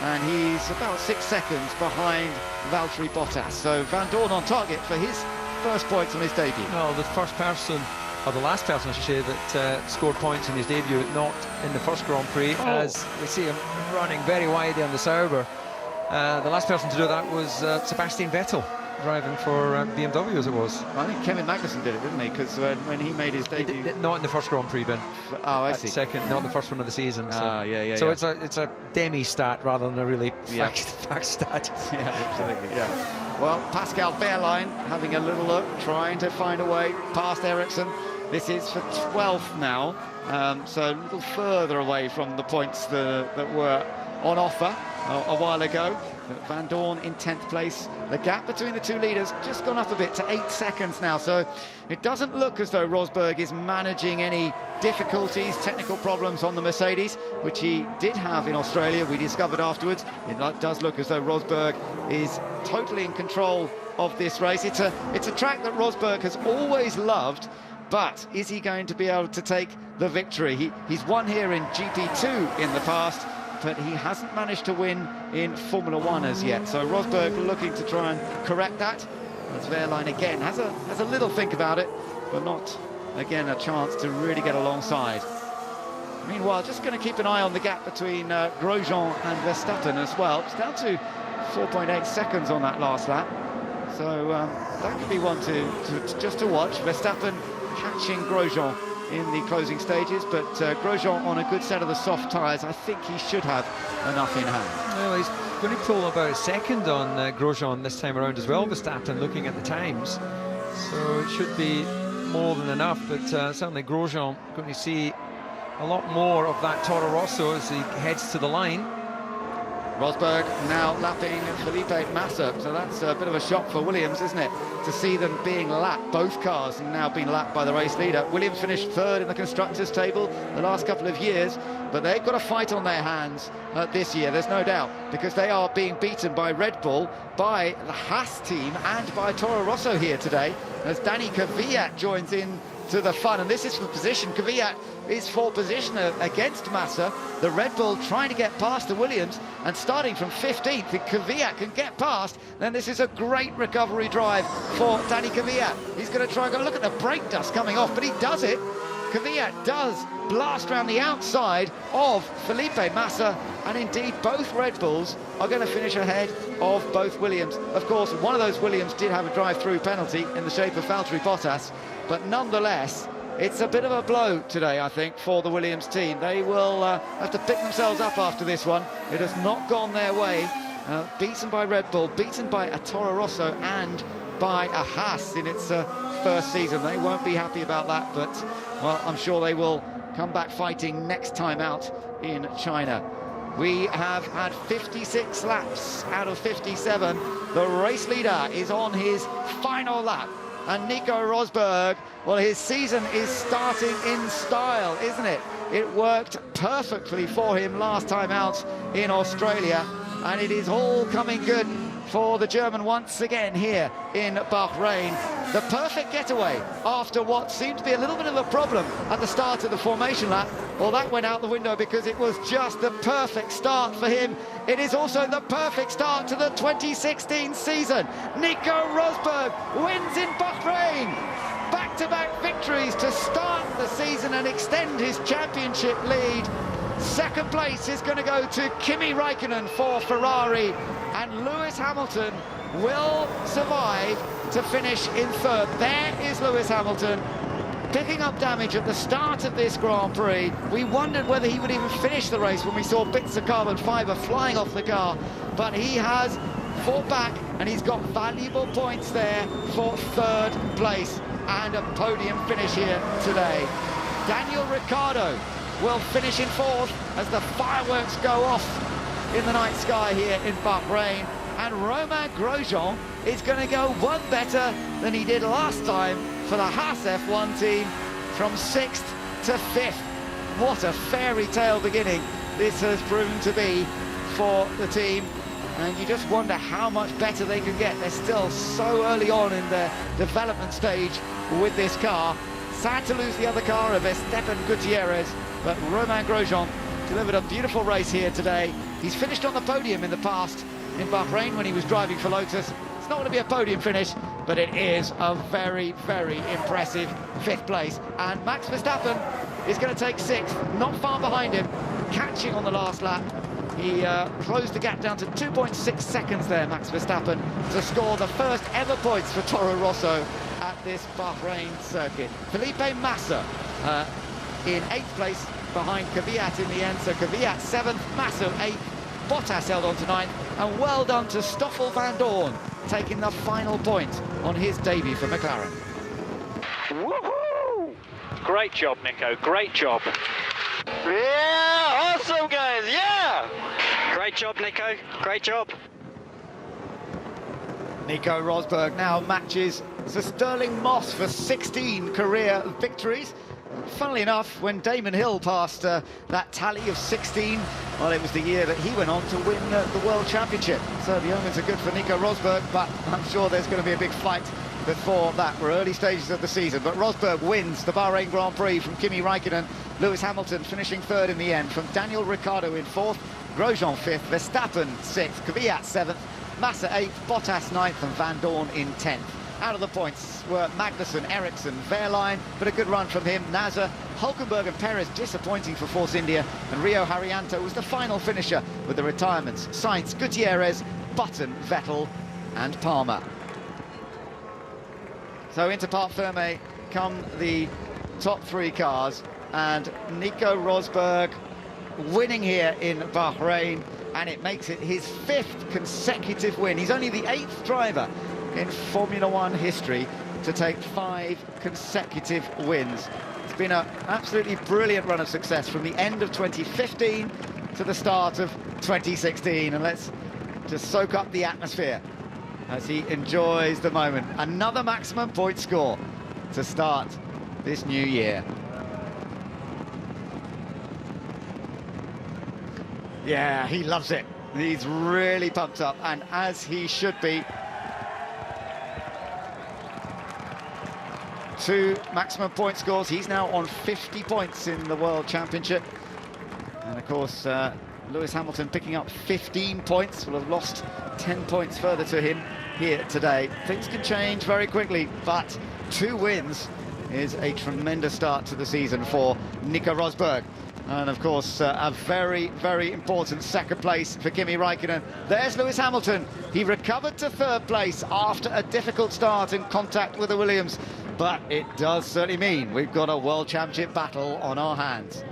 Speaker 1: and he's about 6 seconds behind Valtteri Bottas. So Van Dorn on target for his first points on his debut.
Speaker 2: No, the first person, or the last person I should say, that scored points in his debut, not in the first Grand Prix, as we see him running very wide on the Sauber. The last person to do that was Sebastian Vettel, driving for BMW, as it was.
Speaker 1: I think Kevin Magnussen did it, didn't he? Because when he made his debut...
Speaker 2: Not in the first Grand Prix, Ben.
Speaker 1: Oh, I see.
Speaker 2: Second, not the first one of the season. So,
Speaker 1: So
Speaker 2: it's a demi-stat rather than a really fact stat.
Speaker 1: Yeah, absolutely, yeah. Well, Pascal Wehrlein having a little look, trying to find a way past Ericsson. This is for 12th now, so a little further away from the points that were on offer a while ago. Van Dorn in 10th place. The gap between the two leaders just gone up a bit to 8 seconds now, so it doesn't look as though Rosberg is managing any difficulties, technical problems on the Mercedes, which he did have in Australia, we discovered afterwards. It does look as though Rosberg is totally in control of this race. It's a track that Rosberg has always loved, but is he going to be able to take the victory? He's won here in GP2 in the past, but he hasn't managed to win in Formula One as yet. So Rosberg looking to try and correct that. As Wehrlein again has a little think about it, but not again a chance to really get alongside. Meanwhile, just going to keep an eye on the gap between Grosjean and Verstappen as well. It's down to 4.8 seconds on that last lap. So that could be one to watch. Verstappen catching Grosjean in the closing stages, but Grosjean on a good set of the soft tyres. I think he should have enough in hand.
Speaker 2: Well, he's going to pull about a second on Grosjean this time around as well, Verstappen, looking at the times. So it should be more than enough, but certainly Grosjean going to see a lot more of that Toro Rosso as he heads to the line.
Speaker 1: Rosberg now lapping Felipe Massa, so that's a bit of a shock for Williams, isn't it? To see them being lapped, both cars now being lapped by the race leader. Williams finished third in the constructors' table the last couple of years, but they've got a fight on their hands this year, there's no doubt, because they are being beaten by Red Bull, by the Haas team, and by Toro Rosso here today, as Danny Kvyat joins in to the fun, and this is for position. Kvyat is for position against Massa. The Red Bull trying to get past the Williams, and starting from 15th, if Kvyat can get past, then this is a great recovery drive for Danny Kvyat. He's going to try and go, look at the brake dust coming off, but he does it. Kvyat does blast around the outside of Felipe Massa, and indeed both Red Bulls are going to finish ahead of both Williams. Of course, one of those Williams did have a drive-through penalty in the shape of Valtteri Bottas, but nonetheless, it's a bit of a blow today, I think, for the Williams team. They will have to pick themselves up after this one. It has not gone their way. Beaten by Red Bull, beaten by a Toro Rosso and by a Haas in its first season. They won't be happy about that, but, well, I'm sure they will come back fighting next time out in China. We have had 56 laps out of 57. The race leader is on his final lap. And Nico Rosberg, well, his season is starting in style, isn't it? It worked perfectly for him last time out in Australia, and it is all coming good for the German once again here in Bahrain. The perfect getaway after what seemed to be a little bit of a problem at the start of the formation lap. Well, that went out the window because it was just the perfect start for him. It is also the perfect start to the 2016 season. Nico Rosberg wins in Bahrain. Back-to-back victories to start the season and extend his championship lead. Second place is going to go to Kimi Räikkönen for Ferrari, and Lewis Hamilton will survive to finish in third. There is Lewis Hamilton picking up damage at the start of this Grand Prix. We wondered whether he would even finish the race when we saw bits of carbon fibre flying off the car, but he has fought back and he's got valuable points there for third place and a podium finish here today. Daniel Ricciardo will finish in fourth as the fireworks go off in the night sky here in Bahrain, and Romain Grosjean is going to go one better than he did last time for the Haas F1 team, from 6th to 5th. What a fairy tale beginning this has proven to be for the team, and you just wonder how much better they can get. They're still so early on in their development stage with this car. Sad to lose the other car of Esteban Gutierrez, but Romain Grosjean delivered a beautiful race here today. He's finished on the podium in the past in Bahrain when he was driving for Lotus. It's not going to be a podium finish, but it is a very, very impressive 5th place. And Max Verstappen is going to take 6th, not far behind him, catching on the last lap. He closed the gap down to 2.6 seconds there, Max Verstappen, to score the first ever points for Toro Rosso at this Bahrain circuit. Felipe Massa in 8th place behind Kvyat in the end, so Kvyat 7th, Massa 8th, Bottas held on to 9th, and well done to Stoffel Van Dorn, taking the final point on his debut for McLaren.
Speaker 9: Woohoo!
Speaker 3: Great job, Nico. Great job.
Speaker 9: Yeah, awesome, guys. Yeah. Great job, Nico. Great job.
Speaker 1: Nico Rosberg now matches Sir Sterling Moss for 16 career victories. Funnily enough, when Damon Hill passed that tally of 16, well, it was the year that he went on to win the World Championship. So the omens are good for Nico Rosberg, but I'm sure there's going to be a big fight before that. We're early stages of the season, but Rosberg wins the Bahrain Grand Prix from Kimi Raikkonen. Lewis Hamilton finishing third in the end, from Daniel Ricciardo in fourth, Grosjean fifth, Verstappen sixth, Kvyat seventh, Massa 8th, Bottas 9th and Van Dorn in 10th. Out of the points were Magnussen, Ericsson, Wehrlein, but a good run from him. Nasser, Hulkenberg and Perez disappointing for Force India, and Rio Haryanto was the final finisher with the retirements. Sainz, Gutierrez, Button, Vettel and Palmer. So into Parc Fermé come the top three cars, and Nico Rosberg winning here in Bahrain, and it makes it his 5th consecutive win. He's only the 8th driver in Formula One history to take 5 consecutive wins. It's been an absolutely brilliant run of success from the end of 2015 to the start of 2016, and let's just soak up the atmosphere as he enjoys the moment. Another maximum point score to start this new year. Yeah, he loves it. He's really pumped up, and as he should be. 2 maximum point scores. He's now on 50 points in the World Championship. And of course, Lewis Hamilton picking up 15 points, will have lost 10 points further to him here today. Things can change very quickly, but 2 wins is a tremendous start to the season for Nico Rosberg. And of course, a very, very important second place for Kimi Raikkonen. There's Lewis Hamilton. He recovered to 3rd place after a difficult start in contact with the Williams. But it does certainly mean we've got a World Championship battle on our hands.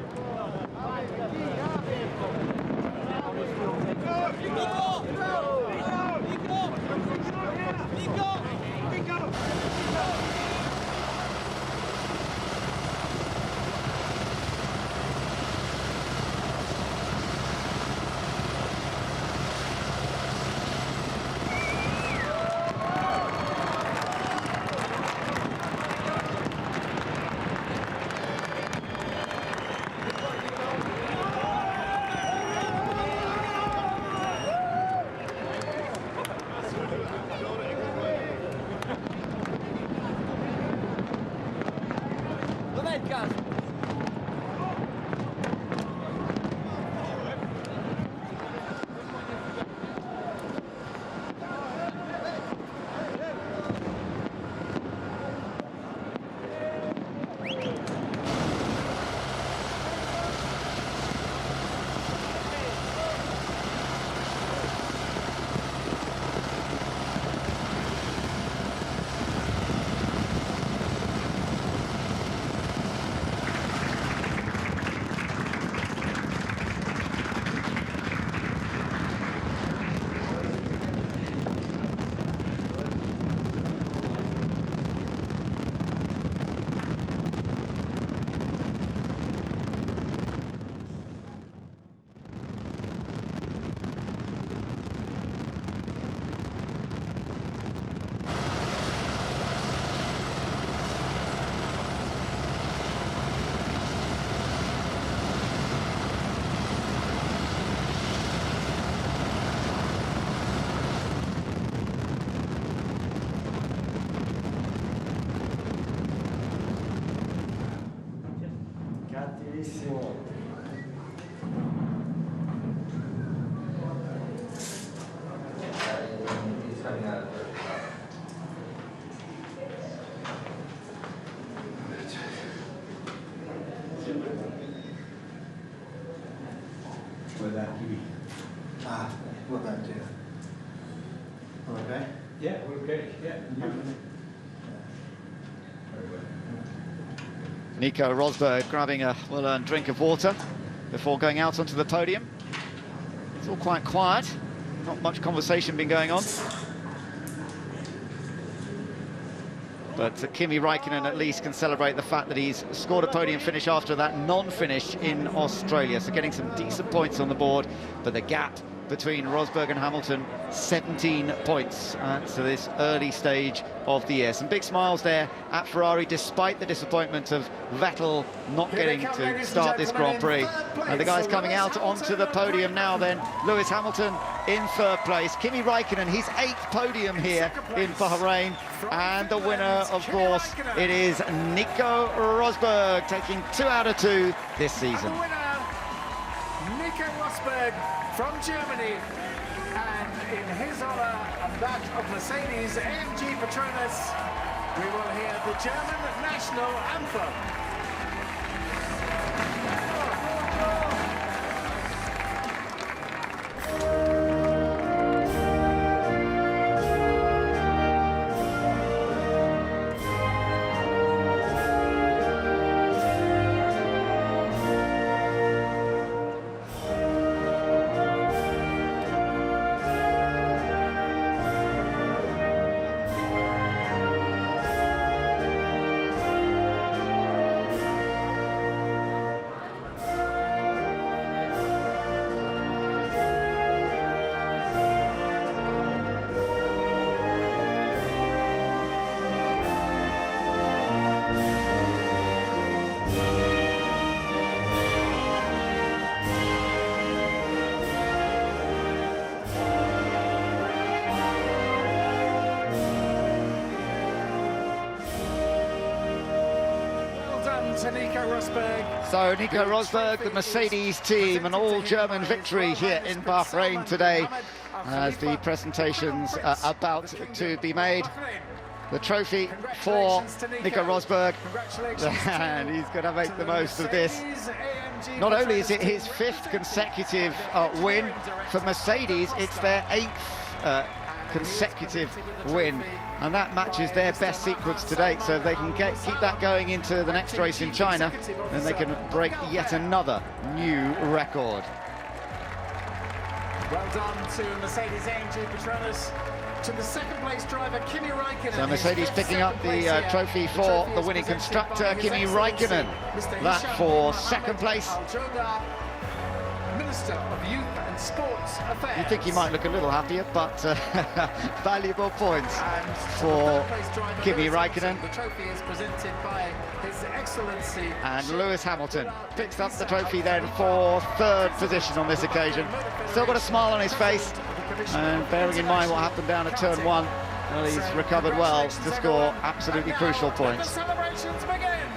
Speaker 10: We're going to. Okay?
Speaker 11: Yeah, we're okay. Yeah.
Speaker 1: Nico Rosberg grabbing a well-earned drink of water before going out onto the podium. It's all quite quiet, not much conversation been going on. But Kimi Raikkonen at least can celebrate the fact that he's scored a podium finish after that non-finish in Australia. So getting some decent points on the board, but the gap between Rosberg and Hamilton, 17 points to this early stage of the year. Some big smiles there at Ferrari, despite the disappointment of Vettel not getting to start this Grand Prix. And the guys coming out onto the podium now then. Lewis Hamilton in third place. Kimi Raikkonen, his 8th podium here in Bahrain. And the winner, of course, it is Nico Rosberg, taking 2 out of 2 this season.
Speaker 11: Nico Rosberg from Germany, and in his honour and that of Mercedes-AMG Petronas, we will hear the German national anthem.
Speaker 1: So Nico Rosberg, the Mercedes team, an all-German victory here in Bahrain today as the presentations are about to be made. The trophy for Nico Rosberg, and he's going to make the most of this. Not only is it his 5th consecutive win for Mercedes, it's their 8th consecutive win, and that matches their best sequence to date. So if they can keep that going into the next race in China, then they can break yet another new record.
Speaker 11: Well done to Mercedes-AMG Petronas, to the 2nd place driver Kimi Raikkonen.
Speaker 1: So Mercedes picking up the trophy for the winning constructor, Kimi Raikkonen. That for 2nd place.
Speaker 11: Minister of Youth and Sports Affairs.
Speaker 1: You'd think he might look a little happier, but valuable points for Kimi Raikkonen.
Speaker 11: The trophy is presented by His Excellency.
Speaker 1: And Lewis Hamilton picks up the trophy then for 3rd position on this occasion. Still got a smile on his face, and bearing in mind what happened down at turn 1, well, he's recovered well to score absolutely crucial points.
Speaker 11: The celebrations begin.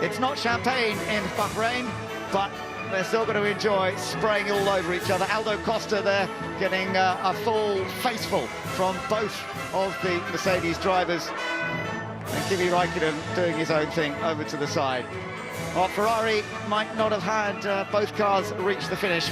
Speaker 1: It's not champagne in Bahrain, but they're still going to enjoy spraying all over each other. Aldo Costa there getting a full faceful from both of the Mercedes drivers. And Kimi Raikkonen doing his own thing over to the side. Well, Ferrari might not have had both cars reach the finish,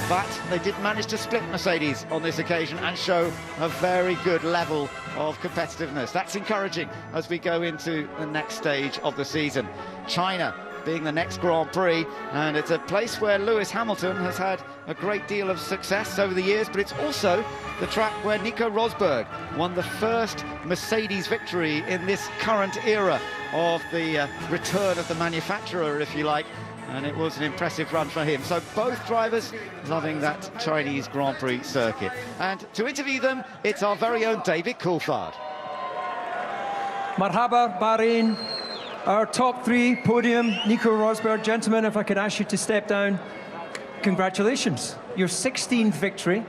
Speaker 1: but they did manage to split Mercedes on this occasion and show a very good level of competitiveness. That's encouraging as we go into the next stage of the season. China being the next Grand Prix, and it's a place where Lewis Hamilton has had a great deal of success over the years, but it's also the track where Nico Rosberg won the first Mercedes victory in this current era of the return of the manufacturer, if you like, and it was an impressive run for him. So both drivers loving that Chinese Grand Prix circuit. And to interview them, it's our very own David Coulthard.
Speaker 2: Marhaba, Bahrain. Our top 3 podium, Nico Rosberg. Gentlemen, if I could ask you to step down. Congratulations. Your 16th victory,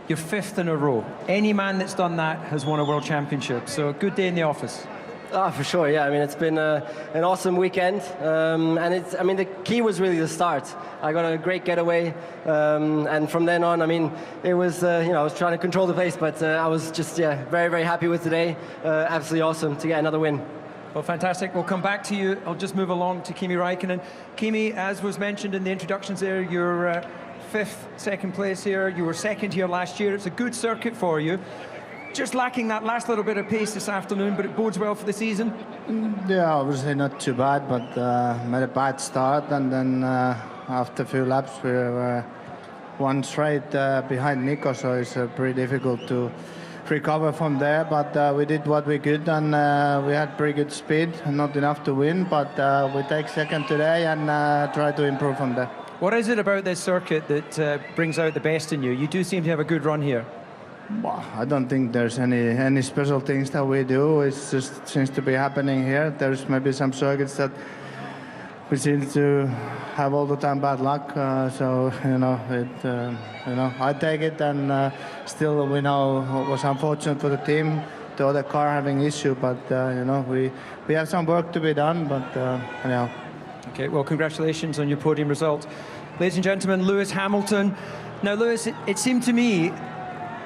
Speaker 2: your 5th in a row. Any man that's done that has won a world championship. So a good day in the office.
Speaker 12: For sure, yeah. I mean, it's been an awesome weekend, and the key was really the start. I got a great getaway, and from then on, I mean, it was, I was trying to control the pace, but I was just, very, very happy with today. Absolutely awesome to get another win.
Speaker 2: Well, fantastic. We'll come back to you. I'll just move along to Kimi Raikkonen. Kimi, as was mentioned in the introductions there, you're 5th, 2nd place here. You were 2nd here last year. It's a good circuit for you. Just lacking that last little bit of pace this afternoon, but it bodes well for the season.
Speaker 10: Yeah, obviously not too bad, but made a bad start, and then after a few laps we were one straight behind Nico, so it's pretty difficult to recover from there. But we did what we could, and we had pretty good speed, not enough to win. But we take second today and try to improve from there.
Speaker 2: What is it about this circuit that brings out the best in you? You do seem to have a good run here.
Speaker 10: Well, I don't think there's any special things that we do. It just seems to be happening here. There's maybe some circuits that we seem to have all the time bad luck. So I take it, and still we know it was unfortunate for the team, the other car having issue. But we have some work to be done. But anyhow.
Speaker 2: Okay, well, congratulations on your podium result. Ladies and gentlemen, Lewis Hamilton. Now, Lewis, it seemed to me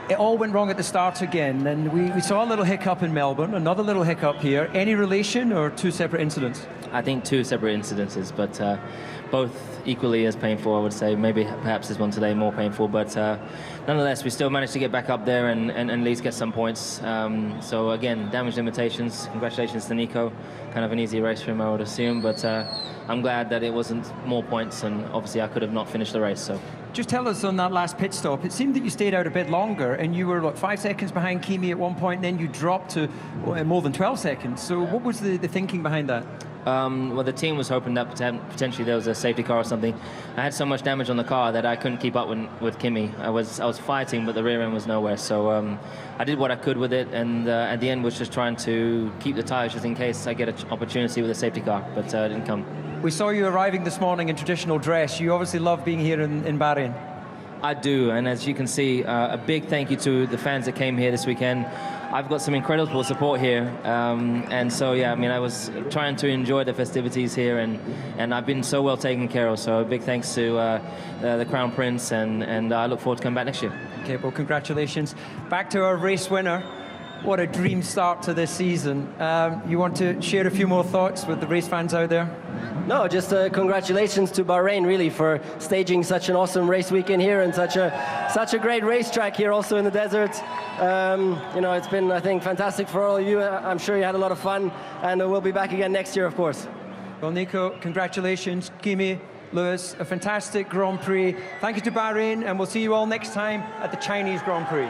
Speaker 2: it all went wrong at the start again, and we saw a little hiccup in Melbourne, another little hiccup here. Any relation or two separate incidents?
Speaker 13: I think two separate incidences, but both equally as painful, I would say. Maybe perhaps this one today more painful, but nonetheless, we still managed to get back up there and at least get some points. So again, damage limitations. Congratulations to Nico. Kind of an easy race for him, I would assume, but I'm glad that it wasn't more points, and obviously I could have not finished the race. So.
Speaker 2: Just tell us on that last pit stop, it seemed that you stayed out a bit longer, and you were, 5 seconds behind Kimi at one point, and then you dropped to more than 12 seconds. So what was the thinking behind that?
Speaker 13: Well, the team was hoping that potentially there was a safety car or something. I had so much damage on the car that I couldn't keep up with Kimi. I was fighting, but the rear end was nowhere. So I did what I could with it, and at the end was just trying to keep the tyres just in case I get an opportunity with a safety car, but it didn't come.
Speaker 2: We saw you arriving this morning in traditional dress. You obviously love being here in Bahrain.
Speaker 13: I do, and as you can see, a big thank you to the fans that came here this weekend. I've got some incredible support here, and so yeah, I mean, I was trying to enjoy the festivities here, and I've been so well taken care of. So a big thanks to the Crown Prince, and I look forward to coming back next year.
Speaker 2: Okay, well, congratulations. Back to our race winner. What a dream start to this season. You want to share a few more thoughts with the race fans out there?
Speaker 12: No, just congratulations to Bahrain, really, for staging such an awesome race weekend here and such a great racetrack here also in the desert. It's been, I think, fantastic for all of you. I'm sure you had a lot of fun, and we'll be back again next year, of course.
Speaker 2: Well, Nico, congratulations. Kimi, Lewis, a fantastic Grand Prix. Thank you to Bahrain, and we'll see you all next time at the Chinese Grand Prix.